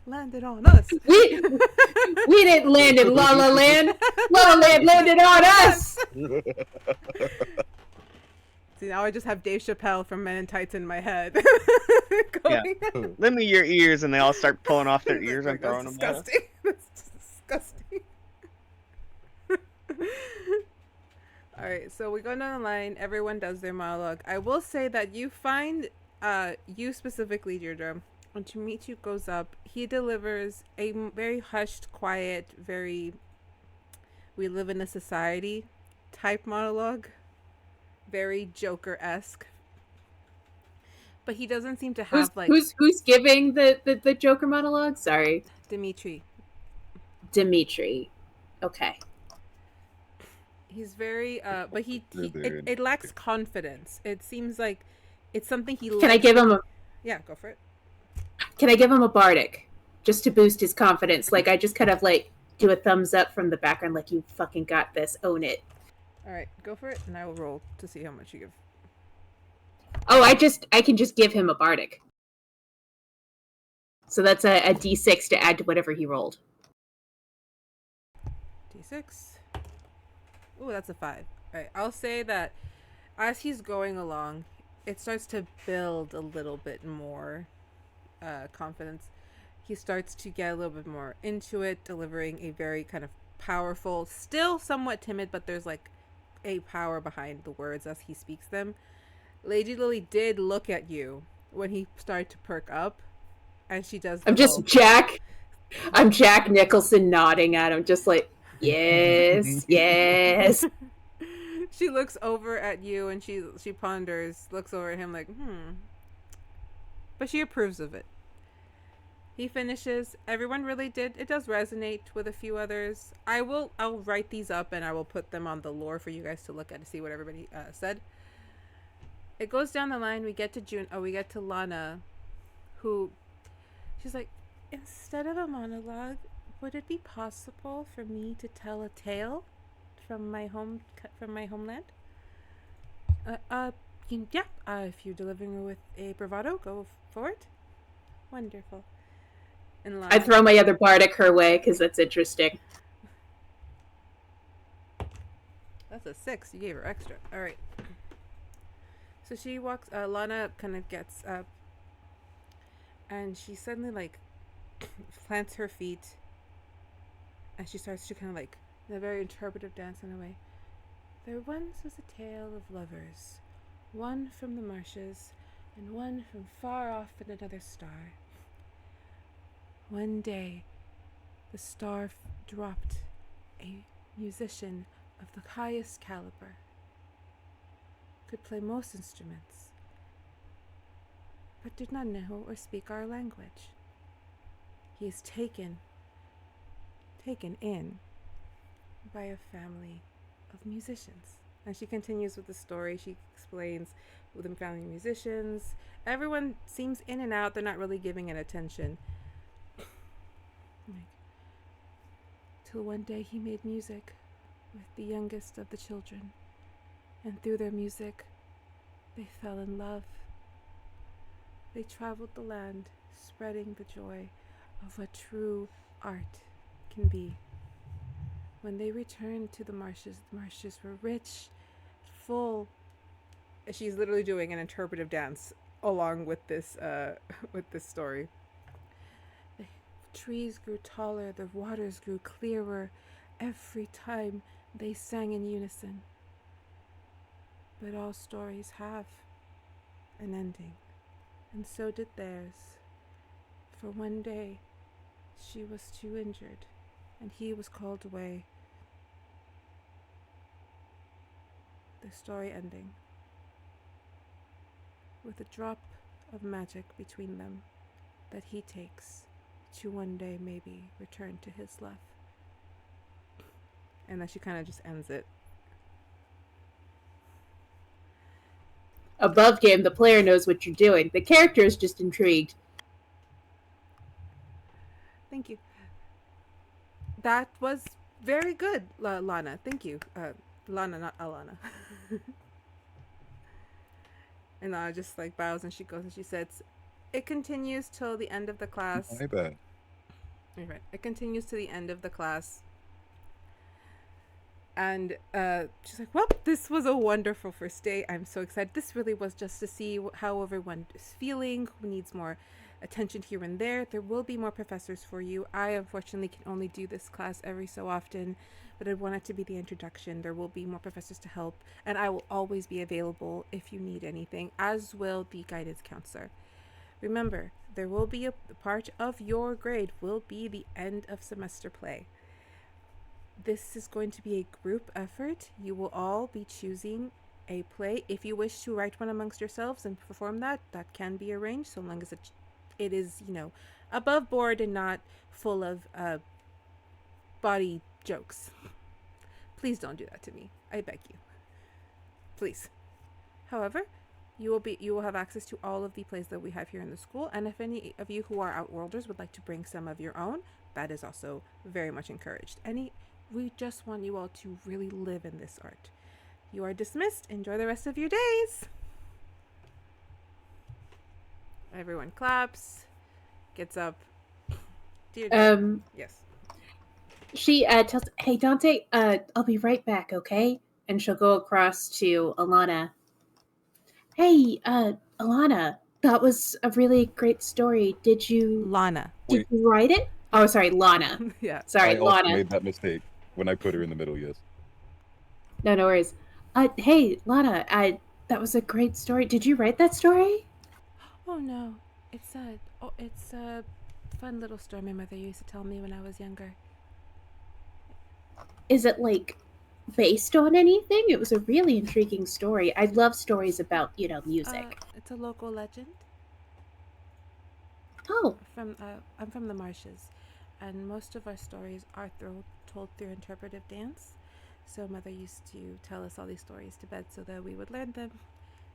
Landed on us. We didn't land in Lala Land. Lala Land landed on us. See, now I just have Dave Chappelle from Men in Tights in my head. Yeah. Lend me your ears, and they all start pulling off their ears and throwing them at us. Disgusting. That's disgusting. All right, so we go down the line. Everyone does their monologue. I will say that you find, you specifically, Dierdra, when Chimichu goes up, he delivers a very hushed, quiet, very we live in a society type monologue. Very Joker-esque. But he doesn't seem to have who's giving the Joker monologue? Sorry. Dimitri. Okay. He's very but it lacks confidence. It seems like it's something he Can I give him a Yeah, go for it. Can I give him a bardic just to boost his confidence? Like, I just kind of like do a thumbs up from the background, like, you fucking got this, own it. All right, go for it, and I will roll to see how much you give. Oh, I can just give him a bardic. So that's a d6 to add to whatever he rolled. D6. Ooh, that's a 5. All right, I'll say that as he's going along, it starts to build a little bit more confidence. He starts to get a little bit more into it, delivering a very kind of powerful, still somewhat timid, but there's like a power behind the words as he speaks them. Lady Lily did look at you when he started to perk up, and she does. I'm Jack Nicholson nodding at him, just like, yes, yes. She looks over at you and she ponders, looks over at him like, but she approves of it. He finishes. Everyone really did. It does resonate with a few others. I'll write these up and I will put them on the lore for you guys to look at to see what everybody said. It goes down the line. We get to we get to Lana, who, she's like, instead of a monologue, would it be possible for me to tell a tale from my homeland? Yeah. If you're delivering her with a bravado, go for it. Wonderful. And Lana, I throw my other bardic her way because that's interesting. that's a 6. You gave her extra. All right. So she walks. Lana kind of gets up, and she suddenly like plants her feet, and she starts to kind of like in a very interpretive dance in a way. There once was a tale of lovers, one from the marshes, and one from far off in another star. One day, the star dropped a musician of the highest caliber, could play most instruments, but did not know or speak our language. He is taken in by a family of musicians. And she continues with the story. She explains with them family musicians. Everyone seems in and out. They're not really giving it attention. Till one day he made music with the youngest of the children. And through their music, they fell in love. They traveled the land, spreading the joy of what true art can be. When they returned to the marshes were rich, full. She's literally doing an interpretive dance along with this story. The trees grew taller, the waters grew clearer every time they sang in unison. But all stories have an ending, and so did theirs. For one day, she was too injured, and he was called away. The story ending with a drop of magic between them that he takes to one day maybe return to his love. And then she kind of just ends it. Above game, the player knows what you're doing. The character is just intrigued. Thank you. That was very good, Lana. Thank you. Lana, not Alana. And Lana just like bows and she goes and she says, it continues till the end of the class. My bad. Right. It continues to the end of the class. And she's like, well, this was a wonderful first day. I'm so excited. This really was just to see how everyone is feeling, who needs more attention here and there. There will be more professors for you. I unfortunately can only do this class every so often, but I want it to be the introduction. There will be more professors to help, and I will always be available if you need anything, as will the guidance counselor. Remember, there will be a part of your grade will be the end of semester play. This is going to be a group effort. You will all be choosing a play. If you wish to write one amongst yourselves and perform that can be arranged, so long as it is, above board and not full of body jokes. Please don't do that to me. I beg you. Please. However, you will have access to all of the plays that we have here in the school, and if any of you who are Outworlders would like to bring some of your own, that is also very much encouraged. We just want you all to really live in this art. You are dismissed. Enjoy the rest of your days. Everyone claps, gets up. Deirdre. Yes. She tells, hey, Dante, I'll be right back, okay? And she'll go across to Alana. Hey, Alana, that was a really great story. Did you Lana. Did you write it? Oh, sorry, Lana. Yeah. Sorry, I also Lana. made that mistake when I put her in the middle, yes. No worries. Hey, Lana, that was a great story. Did you write that story? Oh no, it's a fun little story my mother used to tell me when I was younger. Is it like based on anything? It was a really intriguing story. I love stories about, music. It's a local legend. Oh, I'm from the marshes, and most of our stories are told through interpretive dance. So Mother used to tell us all these stories to bed so that we would learn them,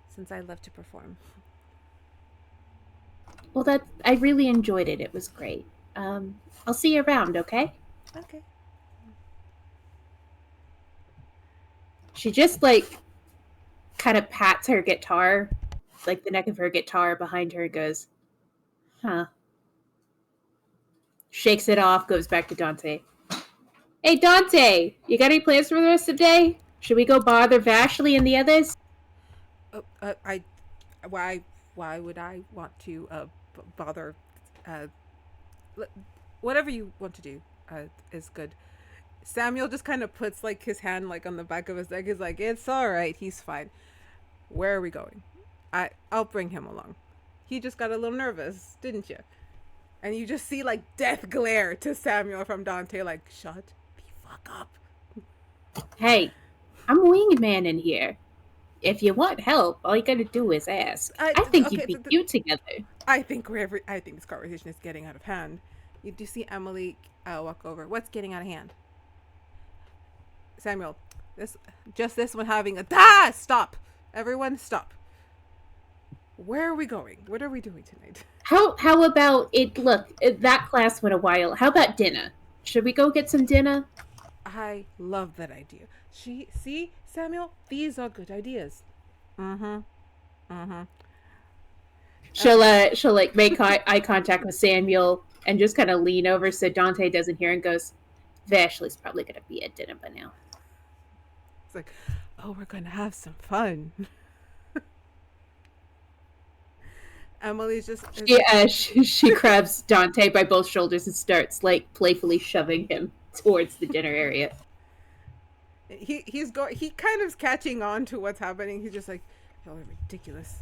since I love to perform. well, I really enjoyed it. It was great. I'll see you around, okay? Okay. She just like kind of pats her guitar, like the neck of her guitar behind her, and goes, "Huh." Shakes it off, goes back to Dante. Hey, Dante, you got any plans for the rest of the day? Should we go bother Vashley and the others? I why would I want to bother? Uh, whatever you want to do is good. Samuel just kind of puts like his hand like on the back of his neck. He's like, it's all right. He's fine. Where are we going? I'll bring him along. He just got a little nervous, didn't you? And you just see like death glare to Samuel from Dante, like, shut the fuck up. Hey, I'm wingman in here. If you want help, all you gotta do is ask. I think okay, you'd be cute together. I think this conversation is getting out of hand. You do see Emily walk over. What's getting out of hand? Samuel, this one having a stop. Everyone stop. Where are we going? What are we doing tonight? How about it? Look, that class went a while. How about dinner? Should we go get some dinner? I love that idea. See, Samuel, these are good ideas. She'll like make eye contact with Samuel and just kind of lean over so Dante doesn't hear and goes, Vashley's probably gonna be at dinner by now. It's like, oh, we're gonna have some fun. Emily's just she grabs Dante by both shoulders and starts like playfully shoving him towards the dinner area. He kind of is catching on to what's happening. He's just like, y'all are ridiculous.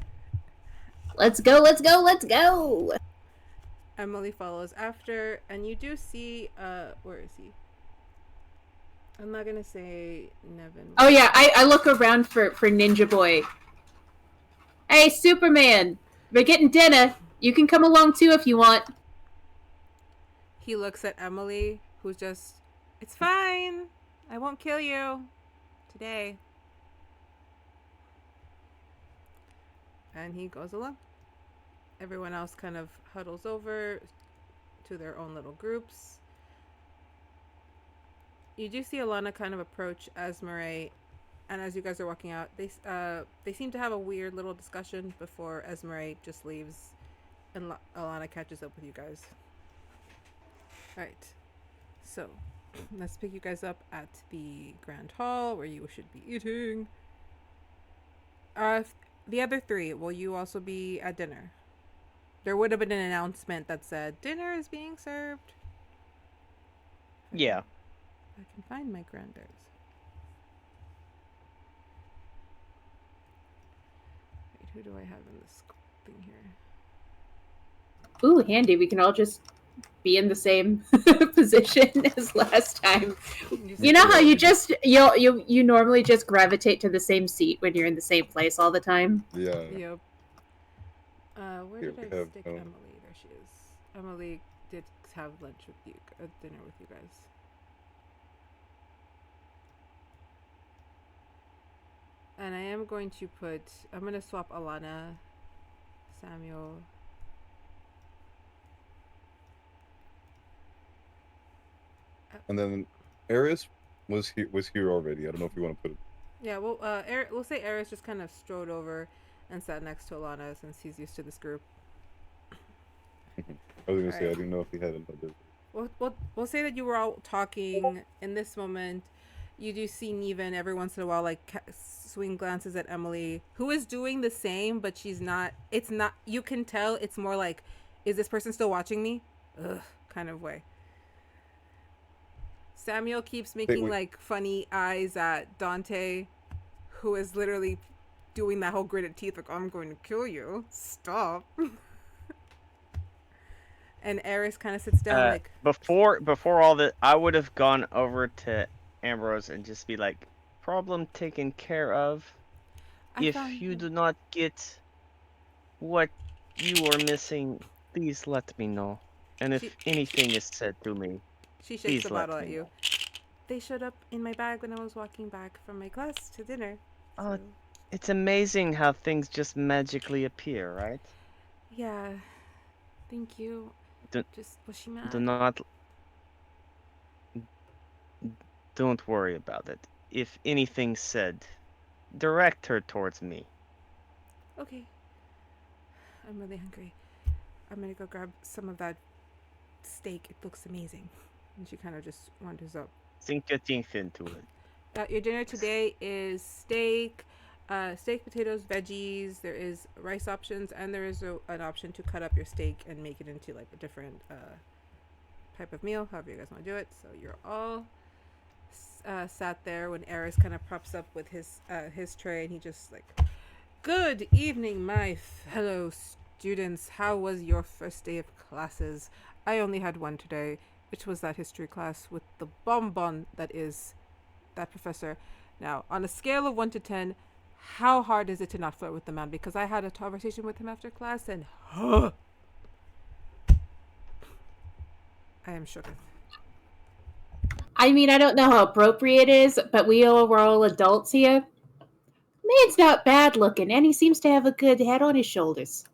Let's go. Emily follows after, and you do see where is he? I'm not gonna say Nevin. Oh yeah, I look around for Ninja Boy. Hey, Superman, we're getting dinner. You can come along too if you want. He looks at Emily, who's just, it's fine. I won't kill you today. And he goes along. Everyone else kind of huddles over to their own little groups. You do see Alana kind of approach Esmeralda, and as you guys are walking out, they seem to have a weird little discussion before Esmeralda just leaves, and Alana catches up with you guys. All right, so let's pick you guys up at the Grand Hall where you should be eating. The other three, will you also be at dinner? There would have been an announcement that said dinner is being served. Yeah. I can find my granders. Wait, who do I have in this thing here? Ooh, handy. We can all just be in the same position as last time. You know how you normally just gravitate to the same seat when you're in the same place all the time? Yeah. Yep. Where Here did we I have, stick Emily? There she is. Emily did have lunch with you, dinner with you guys. And I am going to I'm going to swap Alana, Samuel. And then Eris was here already. I don't know if you want to put it. Yeah, well, we'll say Eris just kind of strode over and sat next to Alana since he's used to this group. I was gonna say I didn't know if he had another. We'll say that you were all talking in this moment. You do see Neven every once in a while, like swing glances at Emily, who is doing the same, but she's not. It's not. You can tell it's more like, is this person still watching me? Ugh, kind of way. Samuel keeps making like funny eyes at Dante, who is literally doing that whole gritted teeth, like, I'm going to kill you. Stop. And Eris kind of sits down like, before all that, I would have gone over to Ambrose and just be like, problem taken care of. If you do not get what you are missing, Please let me know. And if She- anything is said to me, She shakes please the let bottle at me you. know. They showed up in my bag when I was walking back from my class to dinner. Oh, So, it's amazing how things just magically appear, right? yeah. Thank you. Do, Just, was she do mad? not. Don't worry about it. If anything's said, direct her towards me. Okay. I'm really hungry. I'm gonna go grab some of that steak. It looks amazing. And she kind of just wanders up. Sink your teeth into it. Your dinner today is steak, steak, potatoes, veggies. There is rice options, and there is an option to cut up your steak and make it into like a different type of meal, however you guys want to do it. So you're all sat there when Eris kind of props up with his tray, and he just like, "Good evening, my fellow students. How was your first day of classes? I only had one today, which was that history class with the bonbon that is that professor. Now, on a scale of 1 to 10, how hard is it to not flirt with the man? Because I had a conversation with him after class, and I am shooketh. I mean, I don't know how appropriate it is, but we're all adults here. Man's not bad looking, and he seems to have a good head on his shoulders.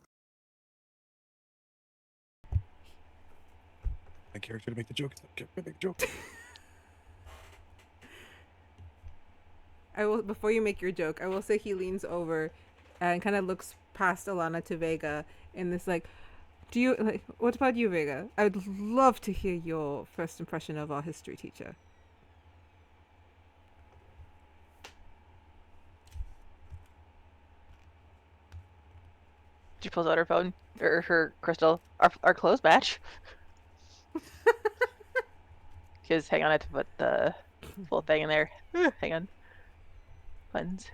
My character to make the joke. Make the joke. I will, before you make your joke, I will say he leans over and kind of looks past Alana to Vega in this like, do you, like, what about you, Vega? I would love to hear your first impression of our history teacher. She pulls out her phone or her crystal. Our clothes match. Because hang on, I have to put the full thing in there. Hang on. Buttons.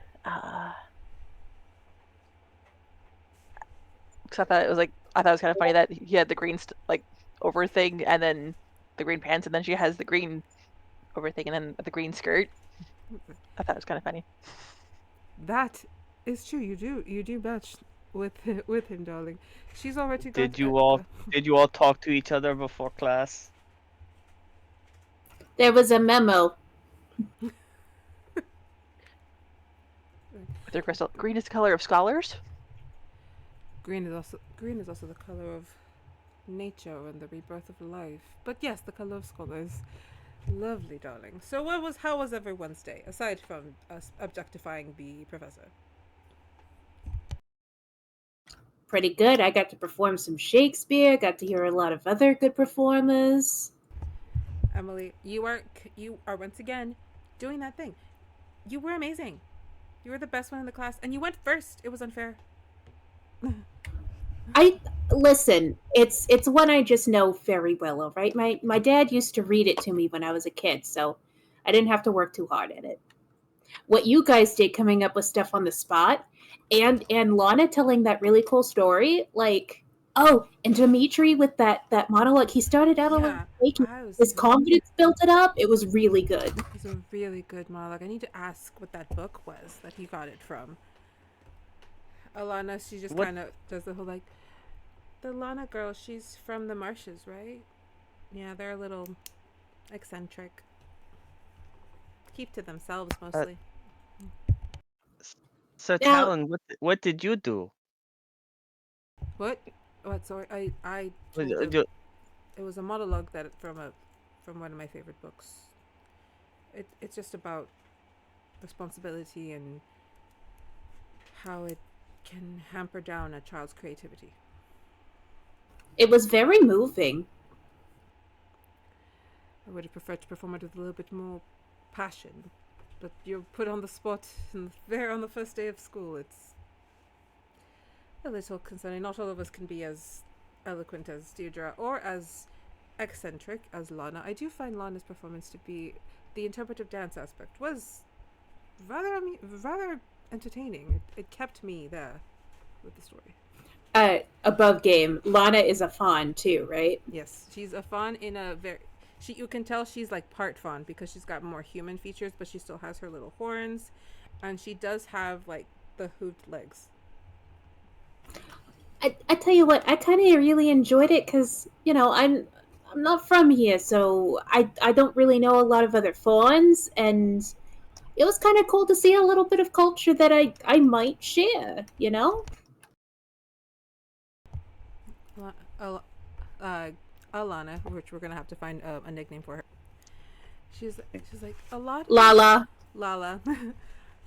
Because I thought it was kind of funny that he had the green like over thing and then the green pants and then she has the green over thing and then the green skirt. I thought it was kind of funny. That is true. You do match with him, darling. She's already got. Did you all talk to each other before class? There was a memo. With her crystal. Green is the color of scholars. Green is also the color of nature and the rebirth of life. But yes, the color of scholars. Lovely, darling. So how was everyone's day aside from us objectifying the professor? Pretty good. I got to perform some Shakespeare, got to hear a lot of other good performers. Emily, you are once again doing that thing. You were amazing. You were the best one in the class, and you went first. It was unfair. Listen, it's one I just know very well, all right? My dad used to read it to me when I was a kid, so I didn't have to work too hard at it. What you guys did coming up with stuff on the spot, and Lana telling that really cool story, like, oh, and Dimitri with that monologue, he started out a little shaky. His confidence built it up. It was really good. It was a really good monologue. I need to ask what that book was that he got it from. Alana, she just kind of does the whole like, the Lana girl, she's from the marshes, right? Yeah, they're a little eccentric. Keep to themselves mostly. So, Now- Talon, what did you do? What? Sorry, I Was told it- them- it was a monologue that from one of my favorite books. It's just about responsibility and how it can hamper down a child's creativity. It was very moving. I would have preferred to perform it with a little bit more passion, but you're put on the spot there on the first day of school. It's a little concerning. Not all of us can be as eloquent as Dierdra or as eccentric as Lana. I do find Lana's performance to be the interpretive dance aspect was rather entertaining. It kept me there with the story. Above game, Lana is a fawn too, right? Yes, she's a fawn in a very. You can tell she's like part fawn because she's got more human features, but she still has her little horns, and she does have like the hooved legs. I tell you what, I kind of really enjoyed it because I'm not from here, so I don't really know a lot of other fawns, and it was kind of cool to see a little bit of culture that I might share. Alana, which we're gonna have to find a nickname for her. She's like a lot. Lala. Lala,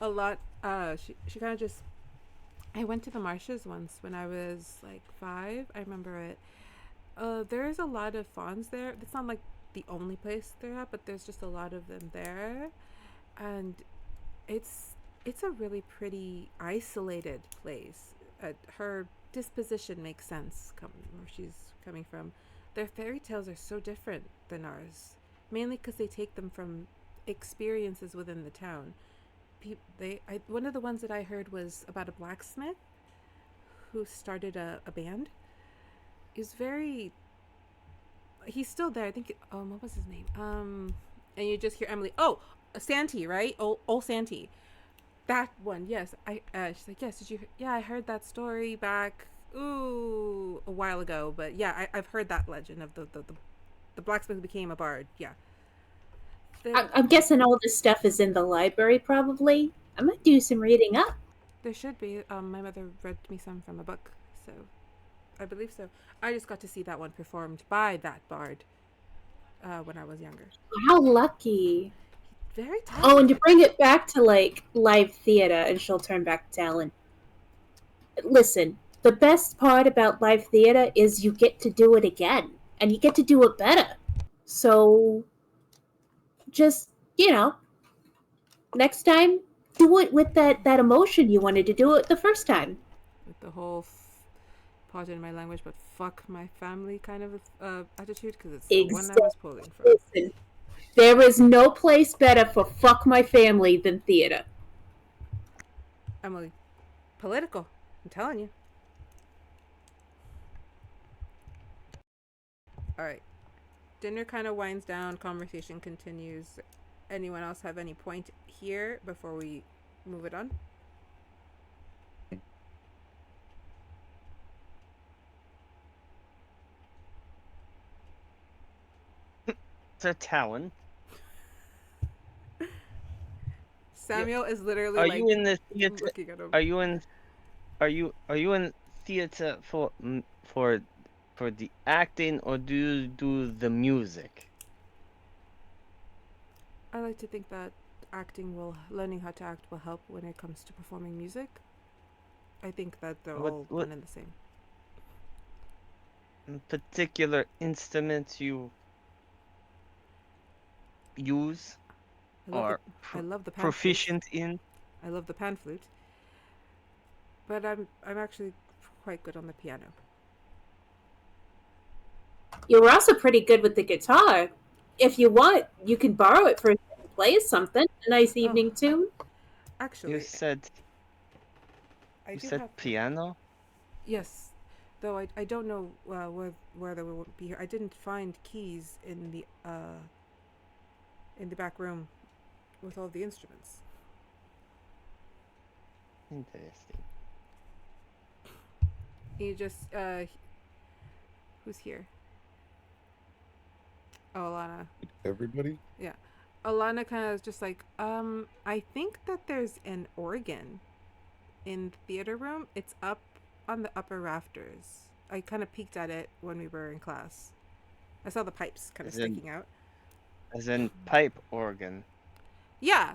a lot. She kind of just. I went to the marshes once when I was like 5. I remember it. There's a lot of fawns there. It's not like the only place they're at, but there's just a lot of them there, and it's a really pretty isolated place. Her disposition makes sense where she's coming from. Their fairy tales are so different than ours, mainly because they take them from experiences within the town. One of the ones that I heard was about a blacksmith who started a band. He's still there. I think. What was his name? And you just hear Emily. Oh, Santee, right? Old Santee. That one. Yes. She's like, yes. Did you? Yeah, I heard that story back. A while ago. But yeah, I've heard that legend of the blacksmith became a bard. Yeah. I'm guessing all this stuff is in the library, probably. I might do some reading up. There should be. My mother read me some from a book, so I believe so. I just got to see that one performed by that bard when I was younger. How lucky. Very talented. Oh, and to bring it back to, like, live theater, and she'll turn back to Talon. Listen, the best part about live theater is you get to do it again, and you get to do it better. So, just, next time, do it with that emotion you wanted to do it the first time. With the whole, pardon my language, but fuck my family kind of attitude, because it's the one I was pulling from. Listen, there is no place better for fuck my family than theater. Emily, political, I'm telling you. Alright. Dinner kind of winds down, conversation continues. Anyone else have any point here before we move it on? It's a Talon. Samuel is literally Are like you in the theater? looking at him. Are you in theater for the acting, or do you do the music? I like to think that learning how to act will help when it comes to performing music. I think that they're all one and the same. Particular instruments you use or I love the pan proficient flute. in? I love the pan flute. But I'm actually quite good on the piano. You were also pretty good with the guitar. If you want, you can borrow it for play something. A nice evening tune. Actually, You said piano? Yes, though I don't know where they will be here. I didn't find keys in the back room with all the instruments. Interesting. You just who's here? Oh, Alana. Everybody? Yeah. Alana kind of just like, I think that there's an organ in the theater room. It's up on the upper rafters. I kind of peeked at it when we were in class. I saw the pipes kind of sticking out. As in pipe organ. Yeah.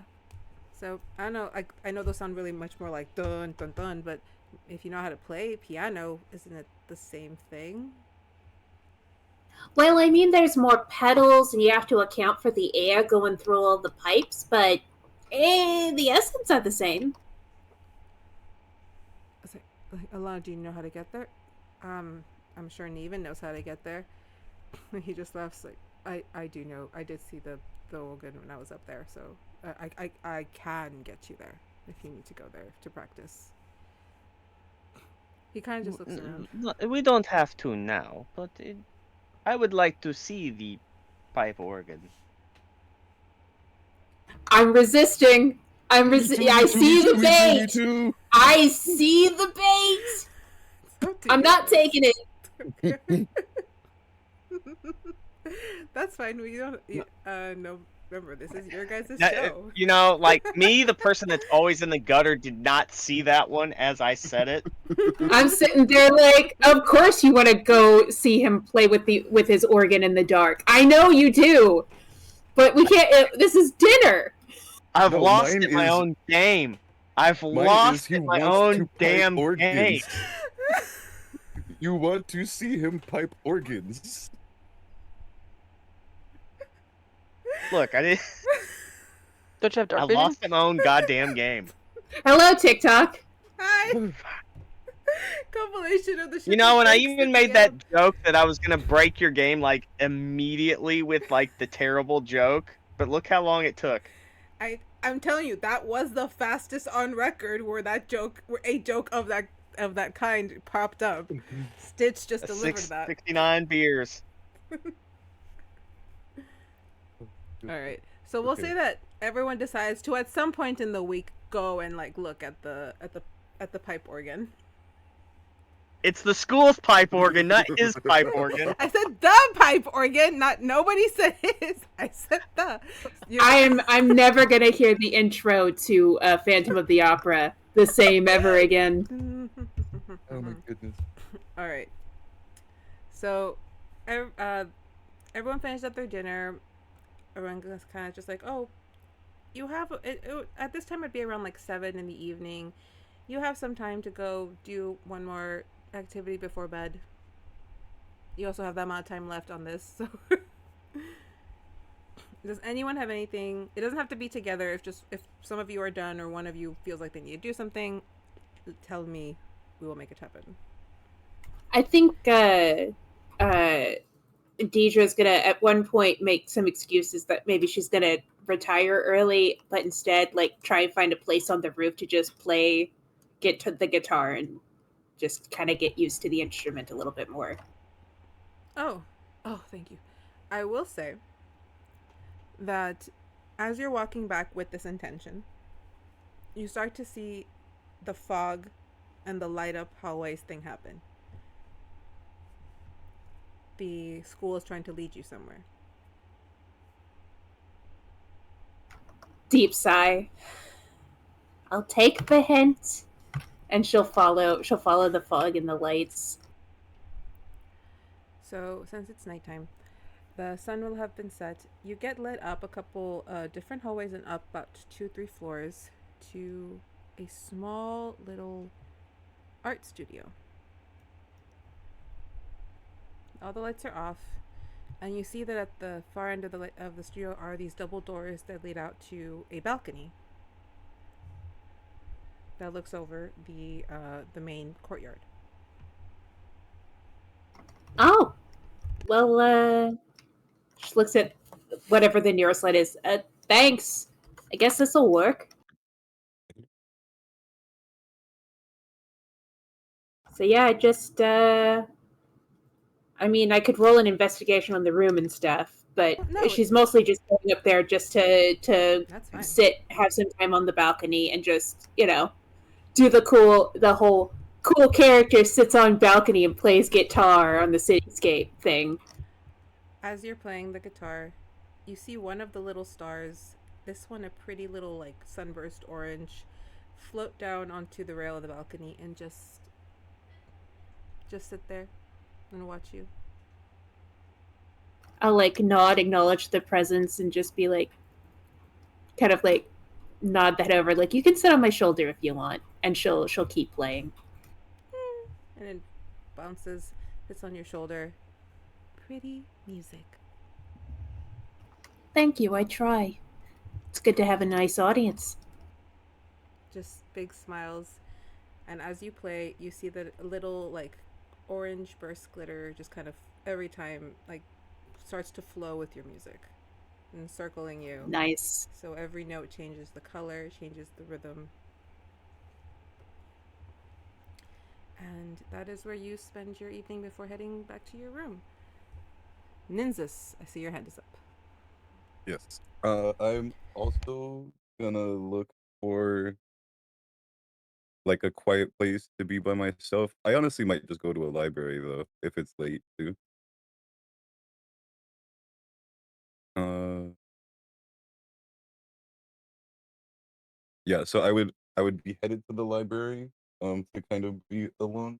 So, I don't know. I know those sound really much more like dun, dun, dun, but if you know how to play piano, isn't it the same thing? Well, I mean, there's more pedals, and you have to account for the air going through all the pipes, but the essence are the same. Like, Alana, do you know how to get there? I'm sure Neven knows how to get there. He just laughs like, I do know. I did see the organ when I was up there, so I can get you there if you need to go there to practice. He kind of just looks around. No, we don't have to now, but I would like to see the pipe organ. I'm resisting. I see the bait. I see the bait. Don't do I'm not this. taking it. That's fine. We don't. No. Remember, this is your guys' That- show. You know, like me, the person that's always in the gutter, did not see that one as I said it. I'm sitting there like, of course you want to go see him play with his organ in the dark. I know you do, but we can't. This is dinner. I've No, lost mine at my is- own game. I've Mine is lost he at my wants own to pipe damn game. organs. You want to see him pipe organs. Look, I did. Don't you have I dark vision? lost at my own goddamn game. Hello, TikTok. Hi. Compilation of the. You know, and I shit even breaks made the that joke that I was gonna break your game like immediately with like the terrible joke. But look how long it took. I'm telling you, that was the fastest on record where a joke of that kind popped up. Stitch just delivered that. 69 beers. All right, so we'll Okay. say that everyone decides to at some point in the week go and like look at the pipe organ. It's the school's pipe organ, not his pipe organ. I said the pipe organ, not nobody said his. I said the. I'm never gonna hear the intro to Phantom of the Opera the same ever again. Oh my goodness. All right. So, everyone finished up their dinner. Everyone was kind of just like, oh, you have at this time it'd be around like 7 in the evening. You have some time to go do one more activity before bed. You also have that amount of time left on this. So, does anyone have anything? It doesn't have to be together. If some of you are done or one of you feels like they need to do something, tell me. We will make it happen. I think Deidre's gonna at one point make some excuses that maybe she's gonna retire early, but instead like try and find a place on the roof to just get to the guitar and just kind of get used to the instrument a little bit more. Oh, thank you. I will say that as you're walking back with this intention, you start to see the fog and the light up hallways thing happen. The school is trying to lead you somewhere. Deep sigh. I'll take the hint, and she'll follow the fog and the lights. So, since it's nighttime, the sun will have been set. You get led up a couple different hallways and up about 2-3 floors to a small little art studio. All the lights are off, and you see that at the far end of the studio are these double doors that lead out to a balcony that looks over the main courtyard. Oh, well, she looks at whatever the nearest light is. Thanks. I guess this will work. So yeah, I just, I mean, I could roll an investigation on the room and stuff, but No, she's mostly just going up there just to That's fine. sit, have some time on the balcony, and just, do the whole cool character sits on balcony and plays guitar on the cityscape thing. As you're playing the guitar, you see one of the little stars, this one a pretty little like sunburst orange, float down onto the rail of the balcony and just sit there and watch you. I'll like nod, acknowledge the presence, and just be like, kind of like nod that over, like you can sit on my shoulder if you want, and she'll keep playing. And it bounces, hits on your shoulder. Pretty music. Thank you, I try. It's good to have a nice audience. Just big smiles. And as you play, you see that a little like orange burst glitter just kind of every time like starts to flow with your music and circling you. Nice. So every note changes the color, changes the rhythm. And that is where you spend your evening before heading back to your room. Nynzus, I see your hand is up. Yes. I'm also gonna look for like a quiet place to be by myself. I honestly might just go to a library though if it's late too. Uh, yeah. So I would be headed to the library to kind of be alone.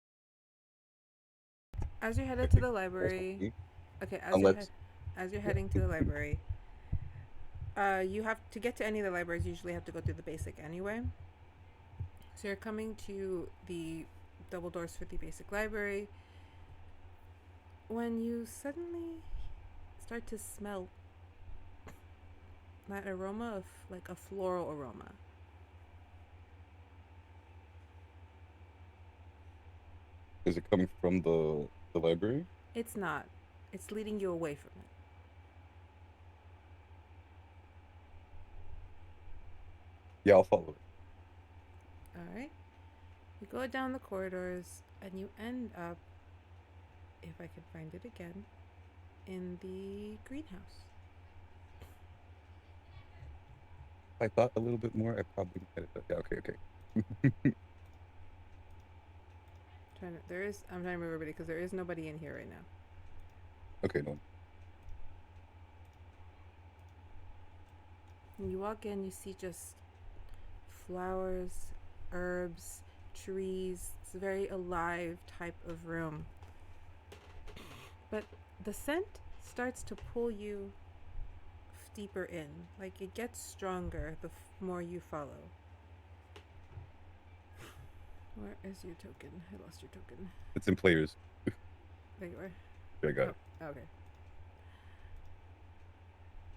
As you're I headed to think the that's library, me. okay, Unless as you're yeah. heading to the library, you have to get to any of the libraries. You usually have to go through the basic anyway. So you're coming to the double doors for the basic library when you suddenly start to smell that aroma of like a floral aroma. Is it coming from the library? It's not. It's leading you away from it. Yeah, I'll follow it. All right. You go down the corridors and you end up, if I can find it again, in the greenhouse. If I thought a little bit more, I probably might have. Yeah. Okay. I'm trying to remember everybody because there is nobody in here right now. Okay. No. When you walk in, you see just flowers, herbs, trees. It's a very alive type of room. But the scent starts to pull you deeper in. Like it gets stronger the more you follow. Where is your token? I lost your token. It's in players. There you are. I got it. Okay.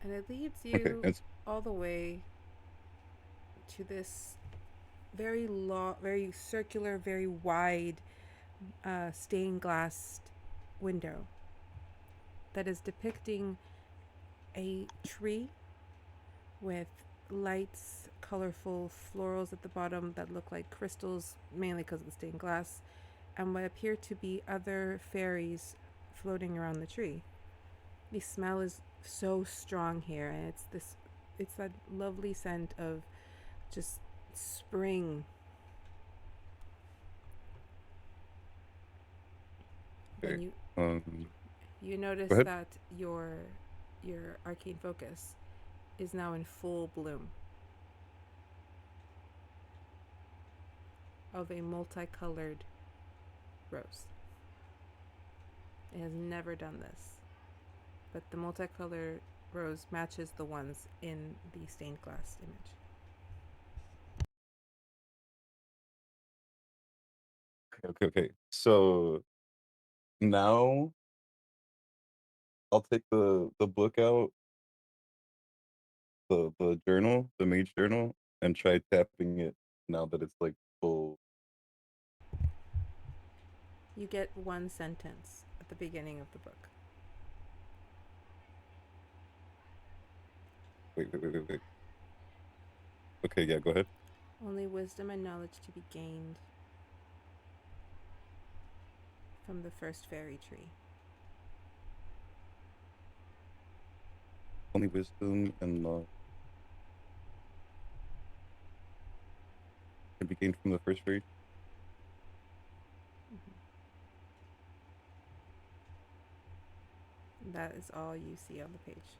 And it leads Okay. you all the way to this very long, very circular, very wide stained glass window that is depicting a tree with lights, colorful florals at the bottom that look like crystals, mainly because of the stained glass, and what appear to be other fairies floating around the tree. The smell is so strong here, and it's that lovely scent of just spring. Okay. When you Go notice ahead. that your arcane focus is now in full bloom of a multicolored rose. It has never done this, but the multicolored rose matches the ones in the stained glass image. Okay. So now I'll take the book out, the journal, the mage journal, and try tapping it now that it's like full. You get one sentence at the beginning of the book. Wait. Okay, yeah, go ahead. Only wisdom and knowledge to be gained from the first fairy tree. Only wisdom and can be gained from the first read. That is all you see on the page.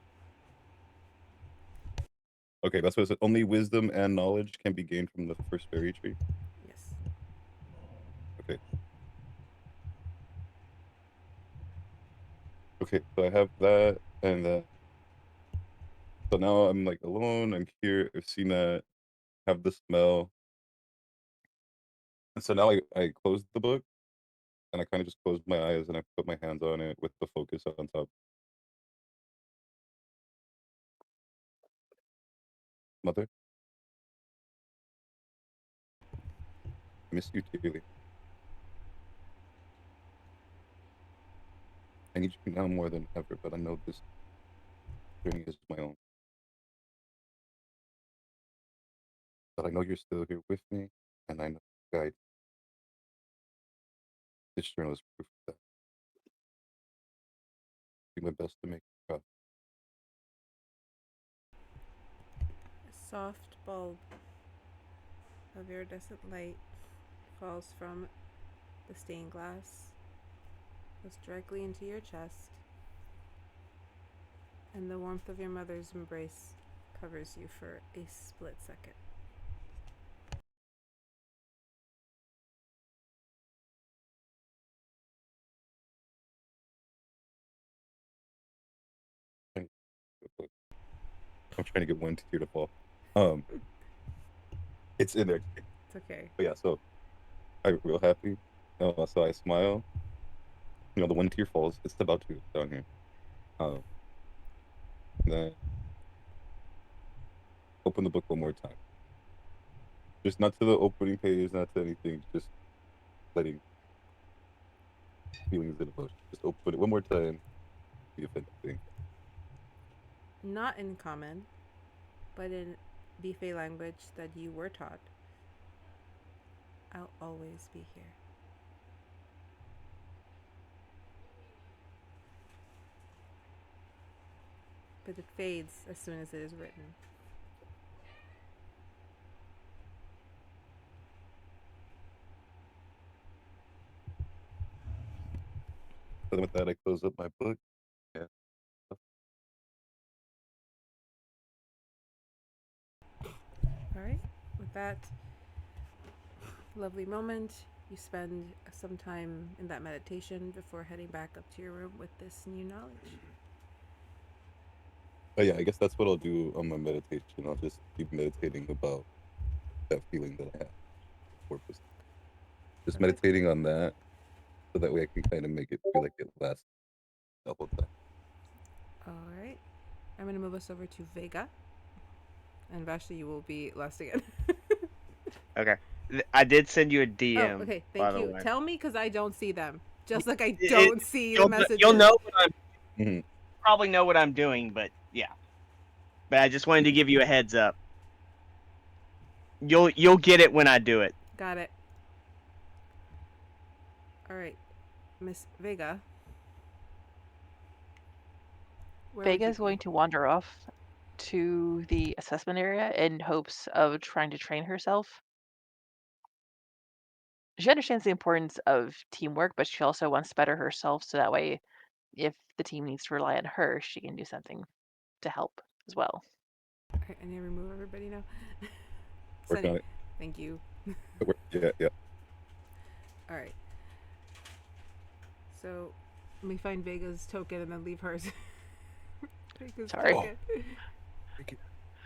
Okay, that's what it said. Only wisdom and knowledge can be gained from the first fairy tree. Yes. Okay. Okay, so I have that, and then so now I'm like alone. I'm here. I've seen that. Have the smell, and so now I closed the book, and I kind of just closed my eyes, and I put my hands on it with the focus on top. Mother, I miss you dearly. I need you now more than ever, but I know this journey is my own. But I know you're still here with me, and I know you guide. This journal is proof of that. Do my best to make you proud. A soft bulb of iridescent light falls from the stained glass, goes directly into your chest, and the warmth of your mother's embrace covers you for a split second. I'm trying to get one tear to fall. It's in there. It's okay. But yeah, so I'm real happy. So I smile. The one tear falls. It's about to down here. Then open the book one more time. Just not to the opening page, not to anything. Just letting feelings and emotions. Just open it one more time. The offended thing. Not in common, but in the Fae language that you were taught. I'll always be here. But it fades as soon as it is written. So then with that, I close up my book. Yeah. Alright, with that lovely moment, you spend some time in that meditation before heading back up to your room with this new knowledge. But yeah, I guess that's what I'll do on my meditation. I'll just keep meditating about that feeling that I have. Just Okay. meditating on that, so that way I can kind of make it feel like it lasts the whole time. Alright, I'm going to move us over to Vega. And Vashley, you will be last again. Okay. I did send you a DM. Oh, okay, by thank the you. way. Tell me, because I don't see them. Just like I It- don't see the You'll, messages. you'll know what I'm Mhm. probably know what I'm doing, but yeah. But I just wanted to give you a heads up. You'll get it when I do it. Got it. Alright, Miss Vega. Where would Vega you is be? going to wander off to the assessment area in hopes of trying to train herself. She understands the importance of teamwork, but she also wants to better herself so that way, if the team needs to rely on her, she can do something to help as well. Alright, I need to remove everybody now. Working on Sunny, it. thank you. Yeah. Alright. So, let me find Vega's token and then leave hers. Vega's Sorry. token.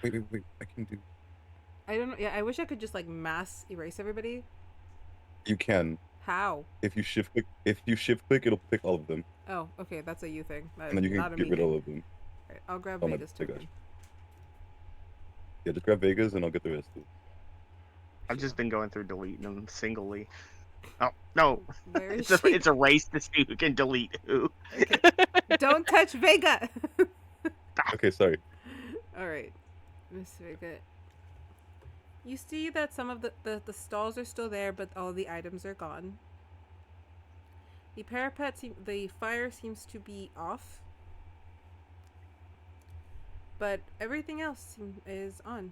Wait. I can do. I don't know. Yeah, I wish I could just like mass erase everybody. You can. How? If you shift click, it'll pick all of them, Oh, okay, that's a you thing. That and then is you not can a get me rid of thing. all of them. Alright, I'll grab Oh my Vega's gosh. token. Yeah, just grab Vegas, and I'll get the rest of it. I've just been going through deleting them singly. Oh no! Where is It's she? it's a race to see who can delete who. Okay. Don't touch Vega! Okay, sorry. Alright, Miss Vega. You see that some of the stalls are still there, but all the items are gone. The parapet, the fire seems to be off. But everything else is on.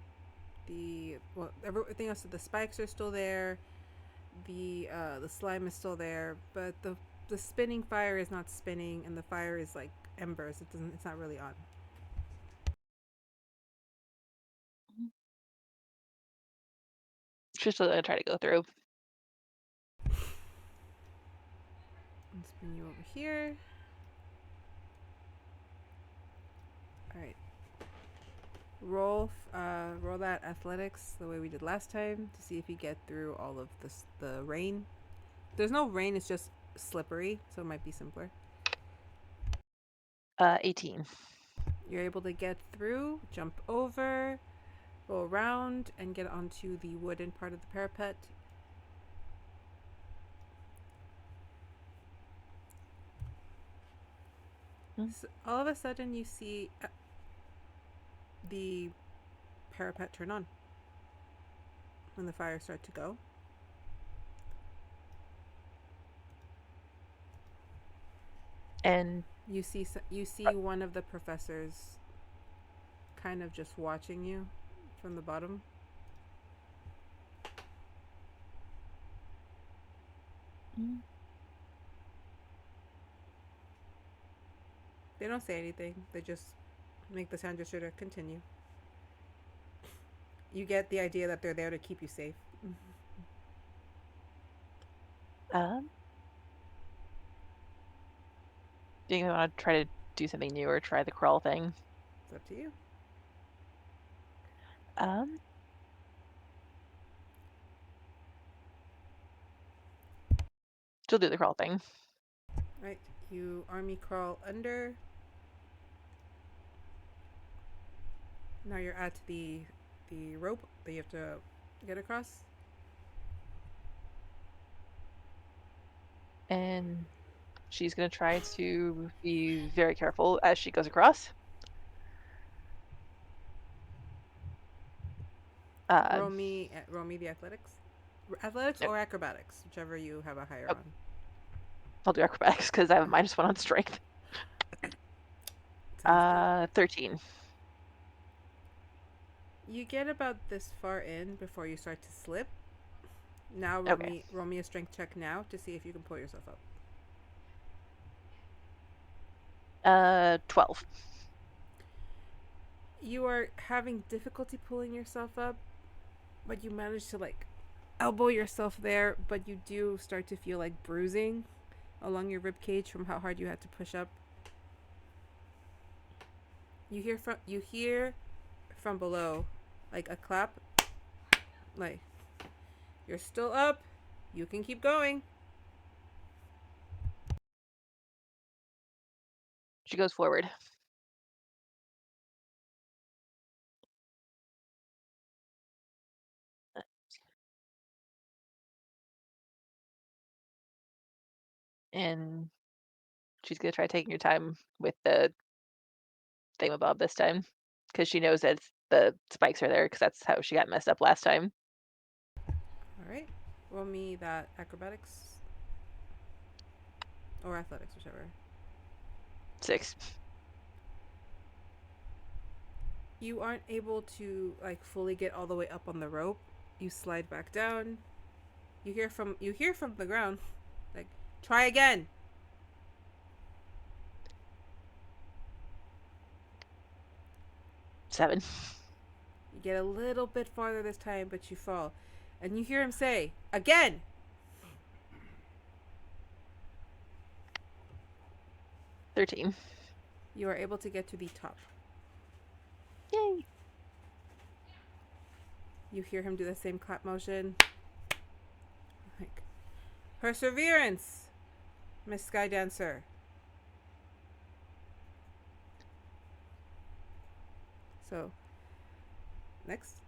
Everything else, the spikes are still there. The slime is still there, but the spinning fire is not spinning, and the fire is like embers. It's not really on. She's still gonna try to go through. Let's bring you over here. All right. Roll that athletics the way we did last time to see if you get through all of the rain. There's no rain, it's just slippery, so it might be simpler. 18. You're able to get through, jump over, go around, and get onto the wooden part of the parapet. So all of a sudden you see the parapet turn on when the fires start to go. And You see one of the professors kind of just watching you from the bottom. They don't say anything. They just make the sound gesture to continue. You get the idea that they're there to keep you safe. Do you want to try to do something new or try the crawl thing? It's up to you. She'll do the crawl thing. Right. You army crawl under. Now you're at the rope that you have to get across. And she's going to try to be very careful as she goes across. Roll me the athletics. Athletics Yep. or acrobatics, whichever you have a higher Oh. on. I'll do acrobatics because I have a -1 on strength. Sounds 13. good. You get about this far in before you start to slip. Now roll me a strength check now to see if you can pull yourself up. 12. You are having difficulty pulling yourself up, but you manage to like elbow yourself there, but you do start to feel like bruising along your rib cage from how hard you had to push up. You hear from below like a clap, like you're still up, you can keep going. She goes forward. And she's going to try taking your time with the thingamabob this time. Because she knows that the spikes are there, because that's how she got messed up last time. Alright. Roll me that acrobatics. Or athletics, whichever. 6. You aren't able to like fully get all the way up on the rope. You slide back down. You hear from the ground, like, try again. 7. You get a little bit farther this time, but you fall. And you hear him say, again! 13. You are able to get to the top. Yay! You hear him do the same clap motion. Like, perseverance, Miss Sky Dancer. So, next.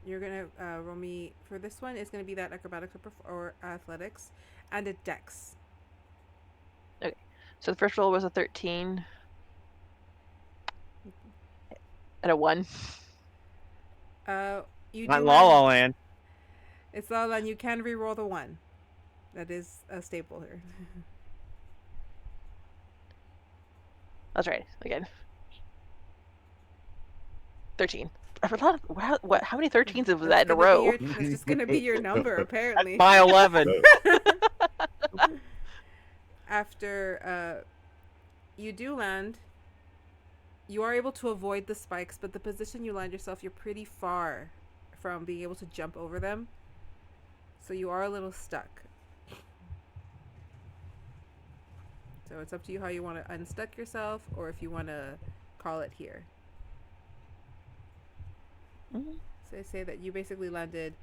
You're gonna roll me for this one. It's gonna be that acrobatics or athletics, and a dex. Okay. So the first roll was a 13. And a 1. You Not do Lala Land. It's Lala Land. You can re-roll the 1. That is a staple here. That's right. Again. 13. I forgot. What? How many 13s was that in a row? That's just gonna be your number, apparently. My 11. After you do land, you are able to avoid the spikes, but the position you land yourself, you're pretty far from being able to jump over them. So you are a little stuck. So it's up to you how you want to unstuck yourself, or if you want to call it here. Mm-hmm. So I say that you basically landed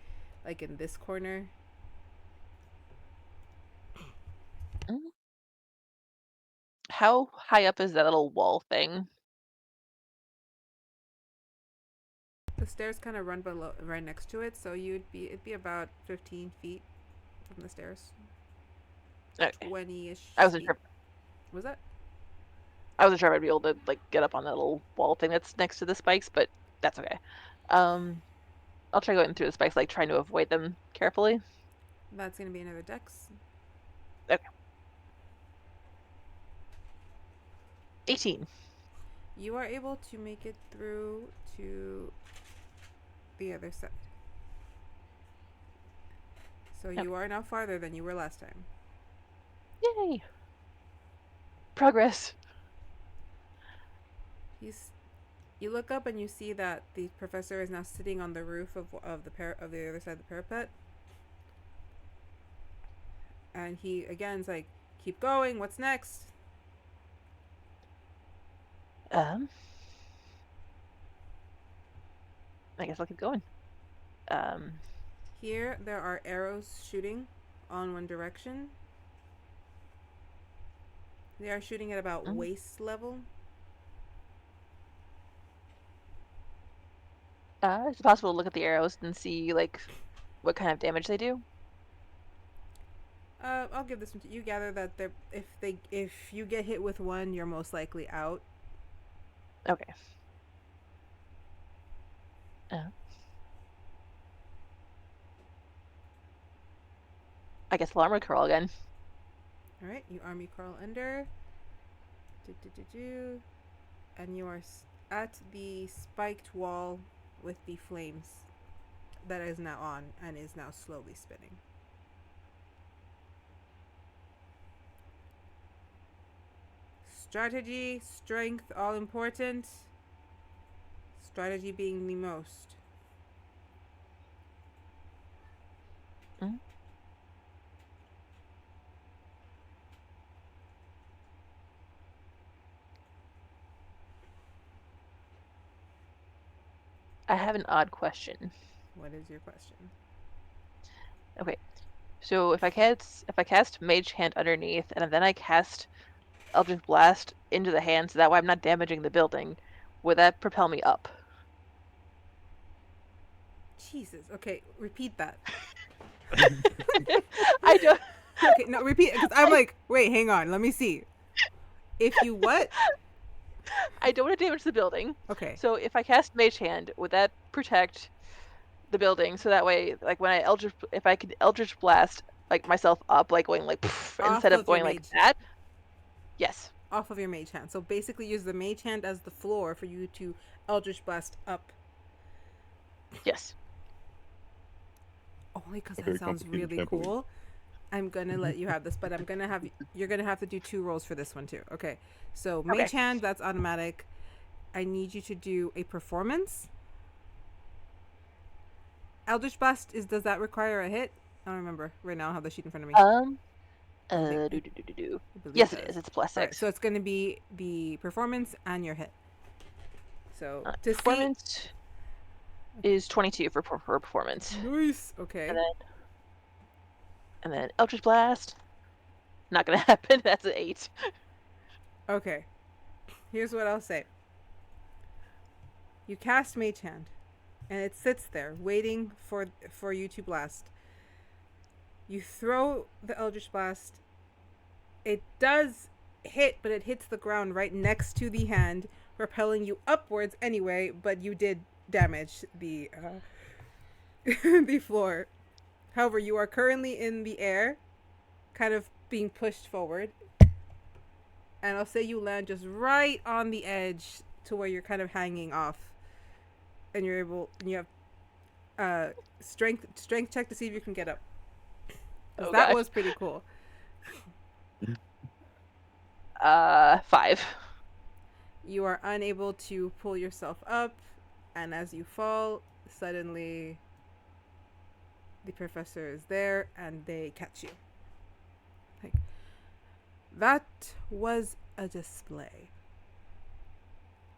like in this corner. Mm-hmm. How high up is that little wall thing? The stairs kind of run below, right next to it, so it'd be about 15 feet from the stairs. Okay. 20-ish. I wasn't sure. Was that? I wasn't sure if I'd be able to like get up on that little wall thing that's next to the spikes, but that's okay. I'll try going through the spikes, like trying to avoid them carefully. That's gonna be another dex. Okay. 18. You are able to make it through to the other side. So you are now farther than you were last time. Yay! Progress. You look up and you see that the professor is now sitting on the roof of the other side of the parapet. And he again is like, "Keep going. What's next?" I guess I'll keep going. Here there are arrows shooting on one direction. They are shooting at about waist level. Is it possible to look at the arrows and see like what kind of damage they do? I'll give this one to you. Gather that if you get hit with one, you're most likely out. Okay. I guess alarm curl again. All right, you army crawl under. And you are at the spiked wall with the flames that is now on and is now slowly spinning. Strategy, strength, all important. Strategy being the most. I have an odd question. What is your question? Okay, so if I cast Mage Hand underneath, and then I cast Eldritch Blast into the hand, so that way I'm not damaging the building, would that propel me up? Jesus. Okay, repeat that. I don't. Okay, no, repeat it, because I'm like, wait, hang on, let me see. If you what? I don't want to damage the building. Okay. So if I cast Mage Hand, would that protect the building? So that way, like when if I could Eldritch Blast like myself up, like going like instead of going like that. Yes. Off of your mage hand. So basically, use the mage hand as the floor for you to Eldritch Blast up. Yes. Only because that Very sounds really complicated, cool. I'm gonna let you have this, but you're gonna have to do 2 rolls for this one too. Okay. So mage hand, that's automatic. I need you to do a performance. Eldritch Blast does that require a hit? I don't remember right now. I have the sheet in front of me. Yes, it is. It's +6. Right, so it's gonna be the performance and your hit. So performance is 22 for performance. Nice. Okay. And then Eldritch Blast. Not gonna happen. That's an 8. Okay. Here's what I'll say. You cast Mage Hand, and it sits there waiting for you to blast. You throw the Eldritch Blast. It does hit, but it hits the ground right next to the hand, propelling you upwards anyway, but you did damage the the floor. However, you are currently in the air, kind of being pushed forward. And I'll say you land just right on the edge to where you're kind of hanging off. And you have strength check to see if you can get up. That was pretty cool. 5. You are unable to pull yourself up, and as you fall, suddenly the professor is there and they catch you. Like, that was a display.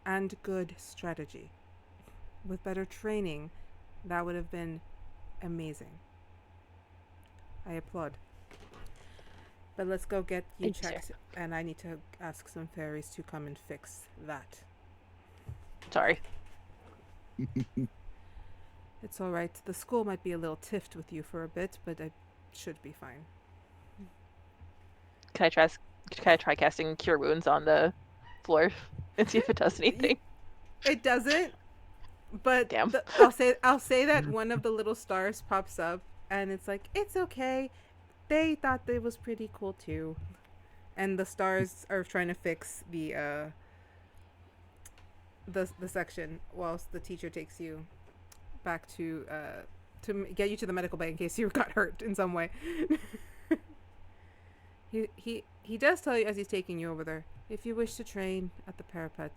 And good strategy. With better training, that would have been amazing. I applaud. But let's go get you checked, and I need to ask some fairies to come and fix that. Sorry. It's all right. The school might be a little tiffed with you for a bit, but I should be fine. Can I try casting Cure Wounds on the floor and see if it does anything? It doesn't. But damn. I'll say that one of the little stars pops up, and it's like, it's okay. They thought it was pretty cool too. And the stars are trying to fix the section whilst the teacher takes you back to get you to the medical bay in case you got hurt in some way. He does tell you as he's taking you over there, if you wish to train at the parapet,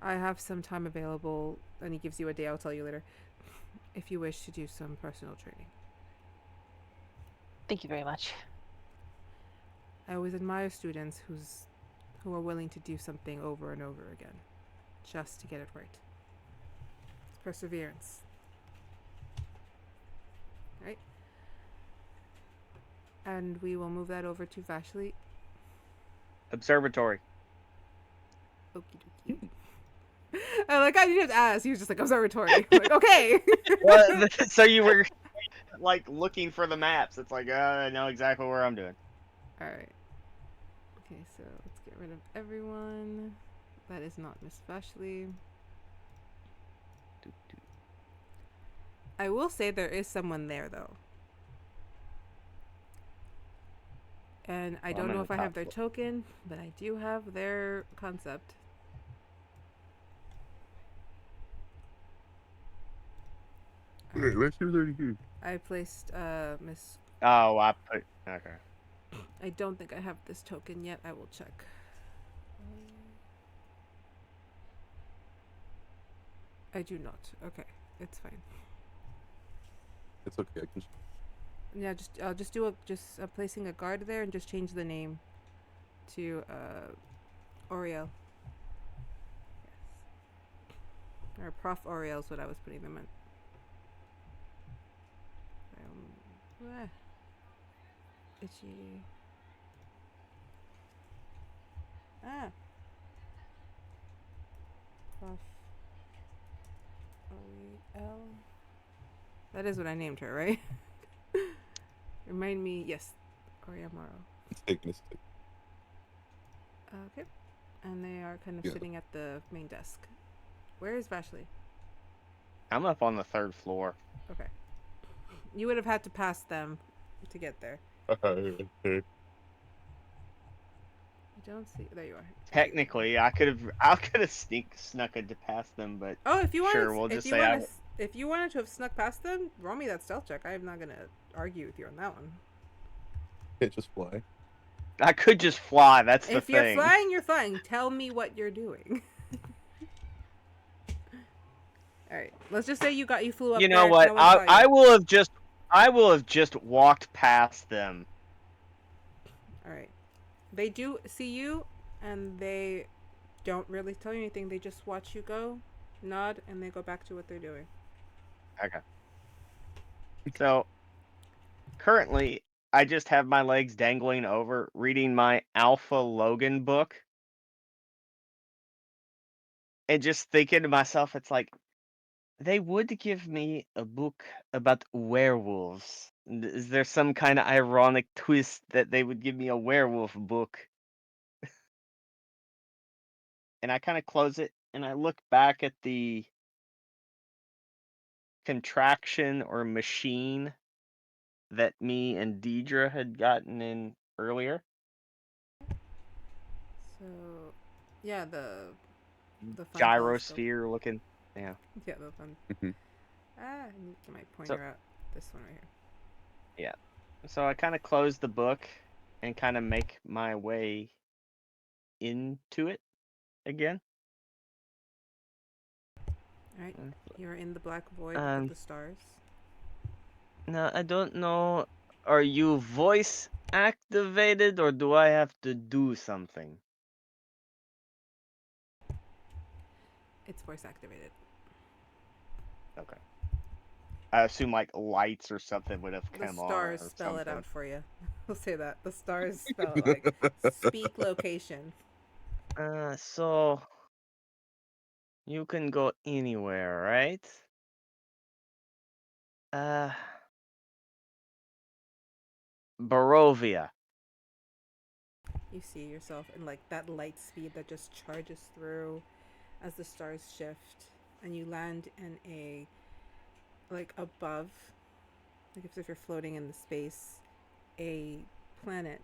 I have some time available, and he gives you a day. I'll tell you later. If you wish to do some personal training. Thank you very much. I always admire students who are willing to do something over and over again, just to get it right. It's perseverance. Right? And we will move that over to Vashley. Observatory. Okie dokie. I like how you just asked. He was just like, observatory. I'm like, okay. Well, so you were like looking for the maps. It's like, I know exactly where I'm doing. Alright. Okay, so let's get rid of everyone. That is not Miss Vashley. I will say there is someone there, though. And I don't know if I have their token, but I do have their concept. Wait, where's your 32? I placed Miss. Oh, I put okay. I don't think I have this token yet. I will check. I do not. Okay, it's fine. It's okay. I can. Yeah, I'll just do placing a guard there and just change the name to Oriel. Yes. Or Prof. Oriel is what I was putting them in. Itchy. Prof. Oriel. That is what I named her, right? Remind me, yes, Oriel Morrow. It's taking. Okay. And they are kind of sitting at the main desk. Where is Vashley? I'm up on the 3rd floor. Okay. You would have had to pass them to get there. Okay. I don't see. There you are. Technically, I could have snuck it to past them, but Oh, if you want, sure, we'll just say if you wanted to have snuck past them, roll me that stealth check. I'm not gonna argue with you on that one. Can't just fly. I could just fly. That's the If thing. you're flying, you're flying. Tell me what you're doing. All right. Let's just say you flew up. You know there, what? no one saw you. I will have just walked past them. All right. They do see you, and they don't really tell you anything. They just watch you go, nod, and they go back to what they're doing. Okay. So, currently, I just have my legs dangling over, reading my Alpha Logan book. And just thinking to myself, it's like, they would give me a book about werewolves. Is there some kind of ironic twist that they would give me a werewolf book? And I kind of close it, and I look back at the contraction or machine that me and Dierdra had gotten in earlier. So, yeah, the fun Gyrosphere looking. Yeah. Yeah, the fun. Mhm. I need to get my pointer out. This one right here. Yeah. So I kind of close the book and kind of make my way into it again. All right, you're in the black void with the stars. Now, I don't know. Are you voice activated or do I have to do something? It's voice activated. Okay. I assume like lights or something would have The come on. stars or spell it something. out for you. We'll say that. The stars spell it like speak location. So you can go anywhere, right? Barovia. You see yourself in like that light speed that just charges through as the stars shift, and you land in a like above, like if you're floating in the space, a planet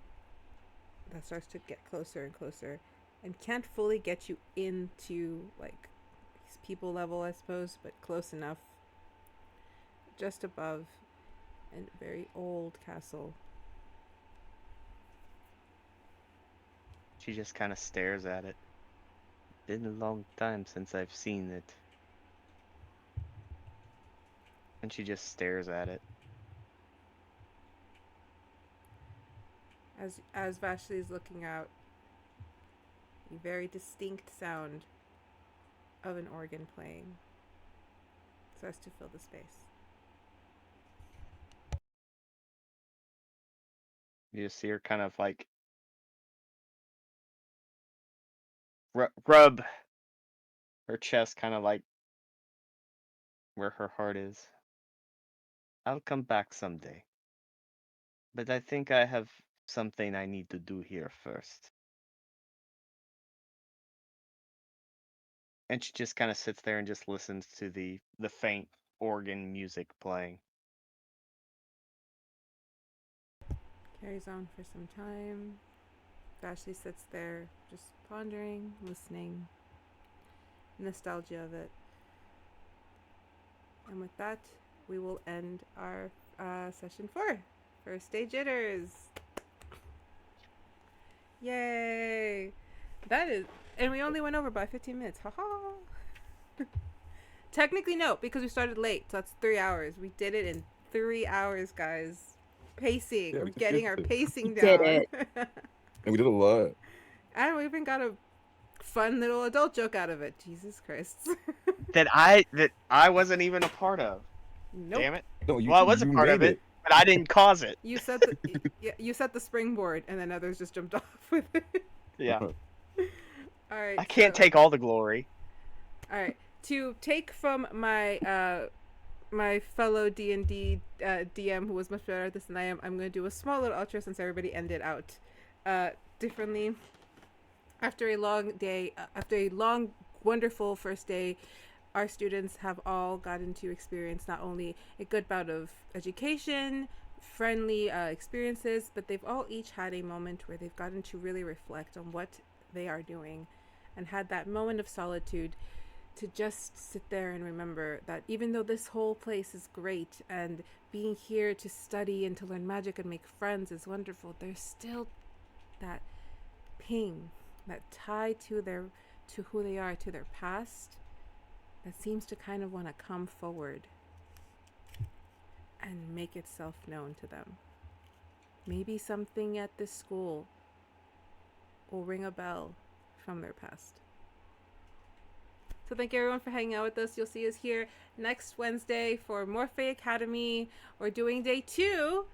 that starts to get closer and closer, and can't fully get you into like people level, I suppose, but close enough. just above a very old castle. She just kind of stares at it. Been a long time since I've seen it. And she just stares at it. As Vashley is looking out, a very distinct sound of an organ playing starts to fill the space. You just see her kind of like rub her chest, kind of like where her heart is. I'll come back someday. But I think I have something I need to do here first. And she just kind of sits there and just listens to the faint organ music playing. Carries on for some time. Vashley sits there just pondering, listening, nostalgia of it. And with that, we will end our session 4. First day jitters. Yay! That is, and we only went over by 15 minutes. Haha. Technically no, because we started late. So that's 3 hours. We did it in 3 hours, guys. Pacing. Yeah, We're we did getting our it. pacing We down. did it. And we did a lot. And we even got a fun little adult joke out of it. Jesus Christ. that I wasn't even a part of. Nope. Damn it. No, you, Well, I was a you part of made it, but I didn't cause it. You set the you set the springboard, and then others just jumped off with it. Yeah. All right. I can't take all the glory. All right. To take from my my fellow D&D DM who was much better at this than I am, I'm going to do a small little outro since everybody ended out differently. After a long day, after a long, wonderful first day, our students have all gotten to experience not only a good bout of education, friendly experiences, but they've all each had a moment where they've gotten to really reflect on what they are doing and had that moment of solitude to just sit there and remember that even though this whole place is great and being here to study and to learn magic and make friends is wonderful, there's still that ping, that tie to who they are, to their past, that seems to kind of want to come forward and make itself known to them. Maybe something at this school will ring a bell from their past. So thank you everyone for hanging out with us. You'll see us here next Wednesday for more Fae Academy. We're doing day 2,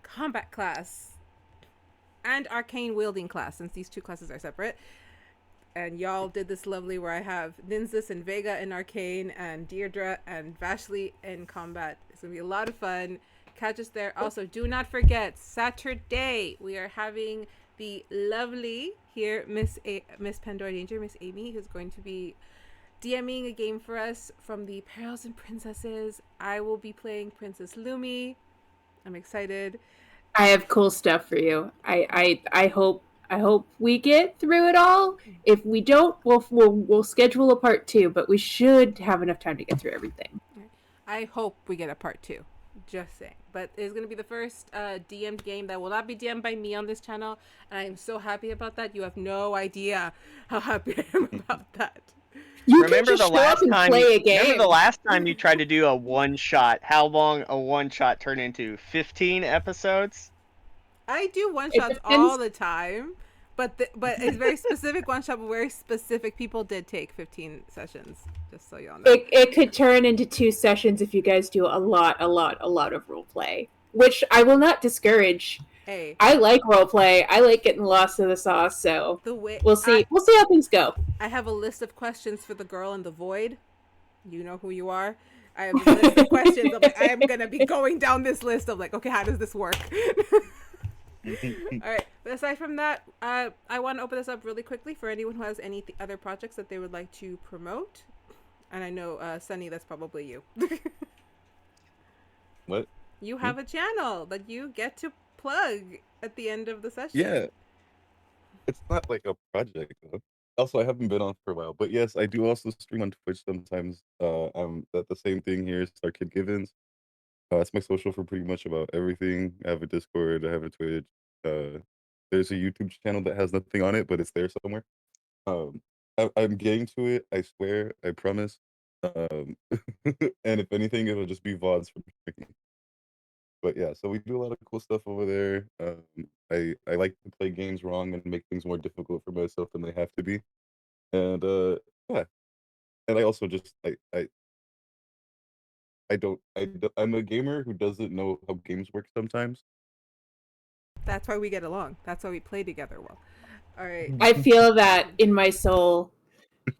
combat class, and arcane wielding class, since these 2 classes are separate. And y'all did this lovely where I have Nynzus and Vega in arcane, and Dierdra and Vashley in combat. It's gonna be a lot of fun. Catch us there. Also, do not forget, Saturday we are having the lovely here Miss Pandora Danger, Miss Amy, who's going to be DMing a game for us from the Perils and Princesses. I will be playing Princess Lumi. I'm excited. I have cool stuff for you. I hope we get through it all. If we don't, we'll schedule a part 2, but we should have enough time to get through everything. I hope we get a part 2. Just saying. But it's going to be the first DM'd game that will not be DM'd by me on this channel, and I am so happy about that. You have no idea how happy I am about that. You Remember can just the show last up and time? play a game. Remember the last time you tried to do a one shot? How long a one shot turned into? 15 episodes. I do one It shots depends. all the time, but it's very specific one shot. But very specific people did take 15 sessions. Just so y'all know. It could turn into 2 sessions if you guys do a lot of role play, which I will not discourage. Hey, I like role play. I like getting lost in the sauce. So the way we'll see. We'll see how things go. I have a list of questions for the girl in the void. You know who you are. I have a list of questions. I'm like, I am gonna be going down this list of like, okay, how does this work? All right. But aside from that, I want to open this up really quickly for anyone who has any other projects that they would like to promote. And I know, Sunny, that's probably you. What? You have a channel that you get to plug at the end of the session. Yeah. It's not like a project though. Also, I haven't been on for a while, but yes, I do also stream on Twitch sometimes. I'm at the same thing here, Starkidgivens. That's my social for pretty much about everything. I have a Discord. I have a Twitch. There's a YouTube channel that has nothing on it, but it's there somewhere. I'm getting to it. I swear. I promise. Um, and if anything, it'll just be VODs from me. But yeah, so we do a lot of cool stuff over there. I like to play games wrong and make things more difficult for myself than they have to be. And yeah, and I also just I'm a gamer who doesn't know how games work sometimes. That's why we get along. That's why we play together well. All right. I feel that in my soul.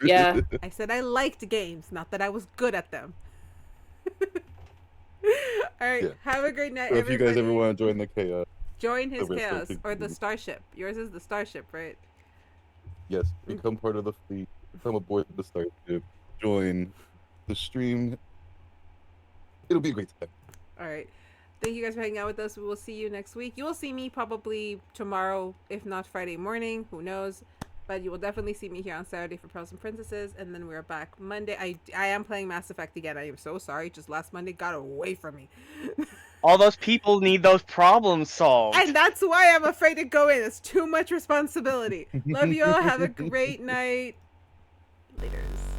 Yeah. I said I liked games, not that I was good at them. All right. Yeah. Have a great night, So if you guys ever everybody. want to join the chaos, Join his the chaos Starkidgevens. or the starship. Yours is the starship, right? yes, become part of the fleet, come aboard the starship, join the stream. It'll be a great time. All right. Thank you guys for hanging out with us. We will see you next week. You will see me probably tomorrow, if not Friday morning. Who knows? But you will definitely see me here on Saturday for Pearls and Princesses, and then we're back Monday. I am playing Mass Effect again. I am so sorry. Just last Monday got away from me. All those people need those problems solved. And that's why I'm afraid to go in. It's too much responsibility. Love you all. Have a great night. Laters.